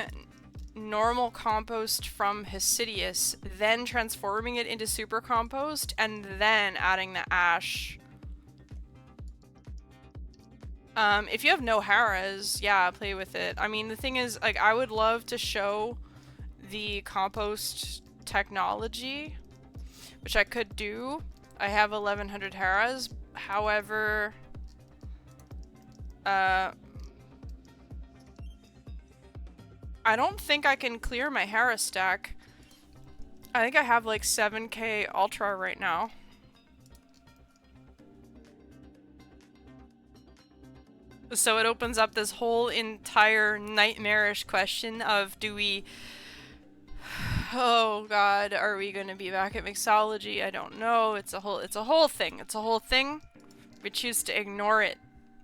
normal compost from Hesidius, then transforming it into super compost, and then adding the ash. If you have no Haras, yeah, play with it. I mean, the thing is, like, I would love to show the compost technology, which I could do. I have 1100 Haras. However, I don't think I can clear my Hara stack. I think I have like 7k Ultra right now. So it opens up this whole entire nightmarish question of, do we... Oh god, are we gonna be back at mixology? I don't know. It's a whole thing. It's a whole thing. We choose to ignore it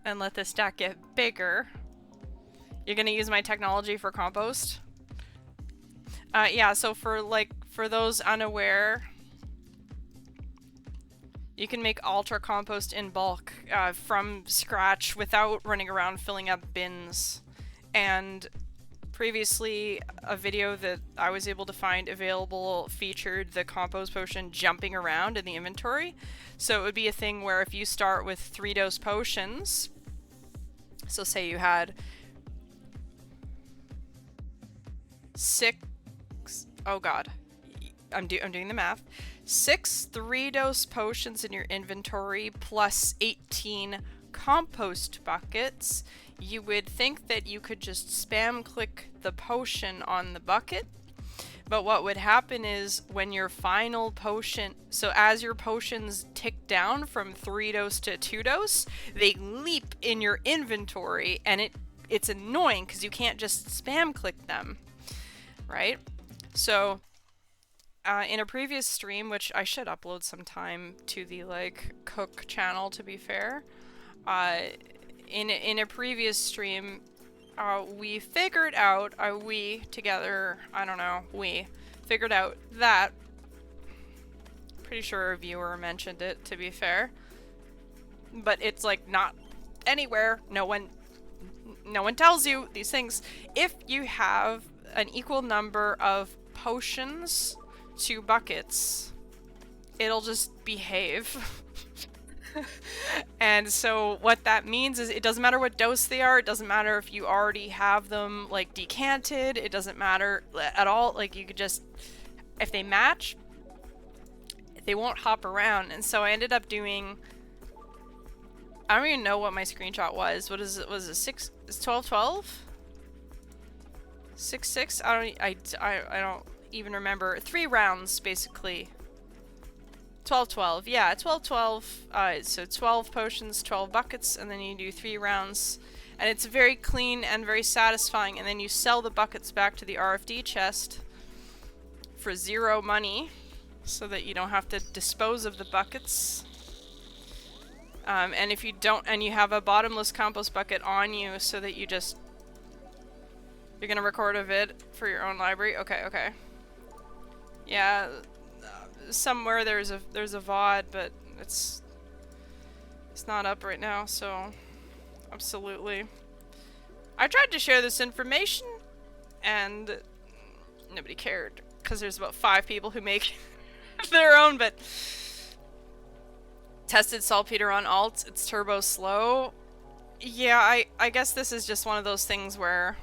and let the stack get bigger. You're gonna use my technology for compost? Yeah, so for those unaware, you can make ultra compost in bulk from scratch without running around filling up bins. And previously, a video that I was able to find available featured the compost potion jumping around in the inventory. So it would be a thing where if you start with 3-dose potions, so say you had 6, oh god, I'm doing the math. 6 3-dose potions in your inventory plus 18 compost buckets, you would think that you could just spam click the potion on the bucket. But what would happen is when your final potion, so as your potions tick down from 3-dose to 2-dose, they leap in your inventory, and it's annoying because you can't just spam click them, right? So in a previous stream, which I should upload sometime to the cook channel, to be fair, in a previous stream, we figured out, we together, I don't know, we figured out that, pretty sure a viewer mentioned it, to be fair, but it's like not anywhere, no one tells you these things. If you have an equal number of potions to buckets, it'll just behave. And so what that means is it doesn't matter what dose they are, it doesn't matter if you already have them like decanted, it doesn't matter at all, like you could just, if they match, they won't hop around. And so I ended up doing, I don't even know what my screenshot was. What is it? Was it 6? Is 1212? 6-6? I don't even remember. 3 rounds basically. 12-12, yeah, 12-12, so 12 potions, 12 buckets, and then you do 3 rounds, and it's very clean and very satisfying, and then you sell the buckets back to the RFD chest for 0 money, so that you don't have to dispose of the buckets, and if you don't, and you have a bottomless compost bucket on you, so that you just, you're gonna record a vid for your own library, okay, yeah, somewhere there's a VOD, but it's not up right now, so absolutely. I tried to share this information and nobody cared because there's about 5 people who make their own, but tested saltpeter on alt, it's turbo slow. Yeah, I guess this is just one of those things where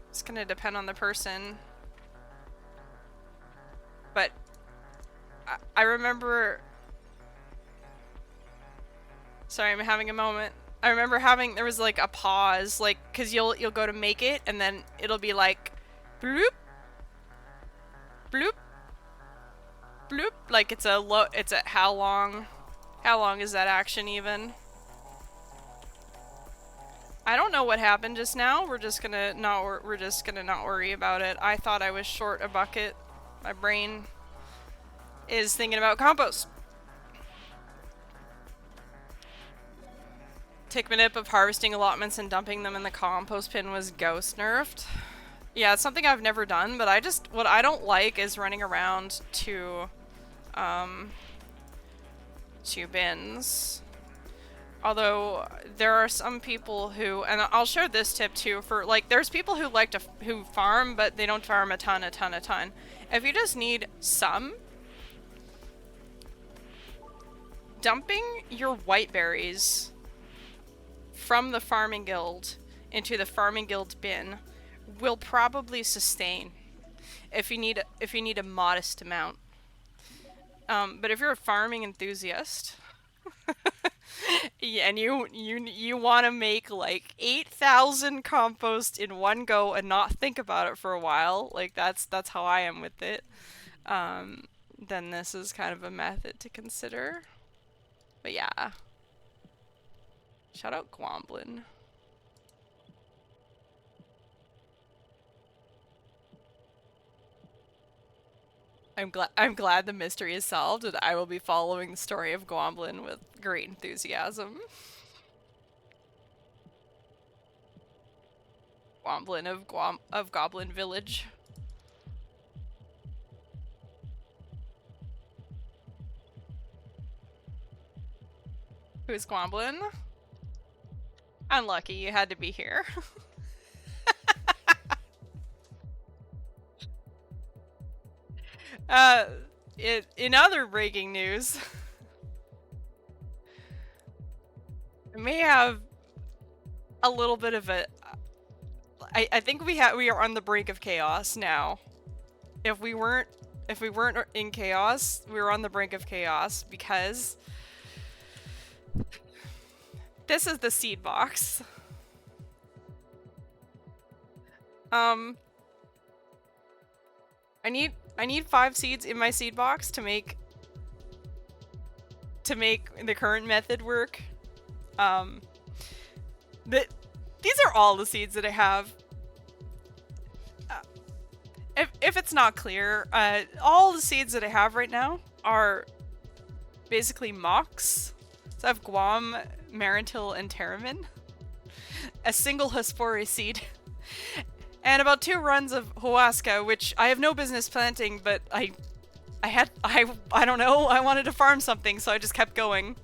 it's gonna depend on the person. But I remember, sorry, I'm having a moment. I remember there was like a pause, like, cause you'll go to make it and then it'll be like bloop bloop bloop, like it's a how long is that action even? I don't know what happened just now. We're just gonna not worry about it. I thought I was short a bucket. My brain is thinking about compost. Tick manip of harvesting allotments and dumping them in the compost bin was ghost nerfed. Yeah, it's something I've never done, but what I don't like is running around to bins. Although there are some people who, and I'll share this tip too, for like, there's people who like to who farm, but they don't farm a ton. If you just need some, dumping your white berries from the farming guild into the farming guild bin will probably sustain if you need a modest amount. But if you're a farming enthusiast, yeah, and you want to make like 8,000 compost in one go and not think about it for a while, like that's how I am with it. Then this is kind of a method to consider. But yeah, shout out Gwomblin. I'm glad the mystery is solved, and I will be following the story of Gwomblin with great enthusiasm. Gwomblin of Goblin Village. Who's Gwomblin? Unlucky, you had to be here. uh, in other breaking news, I may have a little bit of a. I think we are on the brink of chaos now. If we weren't in chaos, we were on the brink of chaos because this is the seed box. I need 5 seeds in my seed box to make the current method work. But these are all the seeds that I have. If it's not clear, all the seeds that I have right now are basically mocks. So I have Guam, Marintil, and Terramin. A single Hespore seed. And about 2 runs of Huasca, which I have no business planting, but I don't know, I wanted to farm something, so I just kept going.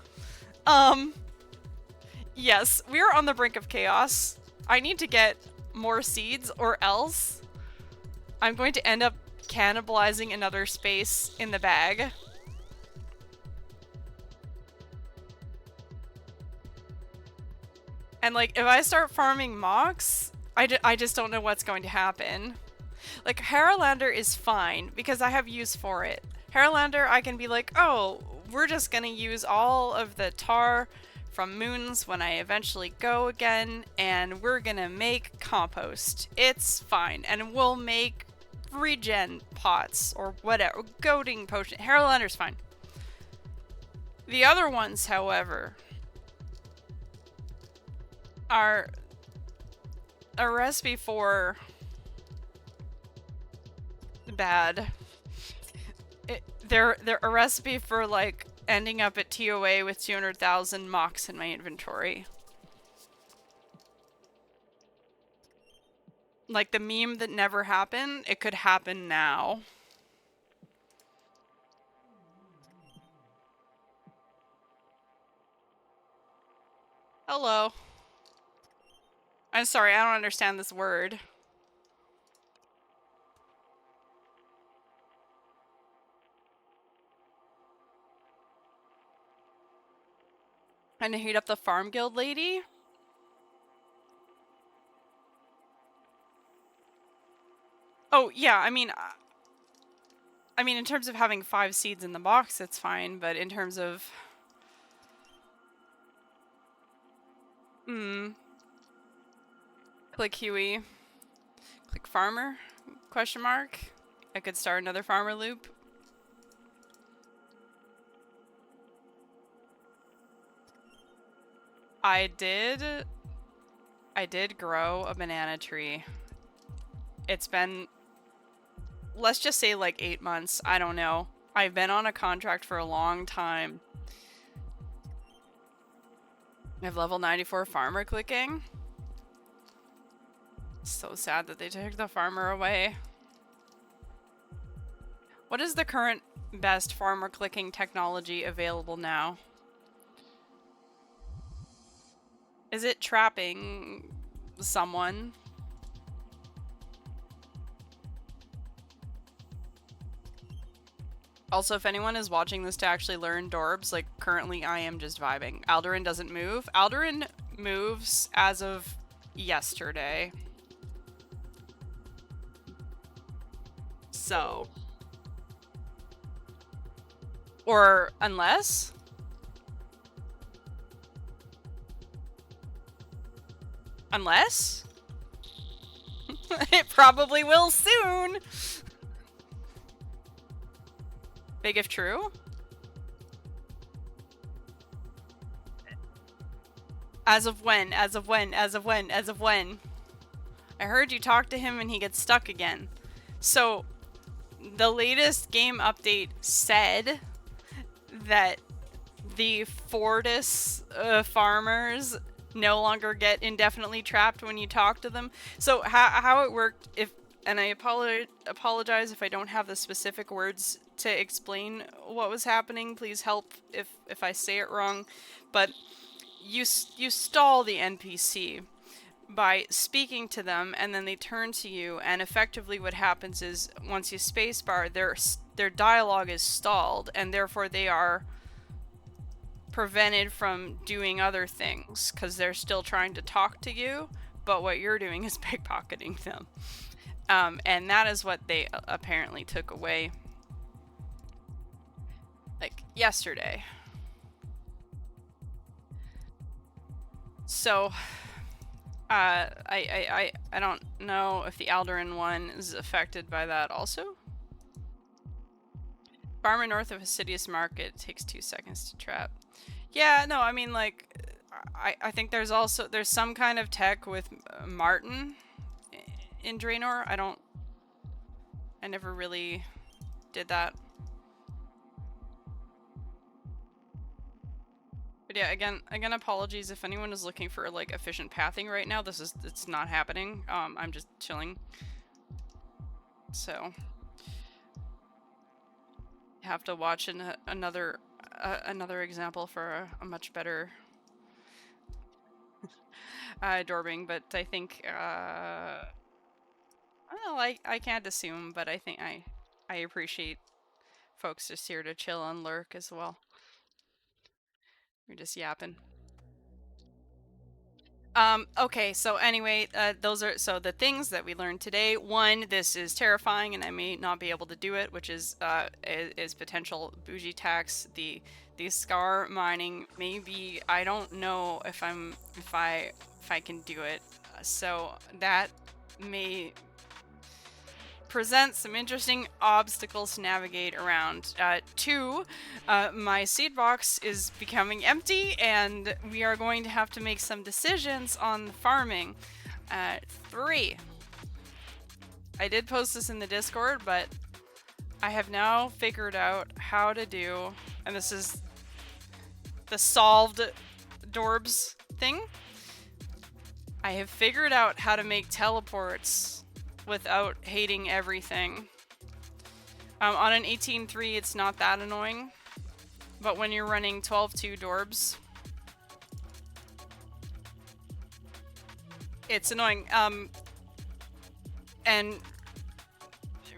Yes, we are on the brink of chaos. I need to get more seeds, or else I'm going to end up cannibalizing another space in the bag. And like, if I start farming mocks, I just don't know what's going to happen. Like, Haralander is fine, because I have use for it. Haralander, I can be like, oh, we're just gonna use all of the tar from moons when I eventually go again, and we're gonna make compost. It's fine. And we'll make regen pots, or whatever. Goading potion. Haralander's fine. The other ones, however, are a recipe for bad. They're a recipe for like ending up at TOA with 200,000 mocks in my inventory. Like the meme that never happened, it could happen now. Hello. I'm sorry, I don't understand this word. And to heat up the farm guild lady? Oh, yeah, I mean, in terms of having 5 seeds in the box, it's fine, but in terms of... Click Huey. Click farmer? Question mark. I could start another farmer loop. I did grow a banana tree. It's been, let's just say like 8 months. I don't know. I've been on a contract for a long time. I have level 94 farmer clicking. So sad that they took the farmer away. What is the current best farmer clicking technology available now? Is it trapping someone? Also, if anyone is watching this to actually learn Dorbs, like, currently I am just vibing. Aldurin doesn't move. Aldurin moves as of yesterday. So. Or unless? Unless? It probably will soon! Big if true? As of when? As of when? As of when? As of when? I heard you talk to him and he gets stuck again. So, the latest game update said that the Fortis farmers no longer get indefinitely trapped when you talk to them. So how it worked, and I apologize if I don't have the specific words to explain what was happening. Please help if I say it wrong. But you stall the NPC by speaking to them, and then they turn to you, and effectively what happens is once you spacebar, their dialogue is stalled, and therefore they are prevented from doing other things because they're still trying to talk to you, but what you're doing is pickpocketing them. And that is what they apparently took away, like, yesterday. So, I don't know if the Aldurin one is affected by that also. Farmer north of Hasidius Market takes 2 seconds to trap. Yeah, no, I mean, like, I think there's some kind of tech with Martin in Draenor. I never really did that. But yeah, again, apologies if anyone is looking for, like, efficient pathing right now. It's not happening. I'm just chilling. So, have to watch another example for a much better dorbing, but I think well, I can't assume, but I think I appreciate folks just here to chill and lurk as well. We're just yapping. Okay, so anyway, those are the things that we learned today. One, this is terrifying and I may not be able to do it, which is potential bougie tax. The scar mining, maybe, I don't know if I can do it. So that may present some interesting obstacles to navigate around. 2, my seed box is becoming empty and we are going to have to make some decisions on the farming. 3, I did post this in the Discord, but I have now figured out how to do, and this is the solved dorbs thing. I have figured out how to make teleports without hating everything. On an 18.3, it's not that annoying, but when you're running 12.2 dorbs, it's annoying. And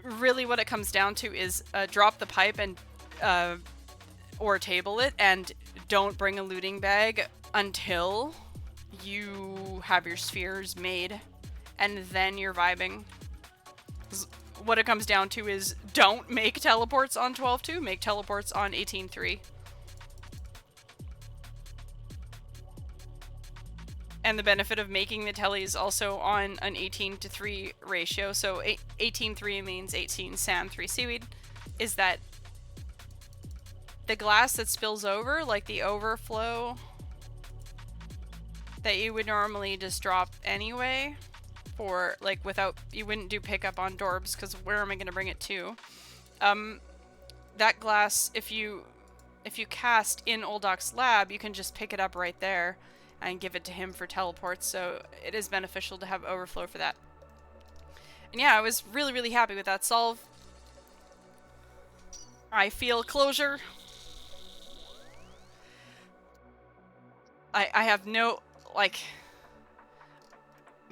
really what it comes down to is drop the pipe and or table it, and don't bring a looting bag until you have your spheres made, and then you're vibing. What it comes down to is don't make teleports on 12.2, make teleports on 18.3. And the benefit of making the tellies also on an 18:3 ratio, so 18:3 means 18 sand, 3 seaweed, is that the glass that spills over, like the overflow that you would normally just drop anyway, for, like, without, you wouldn't do pickup on dorbs, because where am I going to bring it to? That glass, if you cast in Oldoc's lab, you can just pick it up right there and give it to him for teleports, so it is beneficial to have overflow for that. And yeah, I was really, really happy with that solve. I feel closure. I have no, like,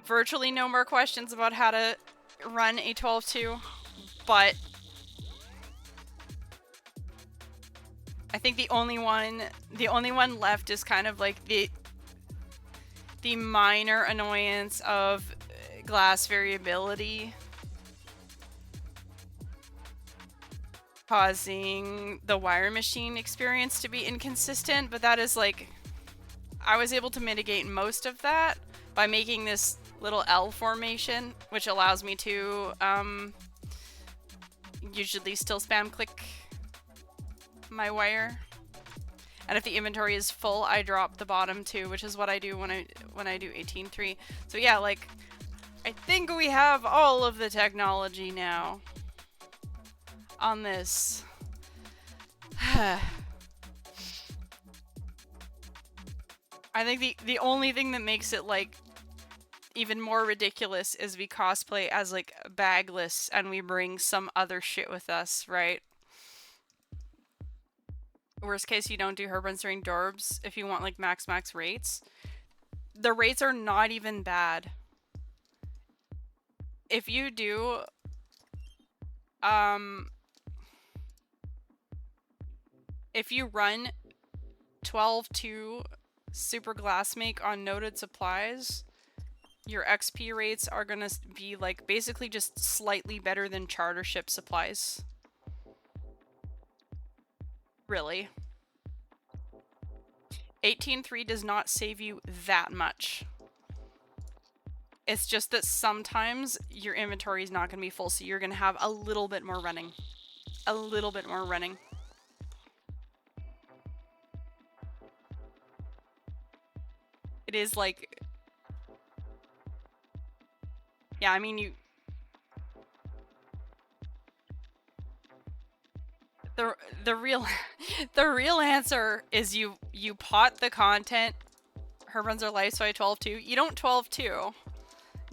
virtually no more questions about how to run a 12-2, but I think the only one left is kind of like the minor annoyance of glass variability causing the wire machine experience to be inconsistent, but that is like, I was able to mitigate most of that by making this little L formation, which allows me to usually still spam click my wire. And if the inventory is full, I drop the bottom too, which is what I do when I do 18.3. So yeah, like, I think we have all of the technology now on this. I think the only thing that makes it like even more ridiculous is we cosplay as like bagless and we bring some other shit with us, right? Worst case, you don't do Herbruns during dorbs if you want like max rates. The rates are not even bad. If you do if you run 12-2 super glass make on noted supplies, your XP rates are gonna be like basically just slightly better than charter ship supplies. Really. 18.3 does not save you that much. It's just that sometimes your inventory is not going to be full, so you're going to have a little bit more running. A little bit more running. It is like... Yeah, I mean, you... The real answer is you pot the content. Herbruns are life, so I 12-2. You don't 12-2.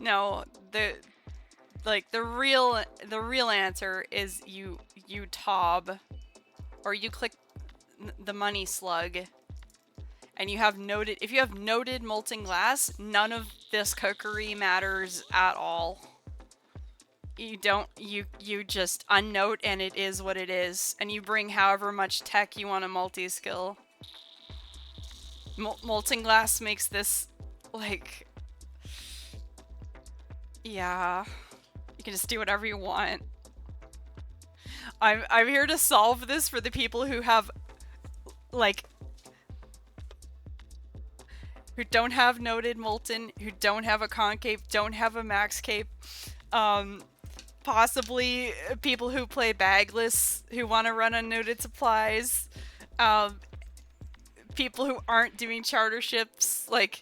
No, the real answer is you tob, or you click the money slug, and you have noted. If you have noted molten glass, none of this cookery matters at all. You don't. You just unnote, and it is what it is. And you bring however much tech you want to multi-skill. Molten glass makes this like. Yeah, you can just do whatever you want. I'm here to solve this for the people who have, like, who don't have noted molten, who don't have a concave, don't have a max cape, possibly people who play bagless, who want to run unnoted supplies, people who aren't doing charter ships, like,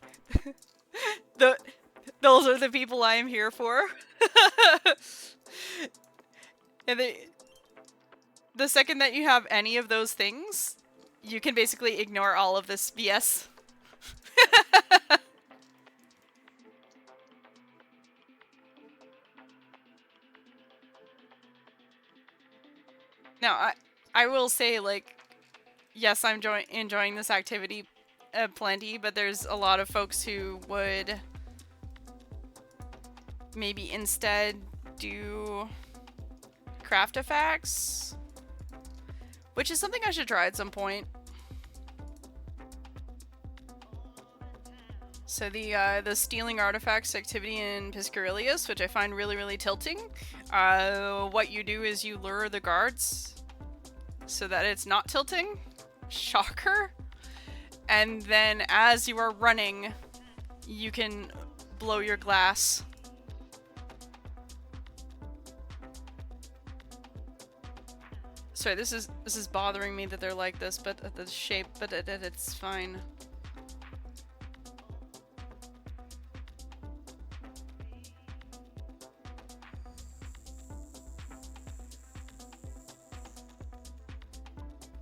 those are the people I am here for. And the second that you have any of those things, you can basically ignore all of this BS. Now, I will say, like, yes, I'm enjoying this activity plenty, but there's a lot of folks who would maybe instead do craft effects, which is something I should try at some point. So the stealing artifacts activity in Piscarilius, which I find really tilting. What you do is you lure the guards so that it's not tilting. Shocker. And then as you are running, you can blow your glass. Sorry, this is bothering me that they're like this, but the shape, but it's fine.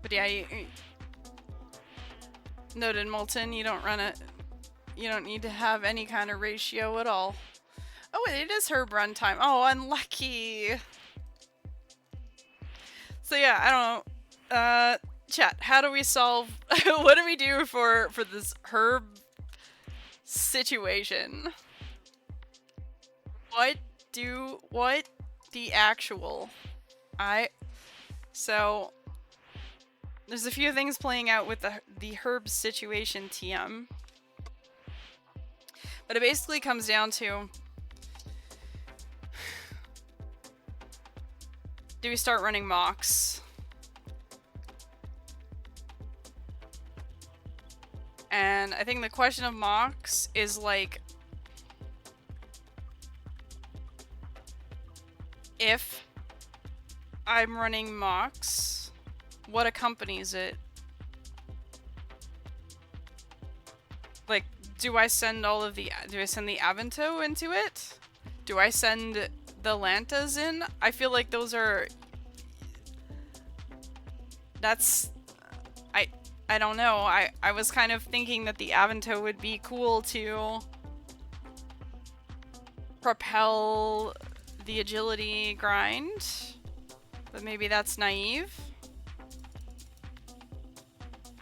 But yeah, noted molten, you don't run it. You don't need to have any kind of ratio at all. Oh, it is herb run time. Oh, unlucky. So yeah, I don't know. Chat, how do we solve... what do we do for this herb situation. What the actual? So there's a few things playing out with the herb situation TM. But it basically comes down to, do we start running mocks? And I think the question of mocks is like, if I'm running mocks, what accompanies it? Like, do I send the Avanto into it? Do I send the Lantas in? I feel like those are... I don't know. I was kind of thinking that the Avanto would be cool to propel the agility grind, but maybe that's naive.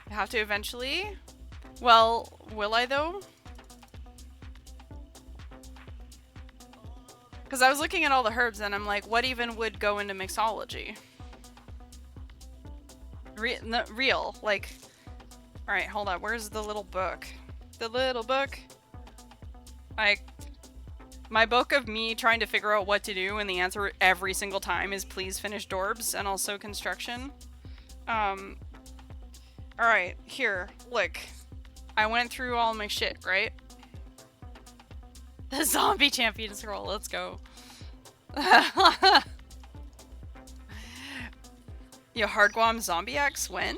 I have to eventually. Well, will I though? Because I was looking at all the herbs and I'm like, what even would go into mixology? Real, like... Alright, hold on. Where's the little book? The little book? My book of me trying to figure out what to do, and the answer every single time is please finish dorbs and also construction. Alright, here, look. I went through all my shit, right? The zombie champion scroll, let's go. Yo, hard guam zombie X, when?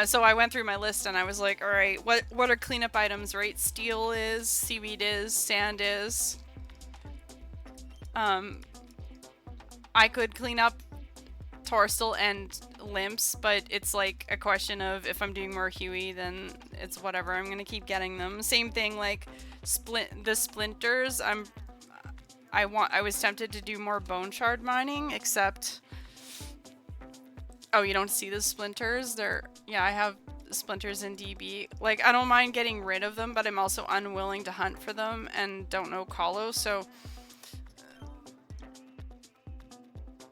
So I went through my list and I was like, alright, what are cleanup items, right? Steel is, seaweed is, sand is. I could clean up Torstal and limps, but it's like a question of if I'm doing more Huey, then it's whatever. I'm gonna keep getting them. Same thing, like the splinters. I was tempted to do more bone shard mining, except... Oh, you don't see the splinters? Yeah, I have splinters in DB. Like, I don't mind getting rid of them, but I'm also unwilling to hunt for them and don't know Colo, so...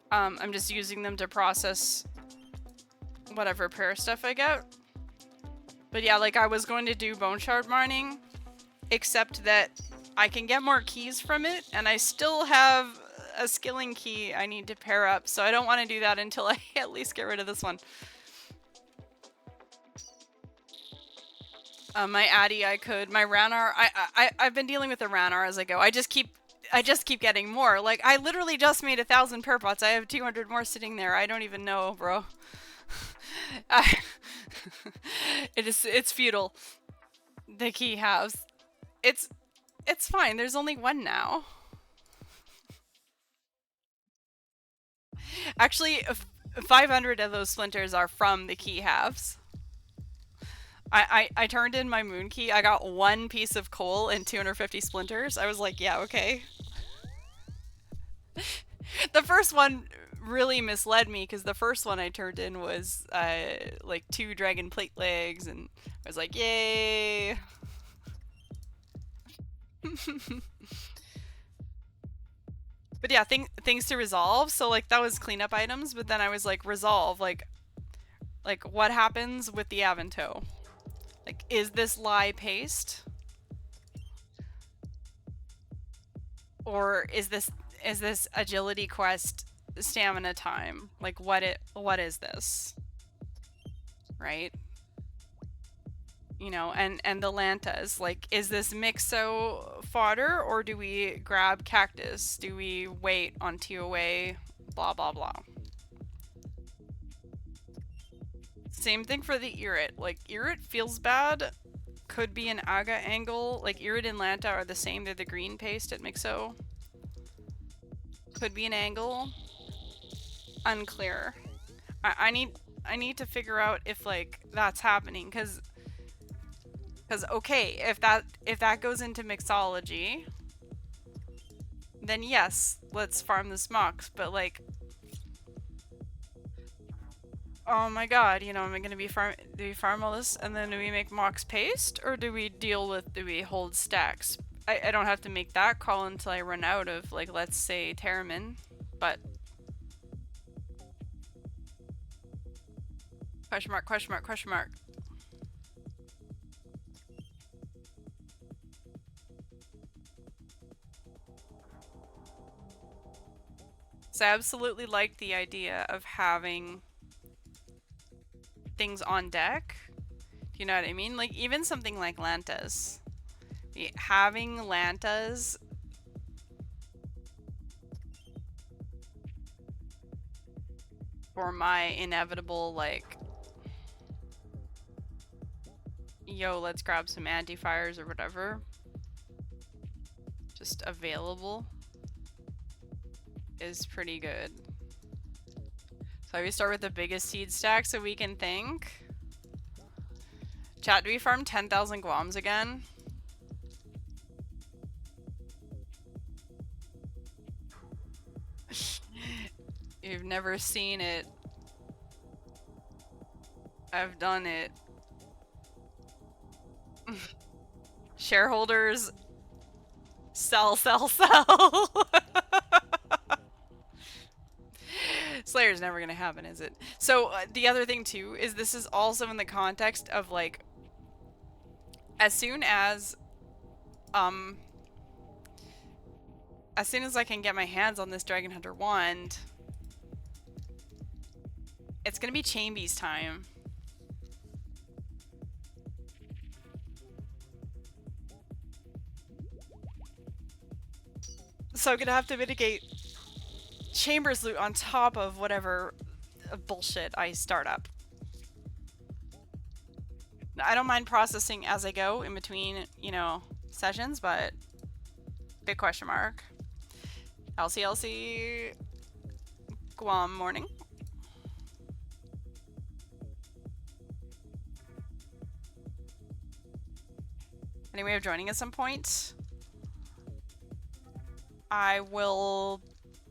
I'm just using them to process whatever prayer stuff I get. But yeah, like, I was going to do bone shard mining, except that I can get more keys from it, and I still have a skilling key I need to pair up, so I don't want to do that until I at least get rid of this one. My Addy I could, my Ranar, I've been dealing with the Ranar as I go. I just keep getting more. Like, I literally just made 1,000 prayer pots. I have 200 more sitting there. I don't even know, bro. It's futile. The key halves. It's fine. There's only one now. Actually, 500 of those splinters are from the key halves. I turned in my moon key. I got one piece of coal and 250 splinters. I was like, yeah, okay. The first one really misled me, because the first one I turned in was like 2 dragon plate legs, and I was like, yay. But yeah, things to resolve. So like that was cleanup items, but then I was like, resolve, like what happens with the Avanto? Like, is this lie paste? Or is this agility quest stamina time? Like, what is this? Right? You know, and the Lantas, like, is this Mixo fodder, or do we grab Cactus? Do we wait on TOA? Blah, blah, blah. Same thing for the Irrit. Like, Irrit feels bad. Could be an Aga angle. Like, Irrit and Lanta are the same. They're the green paste at Mixo. Could be an angle. Unclear. I need to figure out if, like, that's happening, because okay, if that goes into mixology, then yes, let's farm the smocks, but like, Oh my god, you know, am I gonna be do we farm all this and then do we make Mox paste? Or do we hold stacks? I don't have to make that call until I run out of, like, let's say, Terramin. But, question mark, question mark, question mark. So I absolutely like the idea of having things on deck. Do you know what I mean? Like, even something like Lantas. Having Lantas for my inevitable, like, yo, let's grab some anti-fires or whatever, just available, is pretty good. So we start with the biggest seed stack so we can think. Chat, do we farm 10,000 guams again? You've never seen it. I've done it. Shareholders, sell, sell, sell. Slayer's never gonna happen, is it? So the other thing too is this is also in the context of, like, as soon as I can get my hands on this Dragon Hunter wand, it's gonna be Chambies time. So I'm gonna have to mitigate Chambers loot on top of whatever bullshit I start up. I don't mind processing as I go in between, you know, sessions, but big question mark. LCLC Guam morning. Any way of joining at some point? I will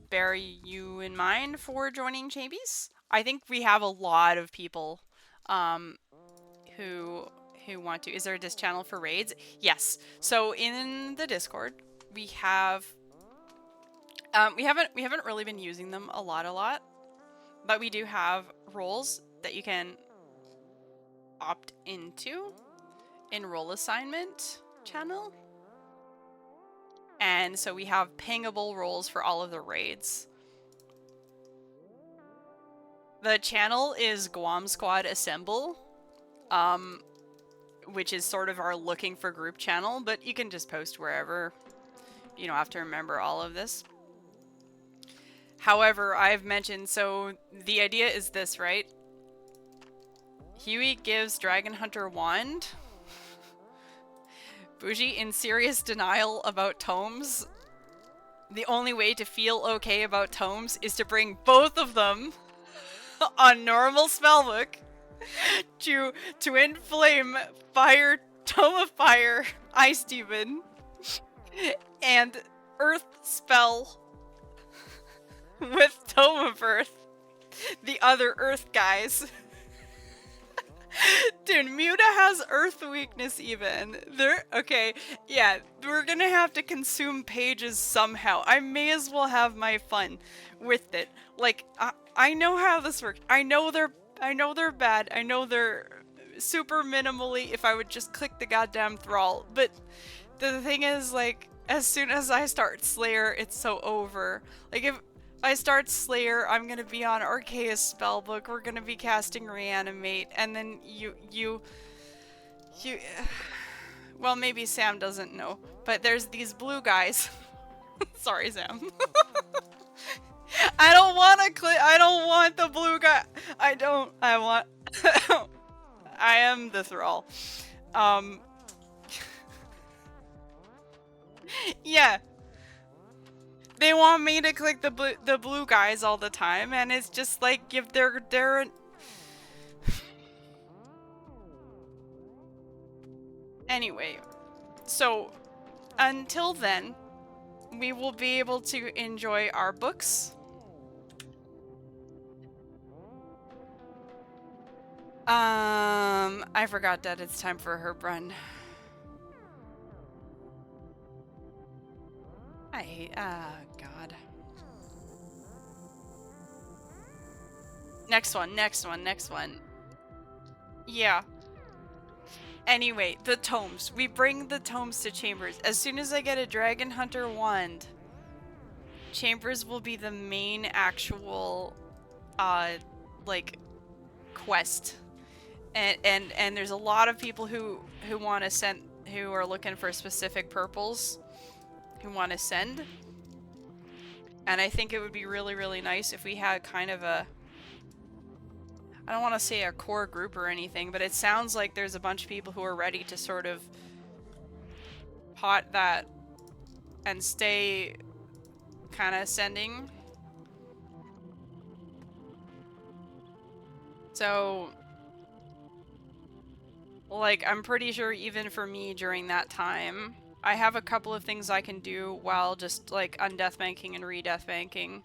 bear you in mind for joining Chambies. I think we have a lot of people who want to. Is there a disc channel for raids? Yes. So in the Discord, we have we haven't really been using them a lot, but we do have roles that you can opt into in role assignment channel. And so we have pingable roles for all of the raids. The channel is Guam Squad Assemble, which is sort of our looking for group channel, but you can just post wherever. You don't have to remember all of this. However, I've mentioned, so the idea is this, right? Huey gives Dragon Hunter wand. Bougie in serious denial about tomes. The only way to feel okay about tomes is to bring both of them on normal spellbook to Twin Flame, Fire, Tome of Fire, Ice Demon, and Earth spell with Tome of Earth, the other Earth guys. Dude, Muta has Earth weakness even. Okay, yeah, we're gonna have to consume pages somehow. I may as well have my fun with it. Like, I know how this works. I know they're bad. I know they're super minimally if I would just click the goddamn thrall. But the thing is, like, as soon as I start Slayer, it's so over. Like, if I start Slayer, I'm gonna be on Arceus Spellbook, we're gonna be casting Reanimate, and then you well, maybe Sam doesn't know, but there's these blue guys. Sorry, Sam. I don't want the blue guy. I want I am the thrall. Yeah. They want me to click the blue guys all the time, and it's just like, if they're anyway. So until then, we will be able to enjoy our books. I forgot that it's time for a herb run. I hate, God. Next one, next one, next one. Yeah. Anyway, the tomes. We bring the tomes to Chambers. As soon as I get a Dragon Hunter wand, Chambers will be the main actual, like, quest. And there's a lot of people who want to send, who are looking for specific purples, who want to send. And I think it would be really, really nice if we had kind of a, I don't want to say a core group or anything, but it sounds like there's a bunch of people who are ready to sort of pot that and stay kind of sending. So, like, I'm pretty sure even for me during that time, I have a couple of things I can do while just, like, undeath banking and re-death banking.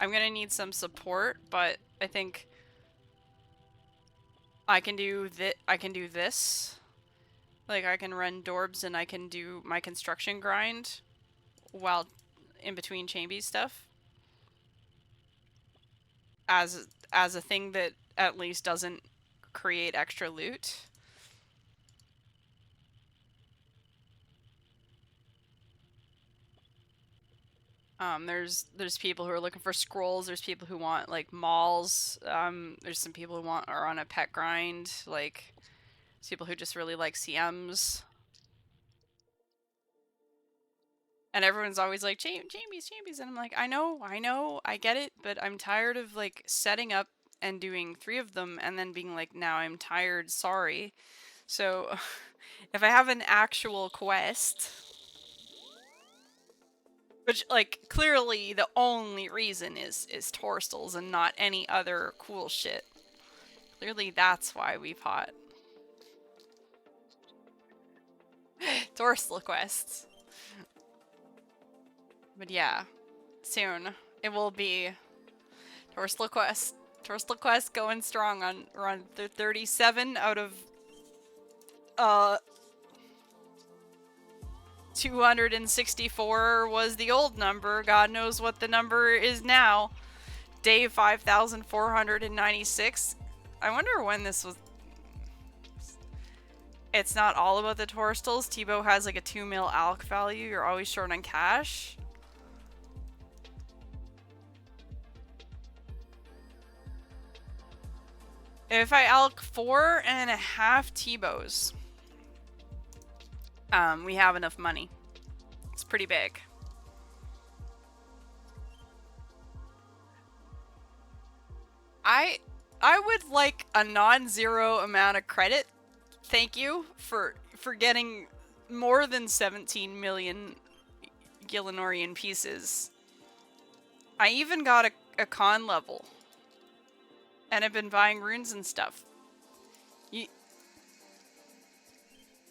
I'm gonna need some support, but I think I can do this. Like, I can run dorbs and I can do my construction grind while in between chamby stuff. As a thing that at least doesn't create extra loot. There's people who are looking for scrolls. There's people who want like malls. There's some people who are on a pet grind. Like, there's people who just really like CMs. And everyone's always like, champies, and I'm like, I know, I get it, but I'm tired of like setting up and doing 3 of them and then being like, now I'm tired, sorry. So, if I have an actual quest, which, like, clearly the only reason is Torstals and not any other cool shit. Clearly that's why we pot. Torstal quests. But yeah, soon it will be Torstal quest. Torstal quest going strong on 37 out of 264 was the old number. God knows what the number is now. Day 5,496. I wonder when this was. It's not all about the Torstals. Tebow has like a 2 mil alc value. You're always short on cash. If I alc 4.5 Tebows, we have enough money. It's pretty big. I would like a non-zero amount of credit. Thank you for getting more than 17 million Gillenorian pieces. I even got a con level. And I've been buying runes and stuff.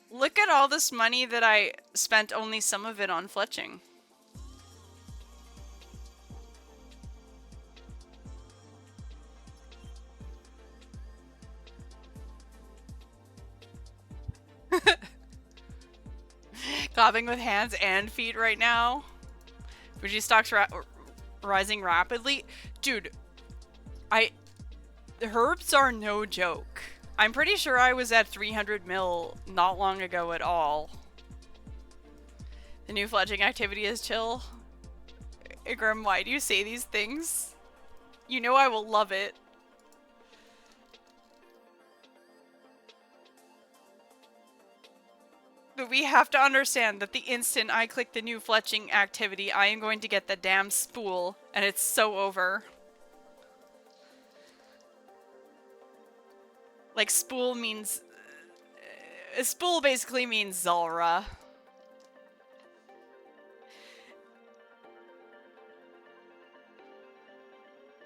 Look at all this money that I spent, only some of it on fletching. Clapping with hands and feet right now. Fuji stocks rising rapidly. Dude, the herbs are no joke. I'm pretty sure I was at 300 mil not long ago at all. The new fledging activity is chill. Grim, why do you say these things? You know I will love it. But we have to understand that the instant I click the new fletching activity, I am going to get the damn spool, and it's so over. Like, spool means... spool basically means Zulrah.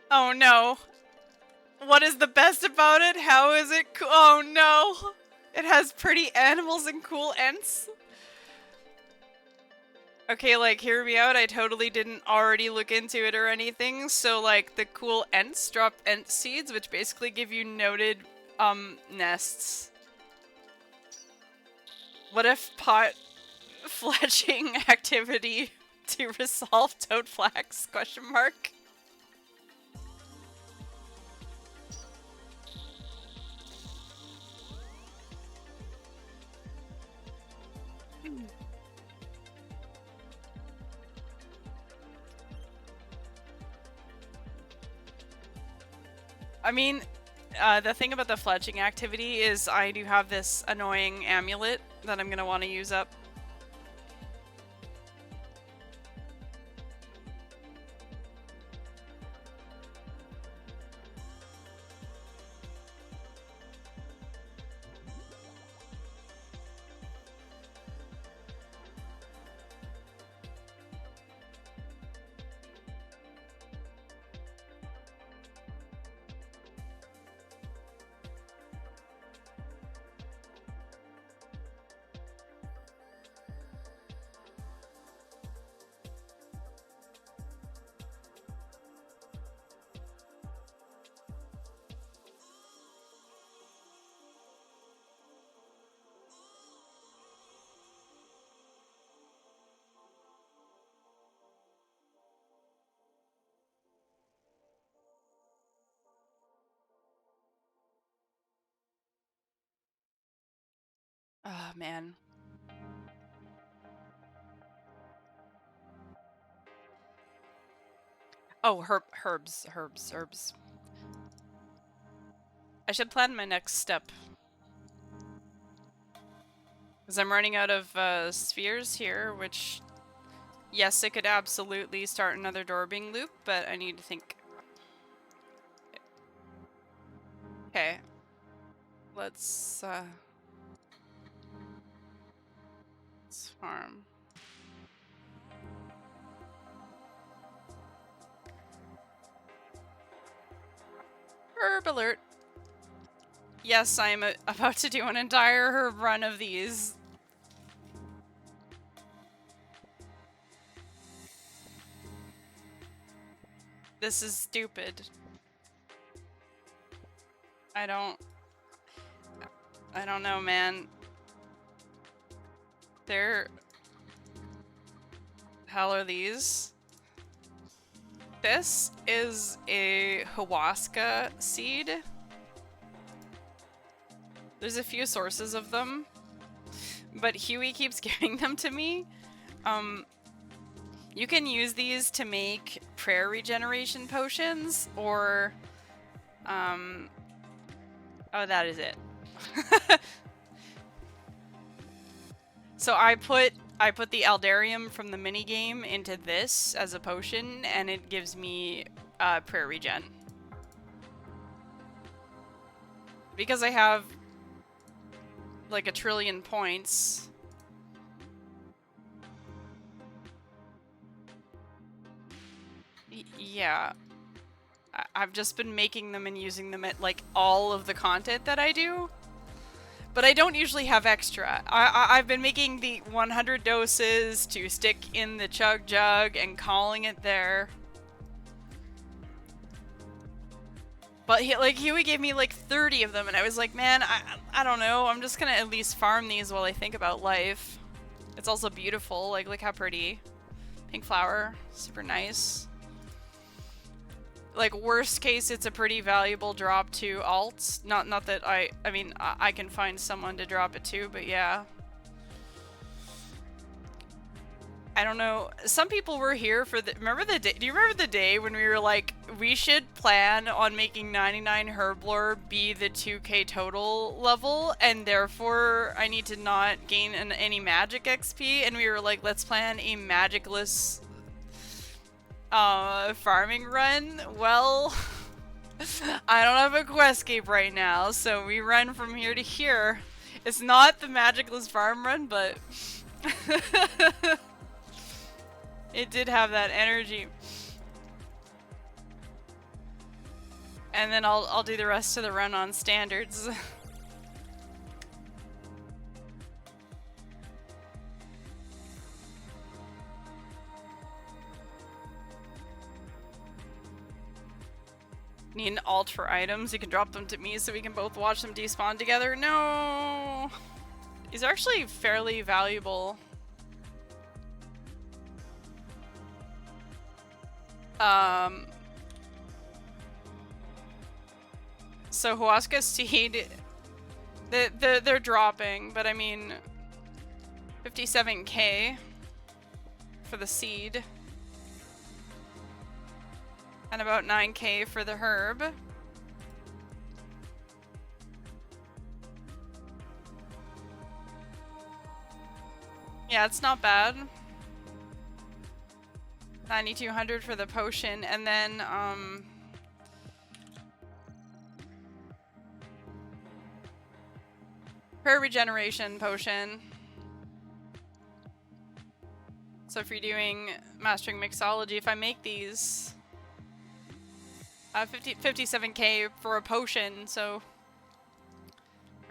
Oh no. What is the best about it? How is it cool? Oh no. It has pretty animals and cool ents. Okay, like, hear me out. I totally didn't already look into it or anything. So, like, the cool ents drop ent seeds, which basically give you noted, nests. What if pot fletching activity to resolve toad flax? Question mark. I mean, the thing about the fletching activity is I do have this annoying amulet that I'm going to want to use up. Oh, man. Oh, herbs. I should plan my next step. Because I'm running out of spheres here, which, yes, it could absolutely start another dorbing loop, but I need to think. Okay. Let's farm. Herb alert. Yes, I'm about to do an entire herb run of these. This is stupid. I don't know, man. Hell are these? This is a Huasca seed. There's a few sources of them, but Huey keeps giving them to me. You can use these to make prayer regeneration potions, or, oh, that is it. So I put the Aldarium from the minigame into this as a potion, and it gives me prayer regen. Because I have like 1 trillion points. Yeah. I've just been making them and using them at like all of the content that I do. But I don't usually have extra. I've been making the 100 doses to stick in the chug jug and calling it there. But Huey gave me like 30 of them, and I was like, man, I don't know. I'm just gonna at least farm these while I think about life. It's also beautiful. Like, look how pretty. Pink flower, super nice. Like, worst case, it's a pretty valuable drop to alts. Not that I mean, I can find someone to drop it to, but yeah. I don't know. Some people were here for the... Remember the day? Do you remember the day when we were like, we should plan on making 99 Herblore be the 2k total level, and therefore I need to not gain any magic XP, and we were like, let's plan a magicless farming run? Well, I don't have a questscape right now, so we run from here to here. It's not the magicless farm run, but it did have that energy. And then I'll do the rest of the run on standards. Need an alt for items. You can drop them to me so we can both watch them despawn together. No! These are actually fairly valuable. So Huasca seed, they're dropping, but I mean, 57k for the seed, and about 9k for the herb. Yeah, it's not bad. 9,200 for the potion, and then her regeneration potion. So if you're doing mastering mixology, if I make these 57k for a potion, so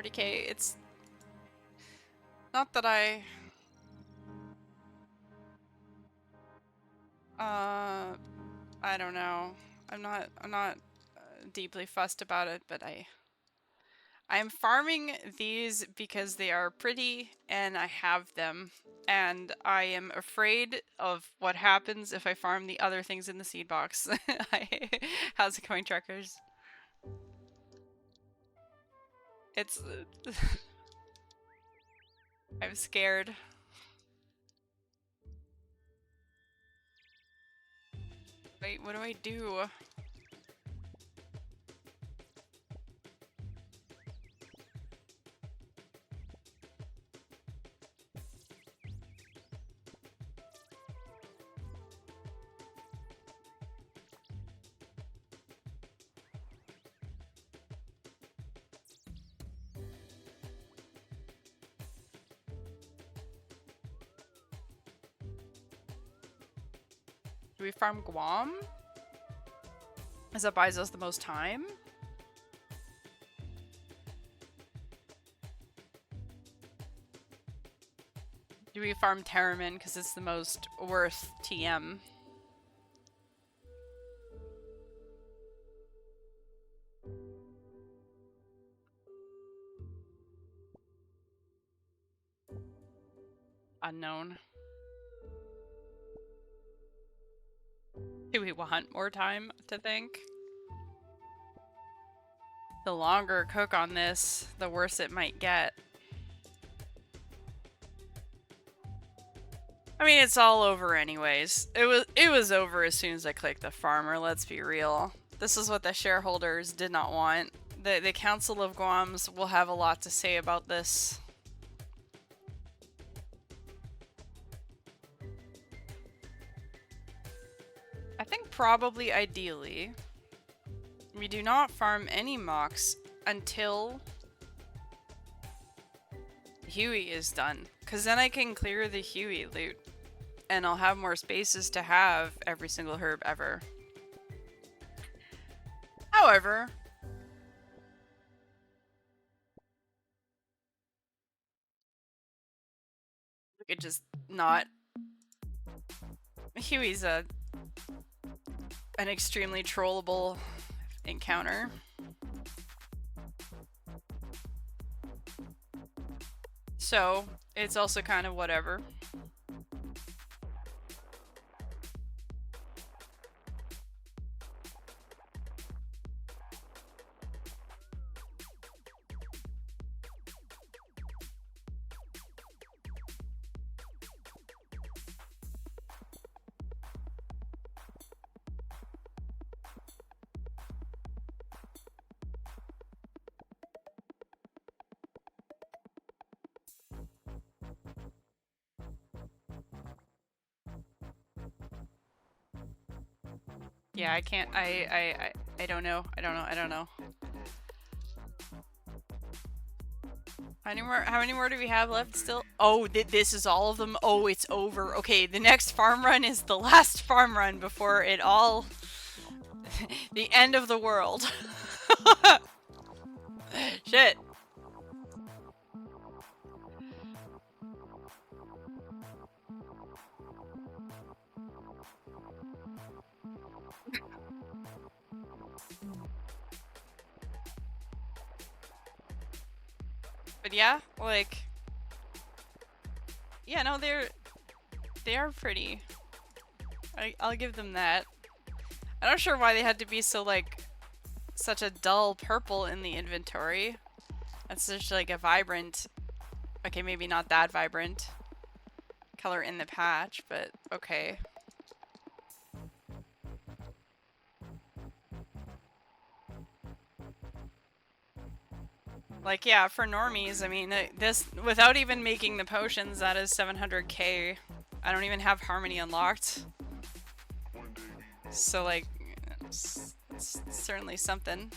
30k, it's not that I don't know. I'm not deeply fussed about it, but I'm farming these because they are pretty and I have them, and I am afraid of what happens if I farm the other things in the seed box. How's it going, truckers? It's I'm scared. Wait, what do I do? Do we farm Guam? As that buys us the most time? Do we farm Terramin because it's the most worth TM? Unknown. Do we want more time to think? The longer I cook on this, the worse it might get. I mean, it's all over anyways. It was over as soon as I clicked the farmer, let's be real. This is what the shareholders did not want. The Council of Guams will have a lot to say about this. I think probably ideally, we do not farm any mocks until Huey is done. Because then I can clear the Huey loot. And I'll have more spaces to have every single herb ever. However, we could just not. Huey's an extremely trollable encounter. So, it's also kind of whatever. Yeah, I can't. I don't know. I don't know. How many more do we have left still? Oh, this is all of them. Oh, it's over. Okay, the next farm run is the last farm run before it all. The end of the world. Shit. But yeah, like, Yeah, no, they are pretty. I'll give them that. I'm not sure why they had to be so, like, such a dull purple in the inventory. That's such, like, a vibrant... Okay, maybe not that vibrant color in the patch, but okay. Like, yeah, for normies, I mean, this, without even making the potions, that is 700k. I don't even have Harmony unlocked. So, like, it's certainly something.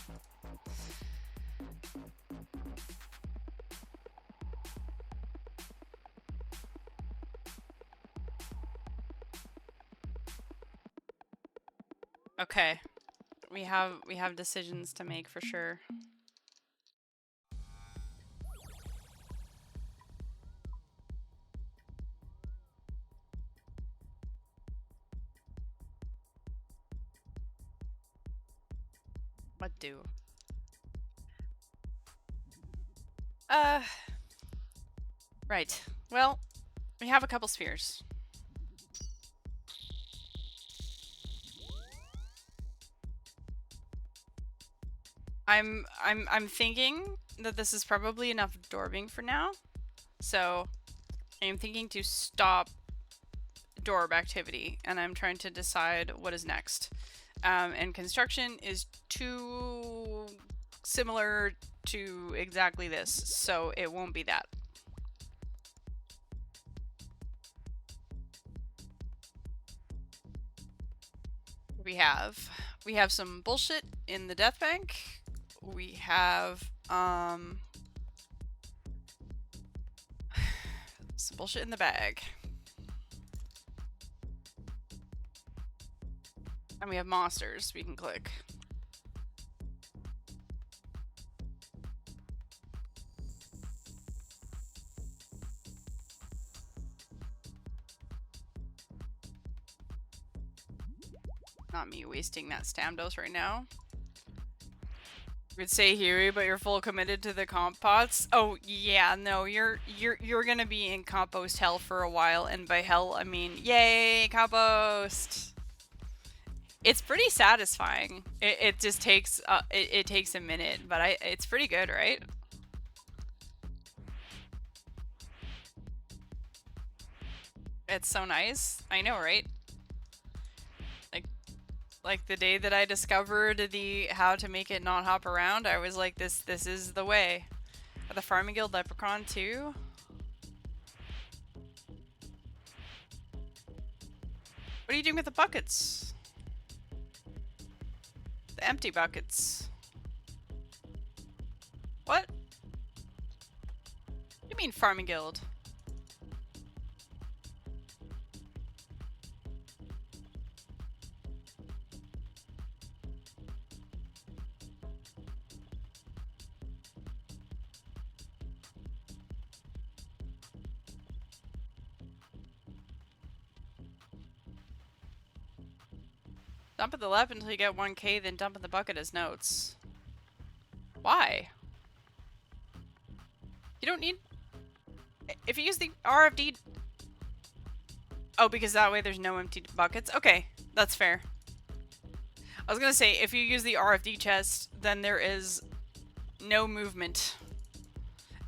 Okay. We have decisions to make for sure. What do? Right. Well, we have a couple spheres. I'm thinking that this is probably enough dorbing for now. So, I'm thinking to stop dorb activity, and I'm trying to decide what is next. And construction is too similar to exactly this, so it won't be that. We have some bullshit in the death bank. We have some bullshit in the bag. And we have monsters we can click. Not me wasting that stam dose right now. Would say Huey, but you're full committed to the comp pots. Oh yeah, no, you're gonna be in compost hell for a while, and by hell I mean yay compost. It's pretty satisfying. It just takes it takes a minute, but it's pretty good, right? It's so nice. I know, right? Like the day that I discovered the how to make it not hop around, I was like, this is the way. The Farming Guild Leprechaun too. What are you doing with the buckets? The empty buckets. What? What do you mean Farming Guild? Dump at the left until you get 1k, then dump in the bucket as notes. Why? You don't need... If you use the RFD... Oh, because that way there's no empty buckets? Okay, that's fair. I was gonna say, if you use the RFD chest, then there is no movement.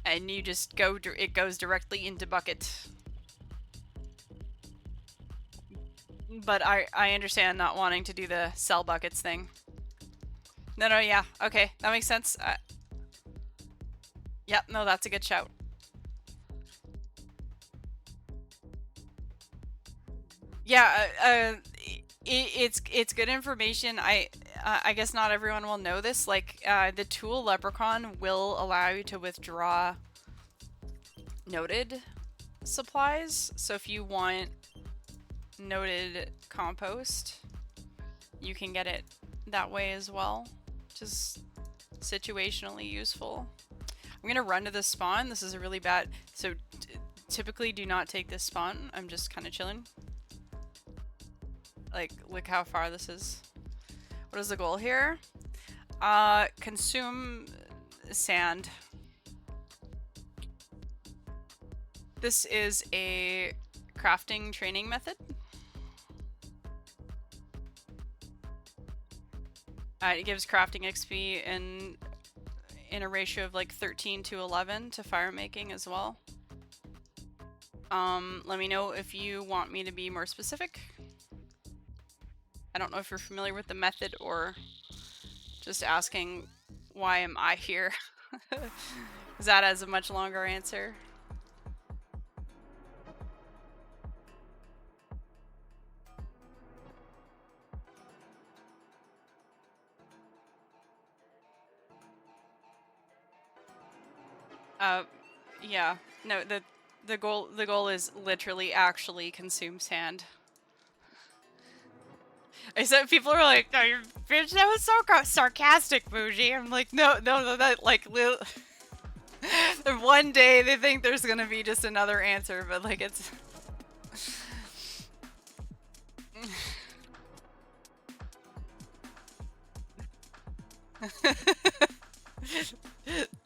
And you just go... It goes directly into bucket. But I understand not wanting to do the sell buckets thing. No, yeah. Okay, that makes sense. Yep, no, that's a good shout. Yeah, it's good information. I guess not everyone will know this. Like, the tool Leprechaun will allow you to withdraw noted supplies. So if you want noted compost, you can get it that way as well, which is situationally useful. I'm gonna run to this spawn. This is a really bad, so typically do not take this spawn. I'm just kind of chilling. Like, look how far this is. What is the goal here? Consume sand. This is a crafting training method. It gives crafting XP in a ratio of like 13 to 11 to fire making as well. Let me know if you want me to be more specific. I don't know if you're familiar with the method or just asking why am I here. Because that has a much longer answer. Yeah. No, the goal is literally actually consume sand. I said people are like, "No, you bitch, that was so sarcastic, Bougie." I'm like, no, that like one day they think there's gonna be just another answer, but like it's.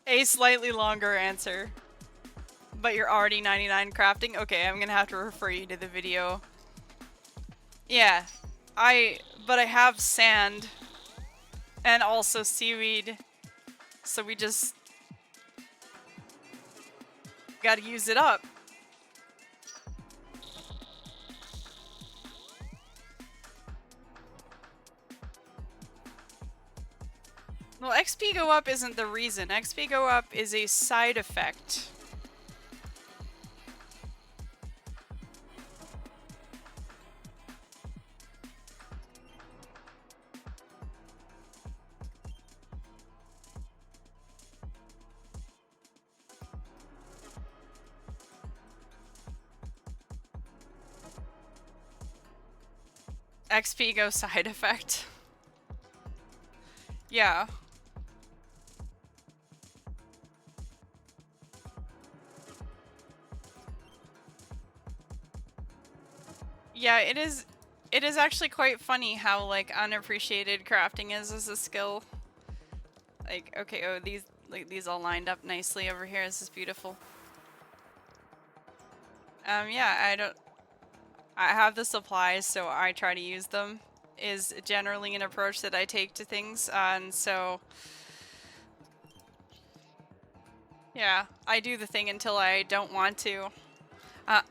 A slightly longer answer. But you're already 99 crafting? Okay, I'm gonna have to refer you to the video. Yeah, but I have sand and also seaweed, so we just gotta use it up. Well, XP go up isn't the reason. XP go up is a side effect. XP go side effect. Yeah. Yeah, it is actually quite funny how like unappreciated crafting is as a skill. Like, okay, oh, these all lined up nicely over here. This is beautiful. Yeah, I have the supplies, so I try to use them, is generally an approach that I take to things, and so yeah, I do the thing until I don't want to. Uh,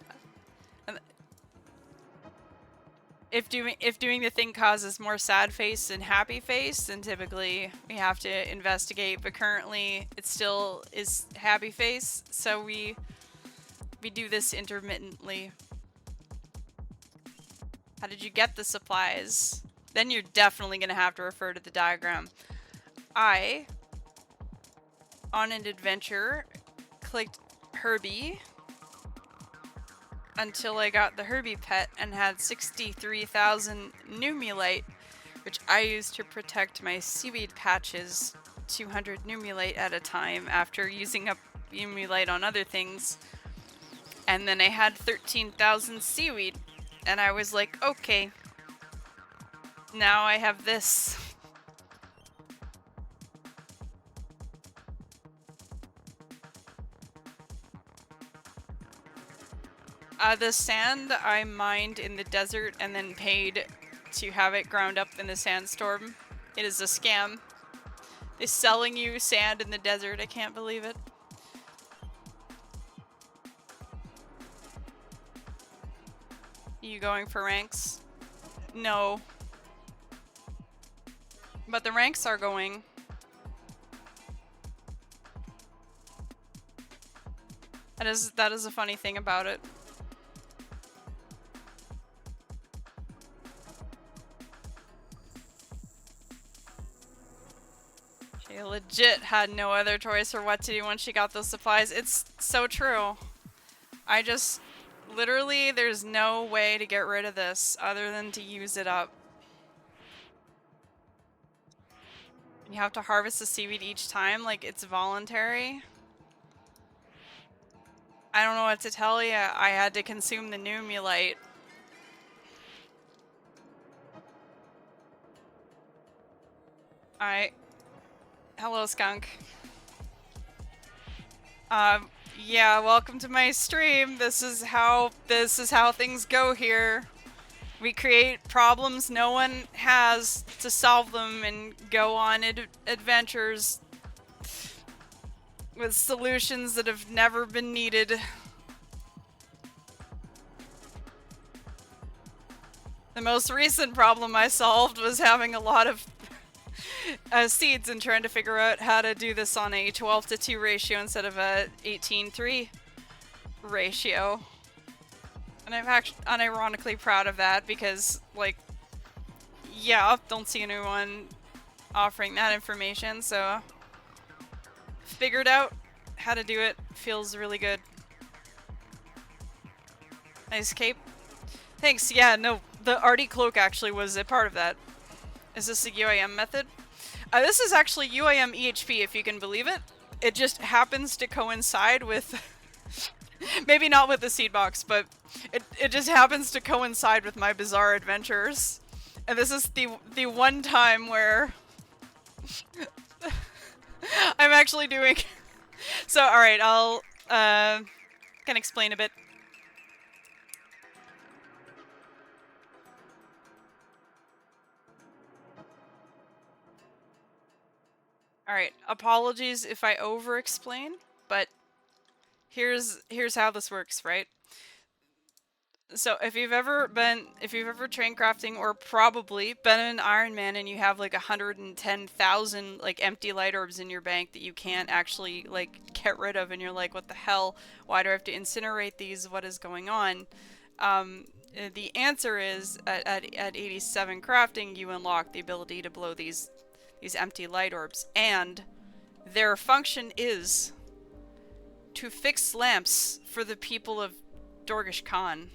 if doing the thing causes more sad face than happy face, then typically we have to investigate, but currently it still is happy face, so we do this intermittently. How did you get the supplies? Then you're definitely gonna have to refer to the diagram. I, on an adventure, clicked Herbie until I got the Herbie pet and had 63,000 numulite, which I used to protect my seaweed patches, 200 numulite at a time after using up numulite on other things. And then I had 13,000 seaweed, and I was like, okay, now I have this. The sand I mined in the desert and then paid to have it ground up in the sandstorm. It is a scam. They're selling you sand in the desert. I can't believe it. You going for ranks? No. But the ranks are going. That is a funny thing about it. She legit had no other choice for what to do once she got those supplies. It's so true. I just... Literally, there's no way to get rid of this other than to use it up. You have to harvest the seaweed each time, like it's voluntary. I don't know what to tell you. I had to consume the numulite. Hello, skunk. Yeah, welcome to my stream. This is how things go here. We create problems no one has to solve them and go on adventures with solutions that have never been needed. The most recent problem I solved was having a lot of seeds and trying to figure out how to do this on a 12:2 ratio instead of a 18:3 ratio. And I'm actually unironically proud of that because, like, yeah, don't see anyone offering that information, so figured out how to do it. Feels really good. Nice cape. Thanks, yeah, no, the arty cloak actually was a part of that. Is this a UIM method? This is actually UIM EHP, if you can believe it. It just happens to coincide with... maybe not with the seed box, but it just happens to coincide with my bizarre adventures. And this is the one time where... I'm actually doing... So, alright, I'll can explain a bit. Alright, apologies if I over-explain, but here's how this works, right? So if you've ever train crafting or probably been an Iron Man and you have like 110,000 like empty light orbs in your bank that you can't actually like get rid of and you're like, what the hell? Why do I have to incinerate these? What is going on? The answer is at 87 crafting you unlock the ability to blow these empty light orbs, and their function is to fix lamps for the people of Dorgish Khan.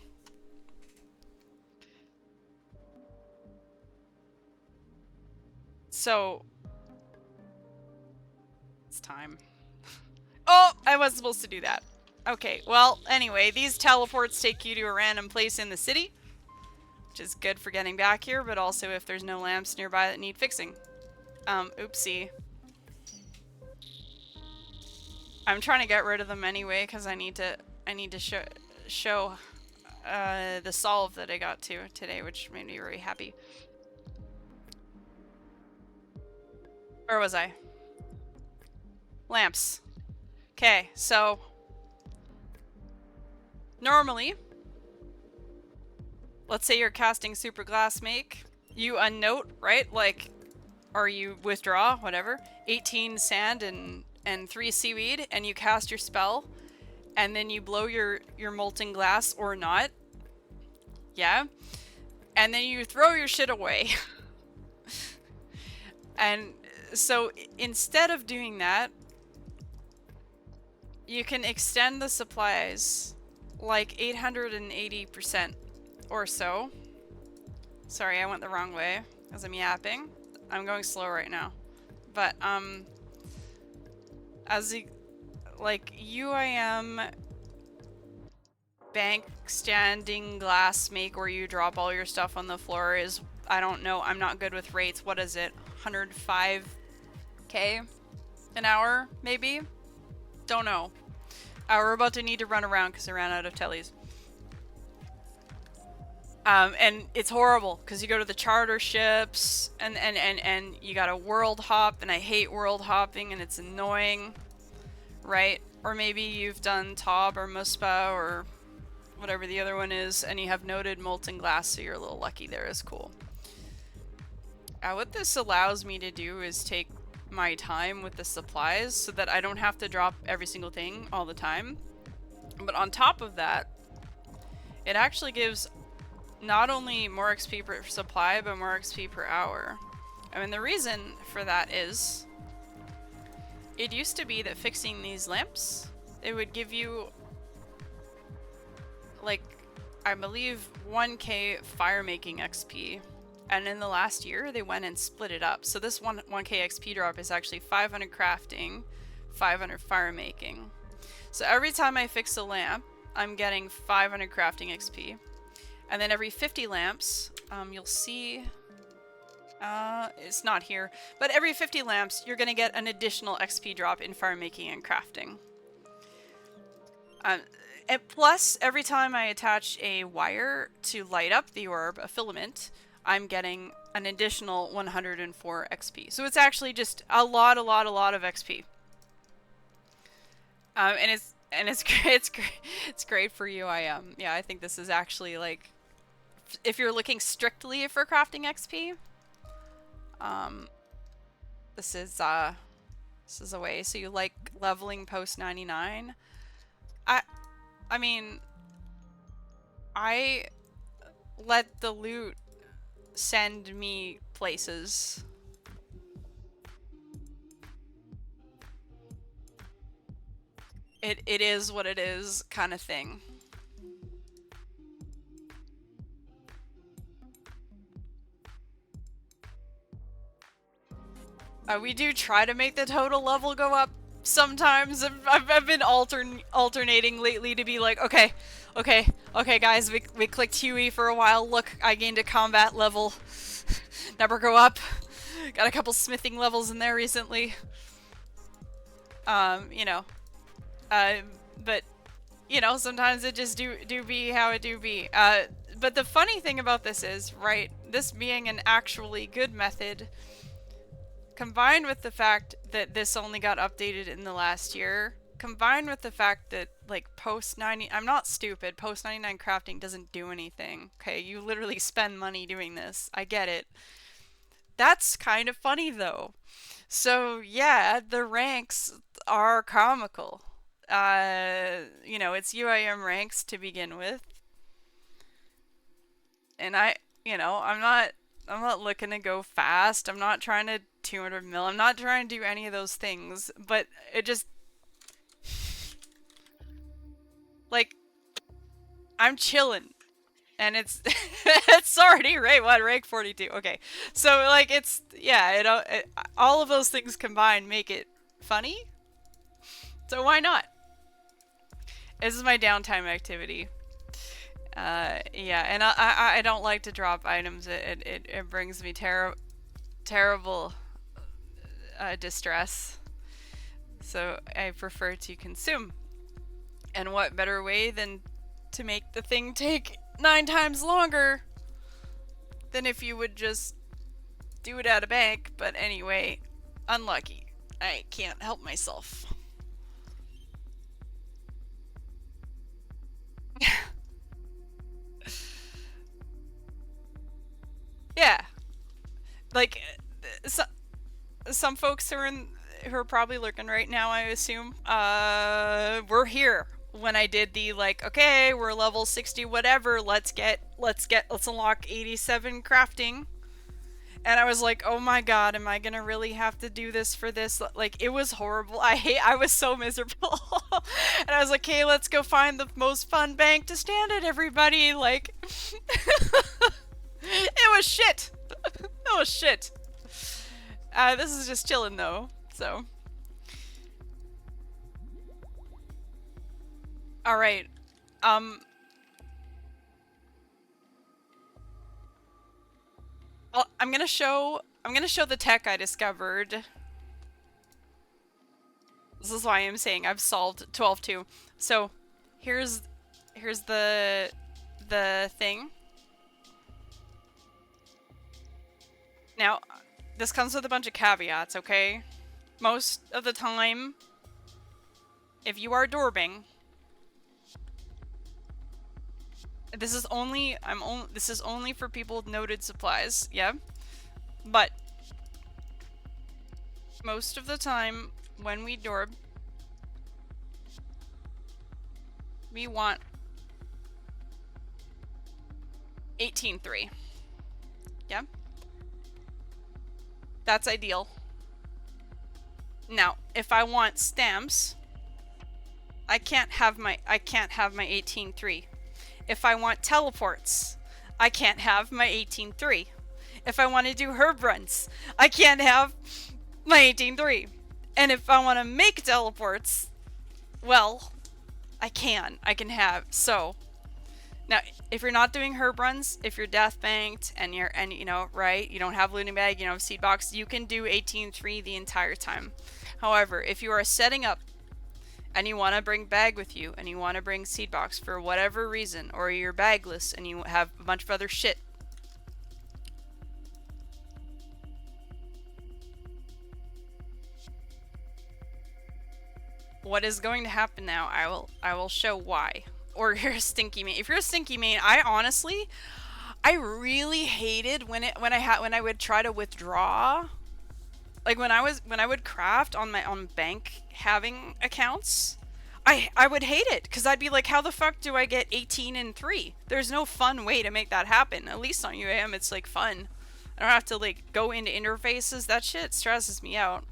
So, it's time. Oh, I wasn't supposed to do that. Okay, well, anyway, these teleports take you to a random place in the city, which is good for getting back here, but also if there's no lamps nearby that need fixing. Oopsie. I'm trying to get rid of them anyway, because I need to show the solve that I got to today, which made me very happy. Where was I? Lamps. Okay, so normally, let's say you're casting super glass make, you unnote, right? Like, or you withdraw, whatever, 18 sand and 3 seaweed, and you cast your spell, and then you blow your molten glass or not. Yeah. And then you throw your shit away. And so instead of doing that, you can extend the supplies like 880% or so. Sorry, I went the wrong way because I'm yapping. I'm going slow right now. But, as the, like, UIM bank standing glass make where you drop all your stuff on the floor is, I don't know, I'm not good with rates. What is it? 105k an hour, maybe? Don't know. We're about to need to run around because I ran out of tellies. And it's horrible because you go to the charter ships and you gotta world hop, and I hate world hopping and it's annoying, right? Or maybe you've done Tob or Muspa or whatever the other one is, and you have noted molten glass, so you're a little lucky there. Is cool. What this allows me to do is take my time with the supplies so that I don't have to drop every single thing all the time. But on top of that, it actually gives not only more XP per supply, but more XP per hour. I mean, the reason for that is it used to be that fixing these lamps, it would give you, like, I believe 1k fire making XP. And in the last year, they went and split it up. So this 1k XP drop is actually 500 crafting, 500 fire making. So every time I fix a lamp, I'm getting 500 crafting XP. And then every 50 lamps, you'll see, it's not here, but every 50 lamps, you're gonna get an additional XP drop in fire making and crafting. Um, and plus, every time I attach a wire to light up the orb, a filament, I'm getting an additional 104 XP. So it's actually just a lot of XP. And it's great. It's great for you. Yeah, I think this is actually like, if you're looking strictly for crafting XP, um, this is a way. So you like leveling post 99? I mean, I let the loot send me places. It is what it is, kind of thing. We do try to make the total level go up sometimes. I've been alternating lately to be like, okay, guys, we clicked Huey for a while. Look, I gained a combat level. Never go up. Got a couple smithing levels in there recently. You know, but you know, sometimes it just do be how it do be. But the funny thing about this is, right, this being an actually good method, combined with the fact that this only got updated in the last year, combined with the fact that, like, post 90, I'm not stupid, post 99 crafting doesn't do anything. Okay, you literally spend money doing this. I get it. That's kind of funny though. So yeah, the ranks are comical. You know, it's UIM ranks to begin with. And you know, I'm not looking to go fast. I'm not trying to 200 mil. I'm not trying to do any of those things, but it just, like, I'm chilling. And it's it's already rank 42. Okay. So like it's, yeah, all of those things combined make it funny. So why not? This is my downtime activity. Yeah, and I don't like to drop items. It brings me terrible distress. So I prefer to consume. And what better way than to make the thing take 9 times longer than if you would just do it at a bank. But anyway, unlucky. I can't help myself. Yeah. Like, some folks who are probably lurking right now, I assume, were here when I did the, like, okay, we're level 60 whatever, let's unlock 87 crafting. And I was like, oh my god, am I gonna really have to do this for this? Like, it was horrible. I was so miserable. And I was like, okay, let's go find the most fun bank to stand at, everybody. Like, it was shit. It was shit. This is just chilling though, so. Alright, well, I'm gonna show the tech I discovered. This is why I'm saying I've solved 12-2. So, here's the thing. Now, this comes with a bunch of caveats, okay? Most of the time, if you are dorbing, this is only for people with noted supplies, yeah? But most of the time when we dorb, we want 18.3. Yeah? That's ideal. Now, if I want stamps, I can't have my 18.3. If I want teleports, I can't have my 18.3. If I want to do herb runs, I can't have my 18.3. And if I want to make teleports, well, I can have. So now, if you're not doing herb runs, if you're death banked and you know, right, you don't have looting bag, you don't have seed box, you can do 18.3 the entire time. However, if you are setting up and you want to bring bag with you, and you want to bring seed box for whatever reason, or you're bagless and you have a bunch of other shit, what is going to happen now, I will show why. Or you're a stinky main. If you're a stinky main, I really hated when I would try to withdraw. Like when I would craft on my own bank having accounts, I would hate it because I'd be like, how the fuck do I get 18 and 3? There's no fun way to make that happen. At least on UAM it's like fun. I don't have to like go into interfaces. That shit stresses me out.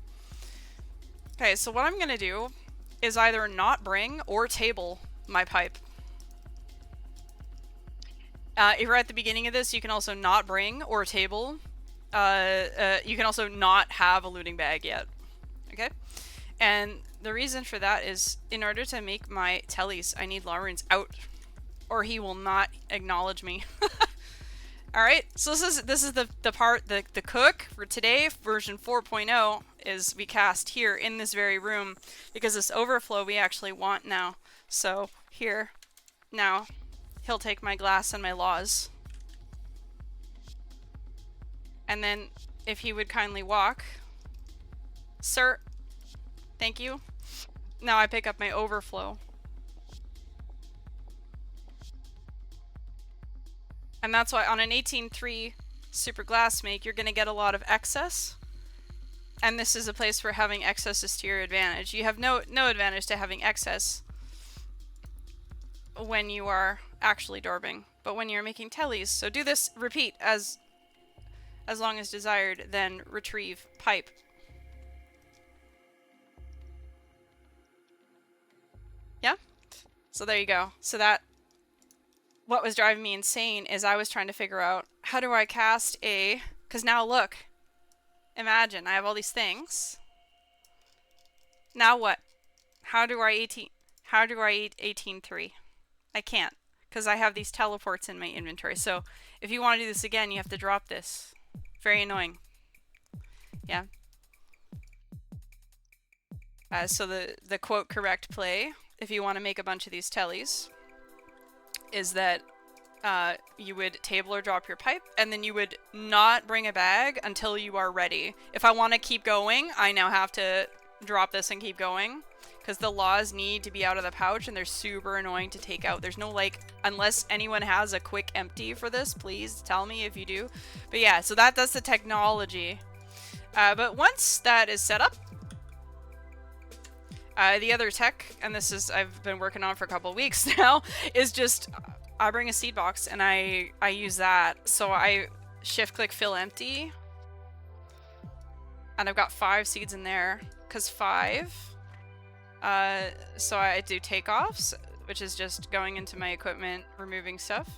Okay, so what I'm gonna do is either not bring or table my pipe. If you're at the beginning of this, you can also not bring or table. You can also not have a looting bag yet. Okay? And the reason for that is, in order to make my tellies, I need Lawrence out, or he will not acknowledge me. Alright, so this is the part, the cook for today, version 4.0, is we cast here in this very room, because this overflow we actually want now. So, here, now, he'll take my glass and my laws. And then, if he would kindly walk. Sir, thank you. Now I pick up my overflow. And that's why on an 18.3 super glass make, you're going to get a lot of excess. And this is a place where having excess is to your advantage. You have no advantage to having excess when you are actually dorbing, but when you're making tellies. So do this, repeat as long as desired, then retrieve pipe. Yeah? So there you go. So that, what was driving me insane is I was trying to figure out, how do I cast a, because now look, imagine, I have all these things. Now what? How do I 18.3? I can't, because I have these teleports in my inventory. So if you want to do this again, you have to drop this. Very annoying. Yeah. So the quote correct play, if you want to make a bunch of these tellies, is that you would table or drop your pipe, and then you would not bring a bag until you are ready. If I want to keep going, I now have to drop this and keep going, because the laws need to be out of the pouch, and they're super annoying to take out. There's no, like, unless anyone has a quick empty for this, please tell me if you do. But yeah, so that's the technology. But once that is set up, the other tech, and this is I've been working on for a couple weeks now, is just I bring a seed box and I use that. So I shift click fill empty, and I've got 5 seeds in there, because 5. So I do takeoffs, which is just going into my equipment, removing stuff.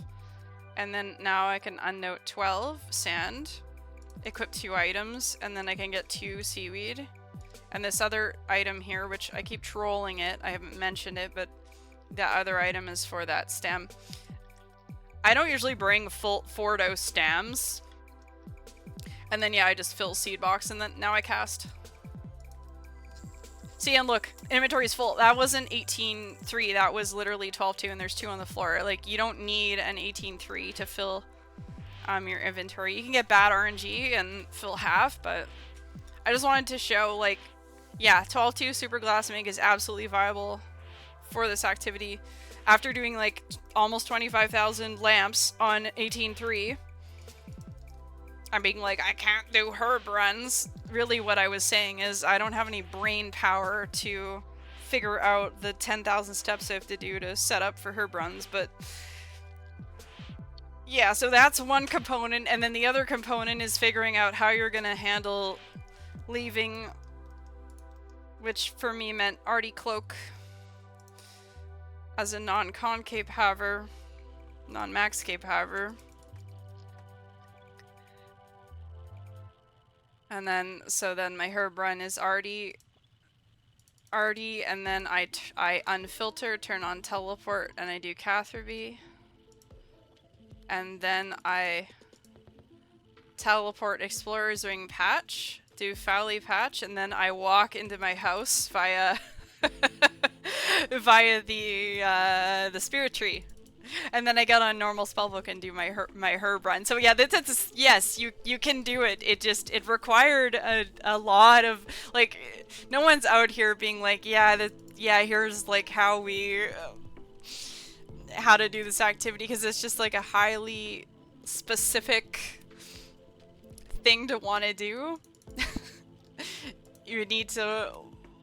And then now I can unnote 12 sand, equip 2 items, and then I can get 2 seaweed. And this other item here, which I keep trolling it, I haven't mentioned it, but that other item is for that stem. I don't usually bring full 4 dose stems. And then yeah, I just fill seed box, and then now I cast. See, and look, inventory is full. That wasn't 18.3, that was literally 12.2, and there's 2 on the floor. Like, you don't need an 18.3 to fill your inventory. You can get bad RNG and fill half, but I just wanted to show, like, yeah, 12.2 super glass make is absolutely viable for this activity. After doing like almost 25,000 lamps on 18.3, I'm being like, I can't do herb runs. Really what I was saying is I don't have any brain power to figure out the 10,000 steps I have to do to set up for herb runs, but yeah, so that's one component, and then the other component is figuring out how you're gonna handle leaving, which for me meant Artie Cloak as a non-concave haver, non-max cape haver. And then, so then my herb run is Artie, and then I unfilter, turn on teleport, and I do Catherby. And then I teleport Explorer's Ring patch, do Fowly patch, and then I walk into my house via via the spirit tree. And then I get on normal spellbook and do my herb run. So yeah, that's yes, you can do it. It required a lot of like, no one's out here being like, yeah, here's like how to do this activity, because it's just like a highly specific thing to want to do. You need to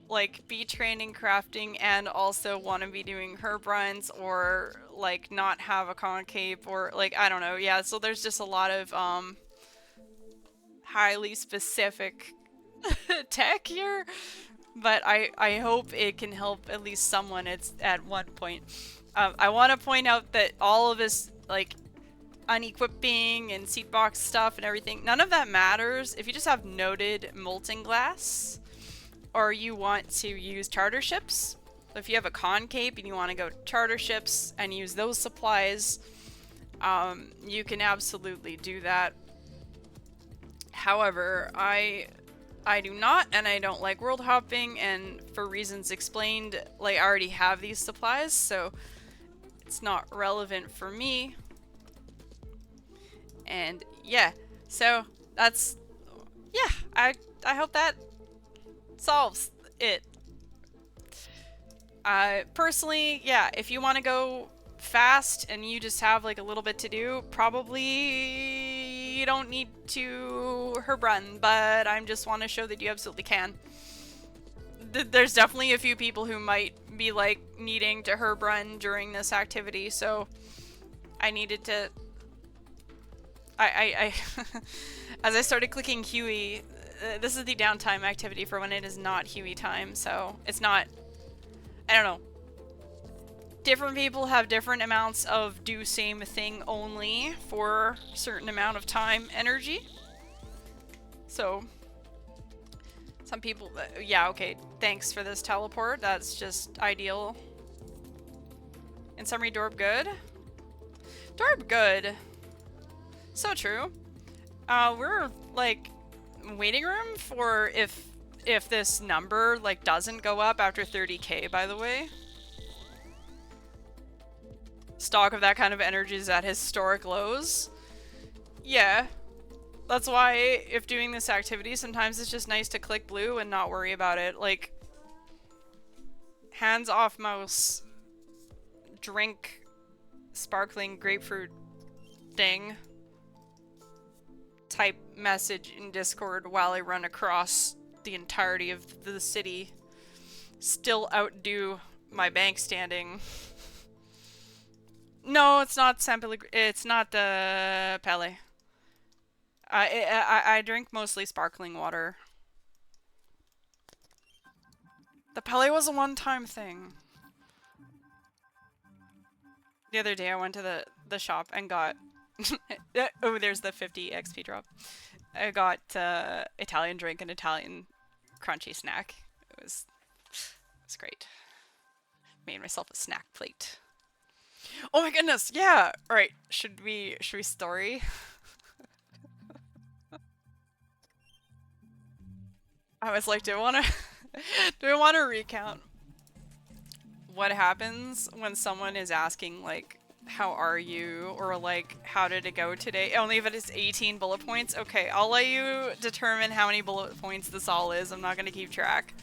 like be training crafting and also want to be doing herb runs, or like not have a concave, or like I don't know. Yeah, so there's just a lot of highly specific tech here, but I hope it can help at least someone at one point. I want to point out that all of this like unequipping and seed box stuff and everything, none of that matters if you just have noted molten glass, or you want to use charter ships. If you have a concave and you want to go to charter ships and use those supplies, you can absolutely do that. However, I do not, and I don't like world hopping, and for reasons explained, like I already have these supplies, so it's not relevant for me. And yeah, so that's, yeah, I hope that solves it. Personally, yeah, if you want to go fast and you just have like a little bit to do, probably you don't need to herb run, but I just want to show that you absolutely can. There's definitely a few people who might be like needing to herb run during this activity, so I needed to I as I started clicking Huey, this is the downtime activity for when it is not Huey time, so it's not, I don't know. Different people have different amounts of do same thing only for certain amount of time energy. So some people, yeah, okay, thanks for this teleport. That's just ideal. In summary, dorb good. Dorb good. So true. We're like waiting room for if this number like doesn't go up after 30k, by the way. Stock of that kind of energy is at historic lows. Yeah. That's why if doing this activity, sometimes it's just nice to click blue and not worry about it. Like, hands off mouse, drink sparkling grapefruit thing. Type message in Discord while I run across the entirety of the city. Still outdo my bank standing. No, it's not San Pellegrino. It's not the Pele. I drink mostly sparkling water. The Pele was a one-time thing. The other day I went to the shop and got oh, there's the 50 XP drop. I got Italian drink and Italian crunchy snack. It was great. Made myself a snack plate. Oh my goodness, yeah! Alright, should we story? I was like, do I wanna recount what happens when someone is asking like, how are you? Or like, how did it go today? Only if it is 18 bullet points? Okay, I'll let you determine how many bullet points this all is. I'm not gonna keep track.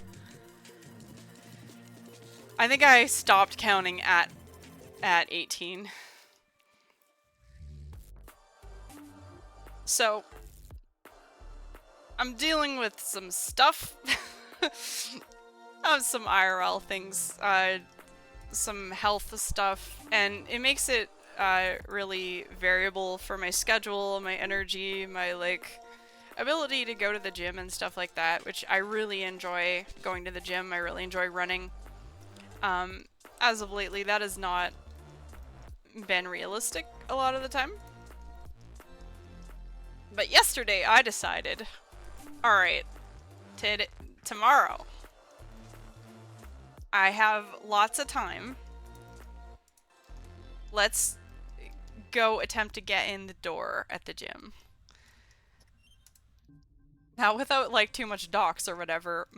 I think I stopped counting at 18. So, I'm dealing with some stuff. Some IRL things, some health stuff, and it makes it really variable for my schedule, my energy, my like ability to go to the gym and stuff like that, which I really enjoy going to the gym. I really enjoy running. As of lately, that has not been realistic a lot of the time. But yesterday I decided, alright, tomorrow I have lots of time. Let's go attempt to get in the door at the gym. Now, without like too much docs or whatever,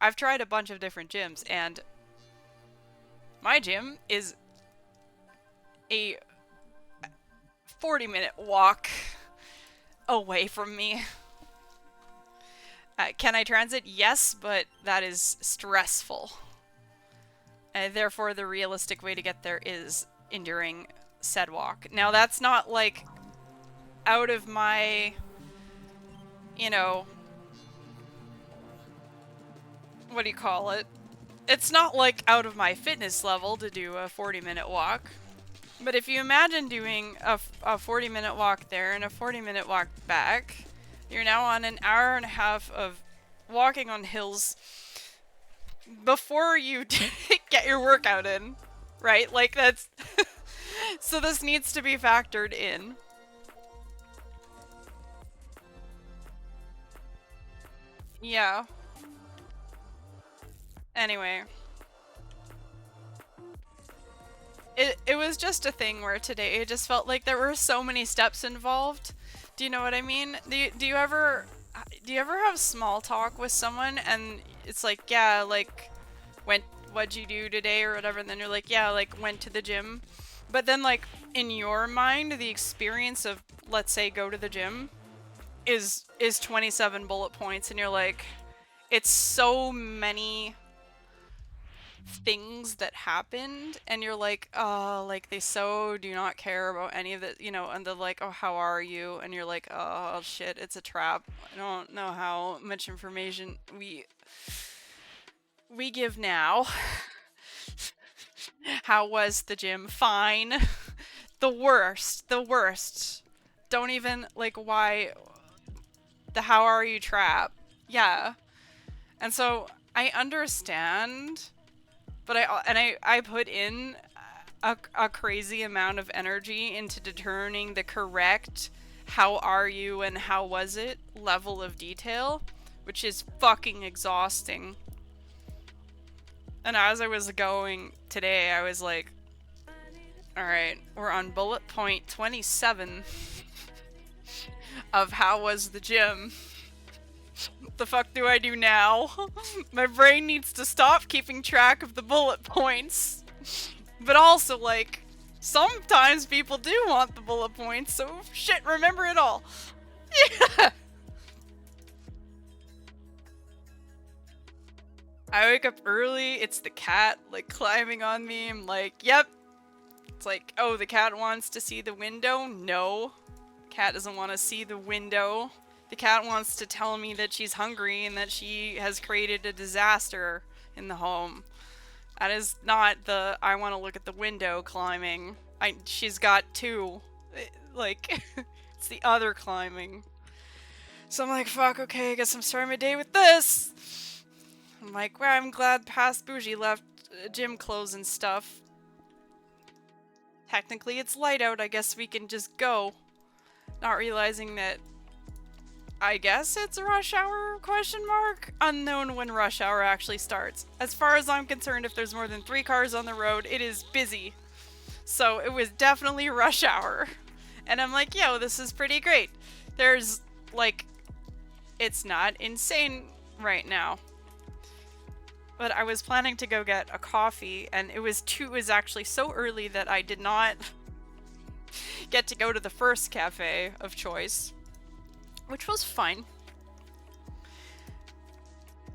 I've tried a bunch of different gyms, and My gym is a 40-minute walk away from me. Can I transit? Yes, but that is stressful. And therefore, the realistic way to get there is enduring said walk. Now, that's not, like, out of my, you know, what do you call it? It's not, like, out of my fitness level to do a 40-minute walk. But if you imagine doing a 40-minute walk there and a 40-minute walk back, you're now on an hour and a half of walking on hills before you get your workout in, right? Like, that's... So this needs to be factored in. Yeah. Anyway. It was just a thing where today it just felt like there were so many steps involved. Do you know what I mean? Do you ever have small talk with someone and it's like, yeah, like, what'd you do today or whatever, and then you're like, yeah, like, went to the gym. But then, like, in your mind, the experience of, let's say, go to the gym is 27 bullet points, and you're like, it's so many things that happened, and you're like, oh, like, they so do not care about any of it, you know, and they're like, oh, how are you? And you're like, oh, shit, it's a trap. I don't know how much information we give now. How was the gym? Fine. The worst. The worst. Don't even, like, why... The how are you trap. Yeah. And so, I understand, but I put in a crazy amount of energy into determining the correct how are you and how was it level of detail, which is fucking exhausting. And as I was going today, I was like, alright, we're on bullet point 27 of how was the gym. What the fuck do I do now? My brain needs to stop keeping track of the bullet points. But also, like, sometimes people do want the bullet points, so shit, remember it all. Yeah. I wake up early, it's the cat, like, climbing on me. I'm like, yep. It's like, oh, the cat wants to see the window? No. Cat doesn't want to see the window. The cat wants to tell me that she's hungry and that she has created a disaster in the home. That is not the, I want to look at the window climbing. She's got two. Like, it's the other climbing. So I'm like, fuck, okay, I guess I'm starting my day with this. I'm like, well, I'm glad past Bougie left gym clothes and stuff. Technically, it's light out. I guess we can just go. Not realizing that, I guess it's a rush hour, question mark? Unknown when rush hour actually starts. As far as I'm concerned, if there's more than 3 cars on the road, it is busy. So it was definitely rush hour. And I'm like, yo, this is pretty great. There's, like, it's not insane right now. But I was planning to go get a coffee, and it was actually so early that I did not get to go to the first cafe of choice, which was fine.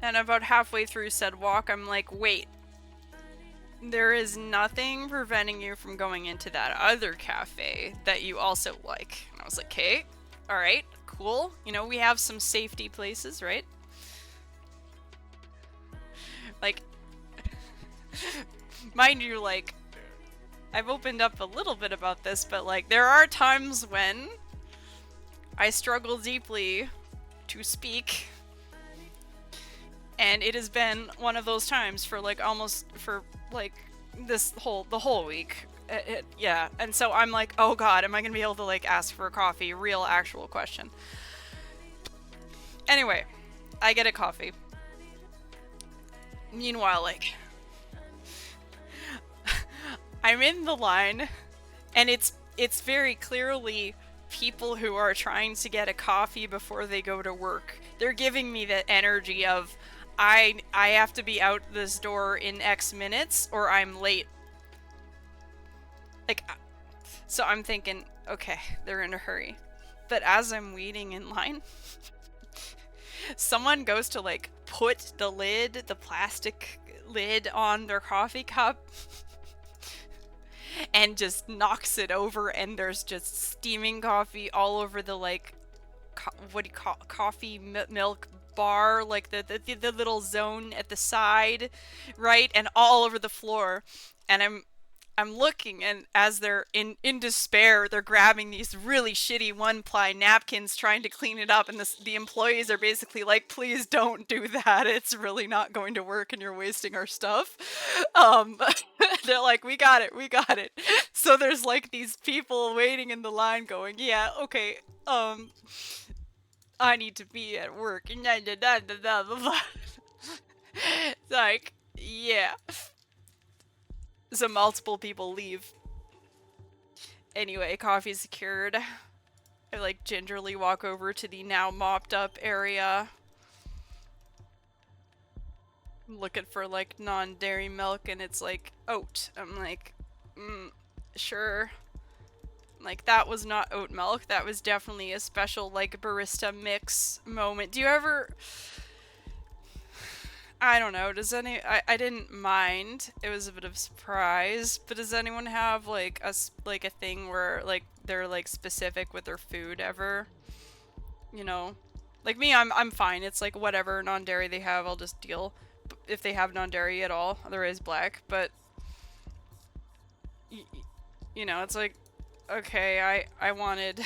And about halfway through said walk, I'm like, wait, there is nothing preventing you from going into that other cafe that you also like. And I was like, okay, alright, cool. You know, we have some safety places, right? Like, mind you, like, I've opened up a little bit about this, but, like, there are times when I struggle deeply to speak, and it has been one of those times for, like, the whole week. Yeah, and so I'm like, oh god, am I gonna be able to, like, ask for a coffee? Real, actual question. Anyway, I get a coffee. Meanwhile, like, I'm in the line, and it's very clearly people who are trying to get a coffee before they go to work. They're giving me that energy of, I have to be out this door in X minutes, or I'm late So I'm thinking, okay, they're in a hurry. But as I'm waiting in line, someone goes to like put the plastic lid on their coffee cup and just knocks it over, and there's just steaming coffee all over the like what do you call coffee milk bar, like the little zone at the side, right, and all over the floor. And I'm looking, and as they're in despair, they're grabbing these really shitty one-ply napkins trying to clean it up, and the employees are basically like, please don't do that, it's really not going to work and you're wasting our stuff. um they're like, we got it. So there's like these people waiting in the line going, yeah, okay, I need to be at work. Like, yeah. So multiple people leave. Anyway, coffee secured. I like gingerly walk over to the now mopped up area. I'm looking for like non-dairy milk, and it's like oat. I'm like, sure. Like, that was not oat milk. That was definitely a special like barista mix moment. Do you ever... I don't know, does I didn't mind. It was a bit of a surprise, but does anyone have like a thing where like they're like specific with their food ever? You know? Like me, I'm fine. It's like whatever non-dairy they have, I'll just deal. If they have non-dairy at all, otherwise black, but you know, it's like, okay, I wanted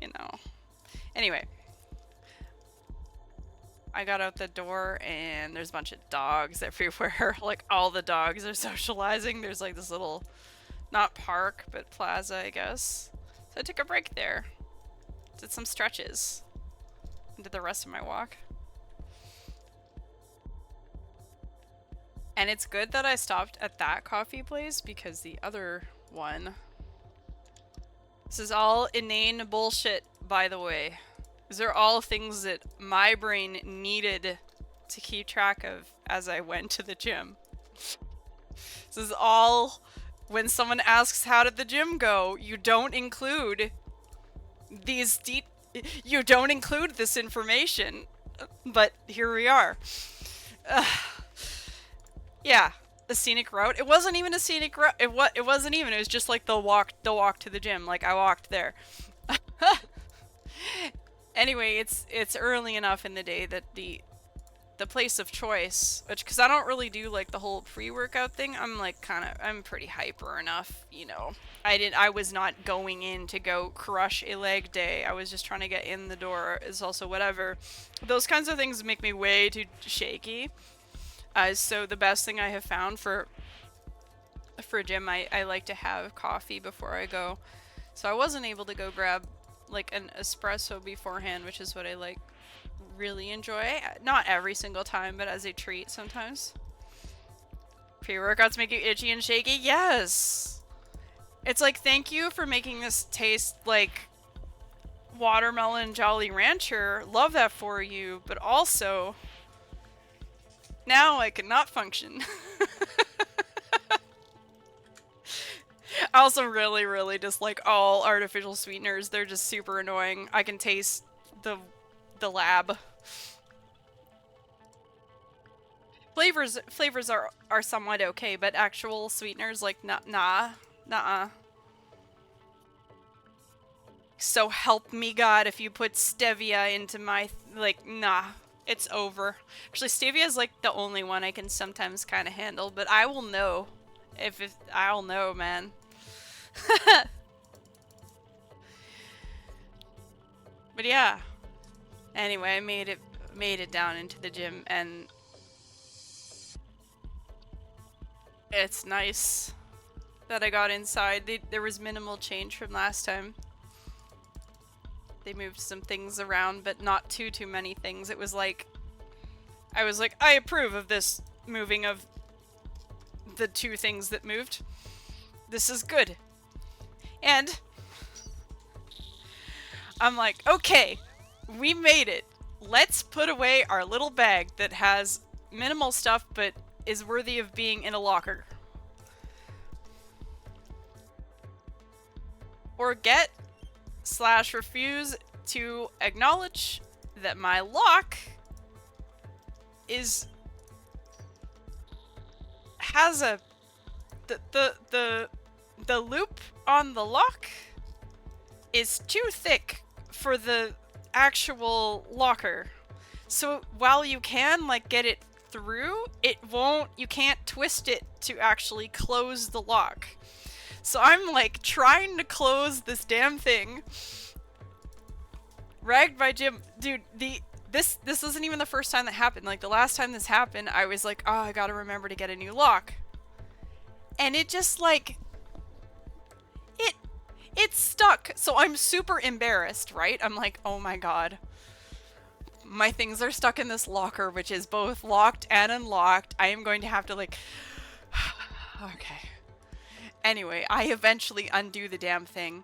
you know. Anyway, I got out the door and there's a bunch of dogs everywhere. Like, all the dogs are socializing. There's like this little, not park, but plaza, I guess. So I took a break there. Did some stretches. And did the rest of my walk. And it's good that I stopped at that coffee place, because the other one... This is all inane bullshit, by the way. These are all things that my brain needed to keep track of as I went to the gym. This is all, when someone asks how did the gym go, you don't include these you don't include this information. But here we are. Yeah, a scenic route. It wasn't even a scenic route. It wasn't even. It was just like the walk to the gym. Like, I walked there. Anyway, it's early enough in the day that the place of choice, which, because I don't really do like the whole pre-workout thing, I'm like I'm pretty hyper enough, you know. I was not going in to go crush a leg day. I was just trying to get in the door. Is also whatever. Those kinds of things make me way too shaky. So the best thing I have found for a gym, I like to have coffee before I go. So I wasn't able to go grab like an espresso beforehand, which is what I like really enjoy. Not every single time, but as a treat sometimes. Pre-workouts make you itchy and shaky? Yes! It's like, thank you for making this taste like watermelon Jolly Rancher. Love that for you, but also now I cannot function. I also really dislike all artificial sweeteners. They're just super annoying. I can taste the lab. Flavors are somewhat okay, but actual sweeteners, like, nah. So help me God, if you put stevia into my, like, nah. It's over. Actually, stevia is like the only one I can sometimes kind of handle, but I will know. I'll know, man. But yeah. Anyway, I made it down into the gym, and it's nice that I got inside. There was minimal change from last time. They moved some things around, but not too many things. It was like, I was like, I approve of this moving of the two things that moved. This is good. And I'm like, okay, we made it. Let's put away our little bag that has minimal stuff but is worthy of being in a locker. or get / refuse to acknowledge that my lock has a the loop on the lock is too thick for the actual locker. So while you can like get it through, you can't twist it to actually close the lock. So I'm like trying to close this damn thing. Ragged by Jim. Dude, this isn't even the first time that happened. Like the last time this happened, I was like, oh, I gotta remember to get a new lock. And it just like it's stuck. So I'm super embarrassed, right? I'm like, oh my god. My things are stuck in this locker, which is both locked and unlocked. I am going to have to like okay. Anyway, I eventually undo the damn thing.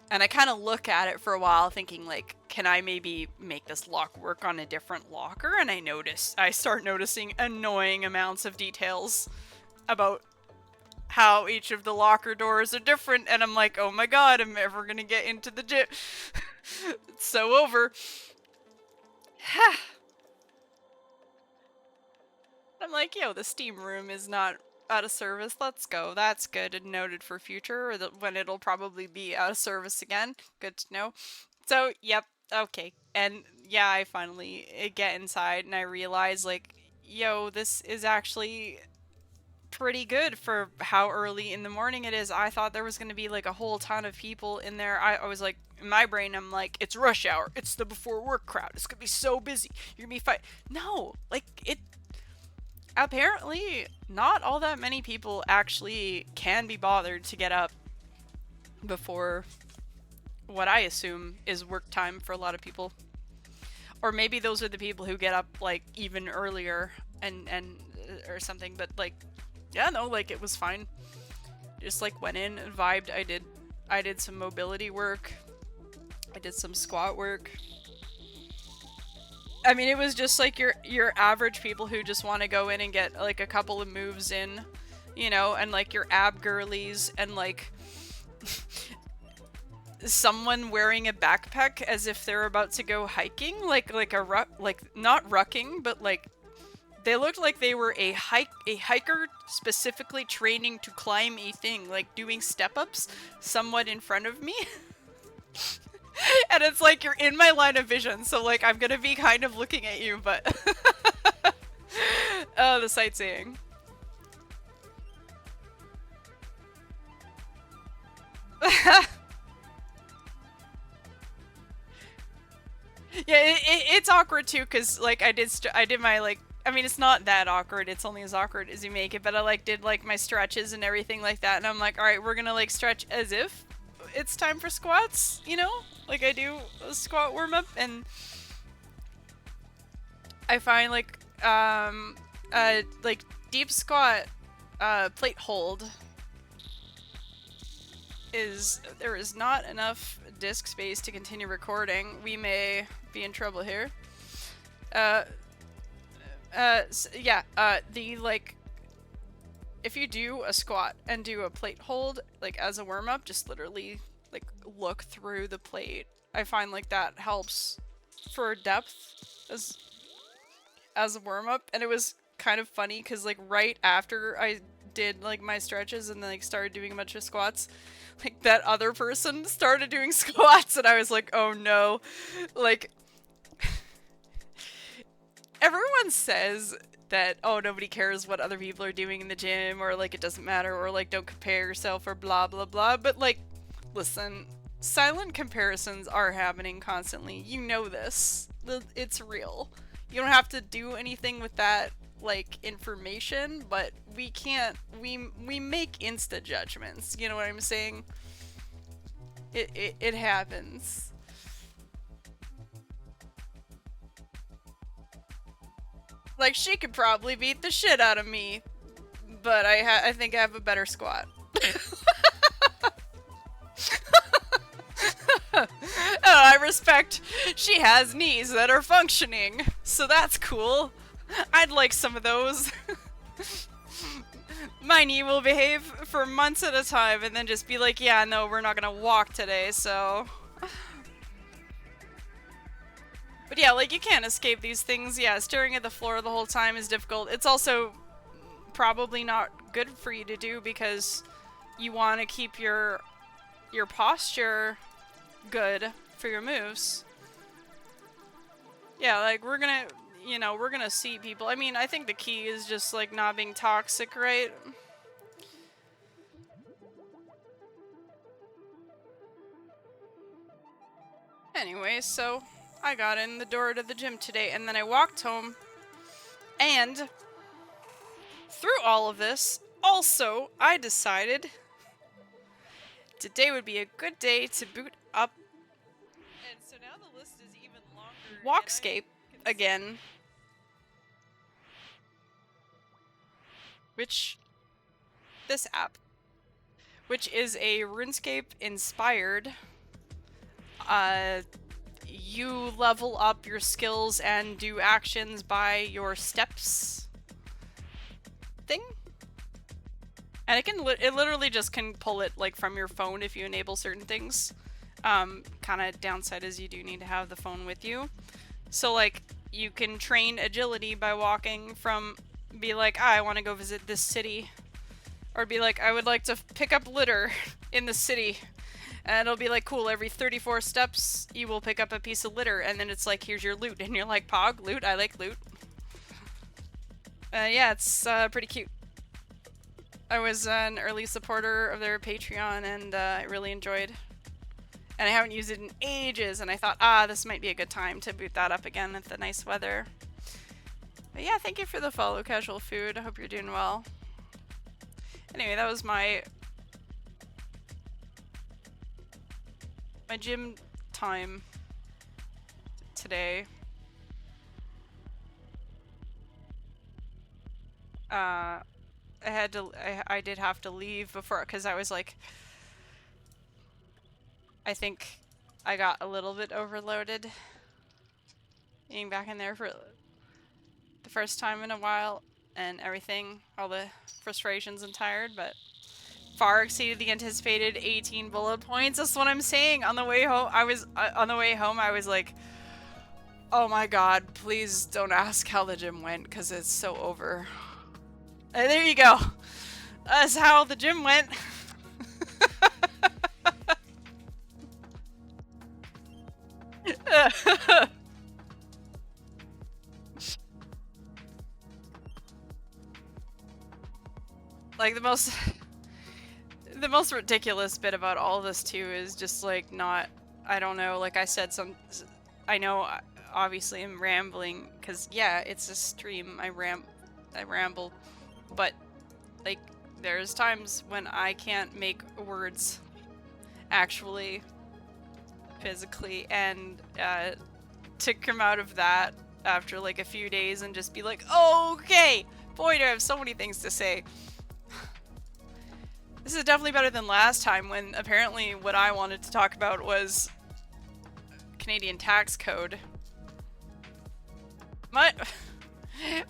And I kind of look at it for a while thinking like, can I maybe make this lock work on a different locker? And I start noticing annoying amounts of details about how each of the locker doors are different. And I'm like, oh my god, I'm ever gonna get into the gym. It's so over. I'm like, yo, the steam room is not out of service. Let's go. That's good and noted for future, or when it'll probably be out of service again. Good to know. So, yep, okay. And yeah, I finally get inside and I realize, like, yo, this is actually pretty good for how early in the morning it is. I thought there was going to be like a whole ton of people in there. I was like, in my brain, I'm like, it's rush hour. It's the before work crowd. It's going to be so busy. You're going to be fine. No, like apparently not all that many people actually can be bothered to get up before what I assume is work time for a lot of people. Or maybe those are the people who get up like even earlier and or something, but like, yeah, no, like it was fine. Just like went in and vibed. I did some mobility work. I did some squat work. I mean, it was just like your average people who just want to go in and get like a couple of moves in, you know, and like your ab girlies and like someone wearing a backpack as if they're about to go hiking, like not rucking, but like they looked like they were a hiker specifically training to climb a thing, like doing step-ups somewhat in front of me. And it's like you're in my line of vision, so like I'm gonna be kind of looking at you, but oh, the sightseeing. Yeah, it's awkward too, cause like I did my like, I mean, it's not that awkward. It's only as awkward as you make it. But I like did like my stretches and everything like that, and I'm like, all right, we're gonna like stretch as if it's time for squats, you know? Like I do a squat warm up, and I find like deep squat plate hold there is not enough disk space to continue recording. We may be in trouble here. The like, if you do a squat and do a plate hold like as a warm up, just literally like look through the plate. I find like that helps for depth as a warm up, and it was kind of funny because like right after I did like my stretches and then like started doing a bunch of squats, like that other person started doing squats, and I was like, oh no, like everyone says that, oh, nobody cares what other people are doing in the gym, or like it doesn't matter, or like don't compare yourself, or blah blah blah, but like, listen, silent comparisons are happening constantly. You know this. It's real. You don't have to do anything with that like information, but we make insta judgments, you know what I'm saying? It happens. Like, she could probably beat the shit out of me, but I think I have a better squat. Oh, I respect she has knees that are functioning, so that's cool. I'd like some of those. my knee will behave for months at a time and then just be like, yeah, no, we're not gonna walk today, so... But yeah, like, you can't escape these things. Yeah, staring at the floor the whole time is difficult. It's also probably not good for you to do because you want to keep your posture good for your moves. Yeah, like, we're gonna, you know, we're gonna see people. I mean, I think the key is just, like, not being toxic, right? Anyway, so I got in the door to the gym today, and then I walked home, and through all of this, also, I decided today would be a good day to boot up. And so now the list is even longer. Walkscape again. Which, this app, which is a RuneScape inspired, you level up your skills and do actions by your steps thing. And it literally just can pull it like from your phone if you enable certain things. Kind of downside is you do need to have the phone with you. So like you can train agility by walking from, be like, I want to go visit this city. Or be like, I would like to pick up litter in the city. And it'll be like, cool, every 34 steps you will pick up a piece of litter. And then it's like, here's your loot. And you're like, Pog, loot, I like loot. Yeah, it's pretty cute. I was an early supporter of their Patreon and I really enjoyed. And I haven't used it in ages, and I thought, this might be a good time to boot that up again with the nice weather. But yeah, thank you for the follow, Casual Food. I hope you're doing well. Anyway, that was my gym time today. I did have to leave before, because I was like, I think I got a little bit overloaded being back in there for the first time in a while and everything, all the frustrations and tired, but far exceeded the anticipated 18 bullet points. That's what I'm saying. On the way home, I was like, oh my god, please don't ask how the gym went, because it's so over. And there you go. That's how the gym went. Like the most ridiculous bit about all this too is just like not, I don't know, like I said, I know obviously I'm rambling because yeah, it's a stream, I ramble, but like there's times when I can't make words actually physically, and to come out of that after like a few days and just be like, oh, okay, boy, do I have so many things to say. This is definitely better than last time when apparently what I wanted to talk about was Canadian tax code.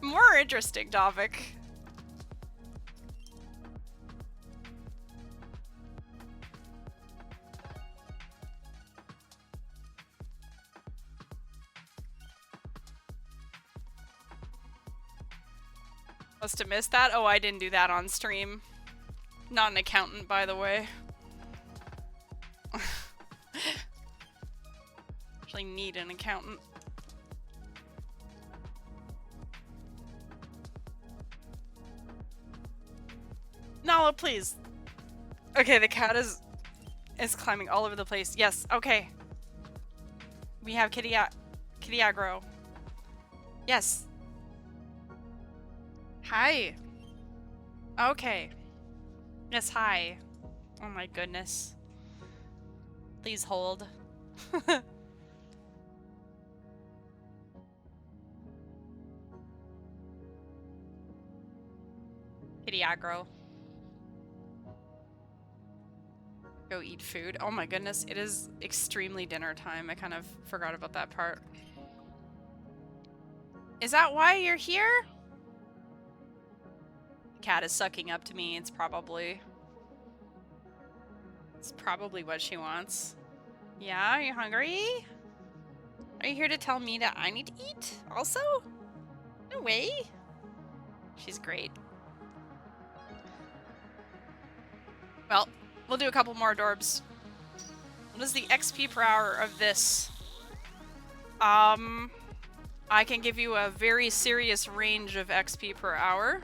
More interesting topic. Must have missed that? Oh, I didn't do that on stream. Not an accountant, by the way. Actually need an accountant. Nala, please. Okay, the cat is climbing all over the place. Yes, okay. We have kitty aggro. Yes. Hi. Okay. Yes, hi. Oh my goodness. Please hold. Kitty aggro. Go eat food. Oh my goodness, it is extremely dinner time. I kind of forgot about that part. Is that why you're here? Cat is sucking up to me. It's probably what she wants. Yeah, are you hungry? Are you here to tell me that I need to eat also? No way. She's great. Well, we'll do a couple more dorbs. What is the XP per hour of this? I can give you a very serious range of XP per hour.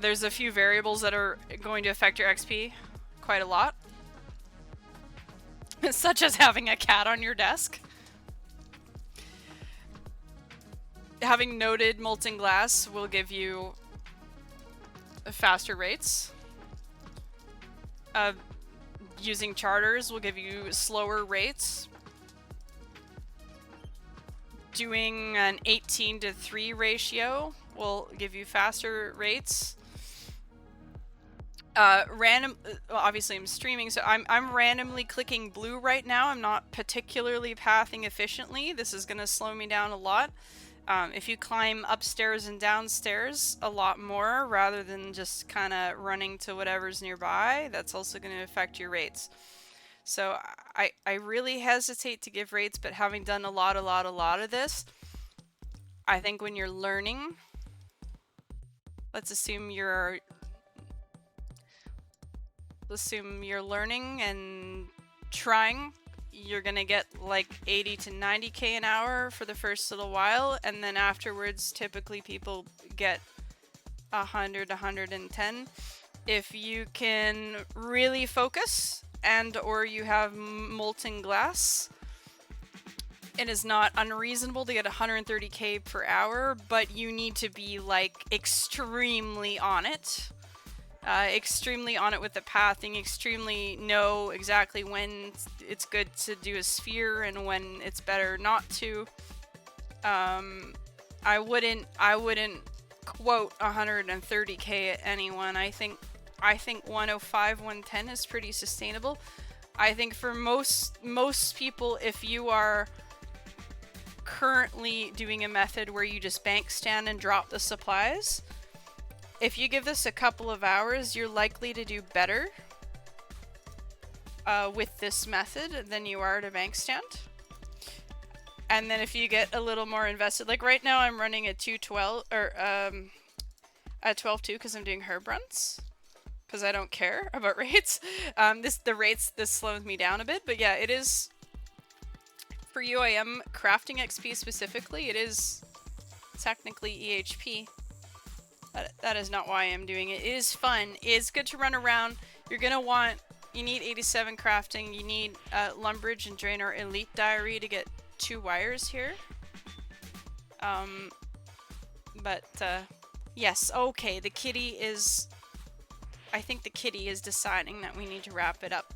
There's a few variables that are going to affect your XP quite a lot. Such as having a cat on your desk. Having noted molten glass will give you faster rates. Using charters will give you slower rates. Doing an 18:3 ratio will give you faster rates. Obviously I'm streaming, so I'm randomly clicking blue right now. I'm not particularly pathing efficiently. This is gonna slow me down a lot. If you climb upstairs and downstairs a lot more rather than just kind of running to whatever's nearby, that's also going to affect your rates. So I really hesitate to give rates, but having done a lot of this, I think when you're learning, let's assume you're learning and trying, you're gonna get like 80 to 90k an hour for the first little while, and then afterwards typically people get 100, 110. If you can really focus and or you have molten glass, it is not unreasonable to get 130k per hour, but you need to be like extremely on it. Extremely on it with the pathing, extremely know exactly when it's good to do a sphere and when it's better not to. I wouldn't quote 130k at anyone. I think 105, 110 is pretty sustainable. I think for most people, if you are currently doing a method where you just bank stand and drop the supplies, if you give this a couple of hours, you're likely to do better with this method than you are to bank stand. And then if you get a little more invested, like right now I'm running a 212 or a 12-2 because I'm doing herb runs because I don't care about rates. This slows me down a bit, but yeah, it is for UAM crafting XP specifically. It is technically EHP. That is not why I'm doing it. It is fun. It is good to run around. You need 87 crafting. You need Lumbridge and Draenor Elite Diary to get 2 wires here. Yes, okay, the kitty is... I think the kitty is deciding that we need to wrap it up.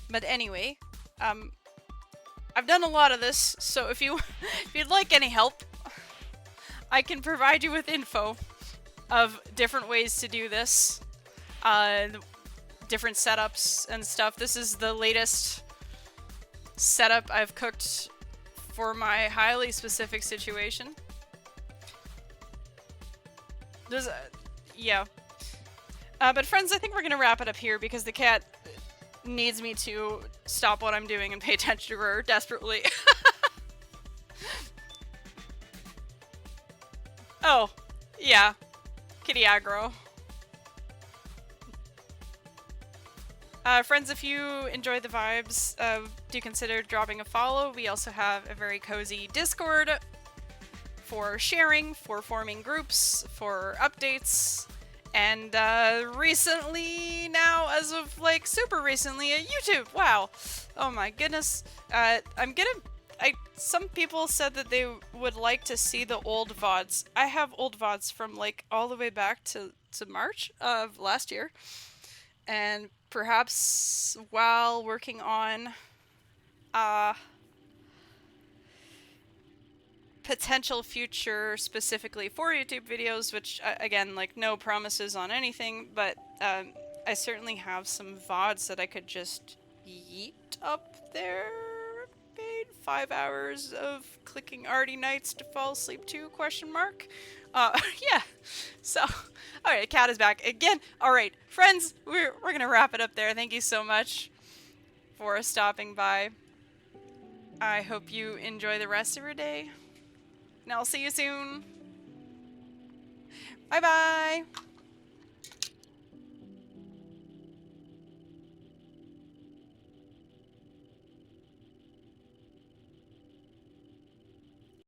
But anyway, I've done a lot of this, so if you'd like any help, I can provide you with info of different ways to do this, different setups and stuff. This is the latest setup I've cooked for my highly specific situation. Yeah. But friends, I think we're gonna wrap it up here because the cat needs me to stop what I'm doing and pay attention to her desperately. Oh, yeah. Kitty aggro. Friends, if you enjoy the vibes, do consider dropping a follow. We also have a very cozy Discord for sharing, for forming groups, for updates, and recently now, as of like super recently, a YouTube. Wow. Oh my goodness. Some people said that they would like to see the old VODs. I have old VODs from like all the way back to March of last year. And perhaps while working on potential future specifically for YouTube videos, which again, like no promises on anything, but I certainly have some VODs that I could just yeet up there 5 hours of clicking Artie Nights to fall asleep to, question mark. Yeah. So, alright, cat is back again. Alright, friends, we're gonna wrap it up there. Thank you so much for stopping by. I hope you enjoy the rest of your day. And I'll see you soon. Bye-bye.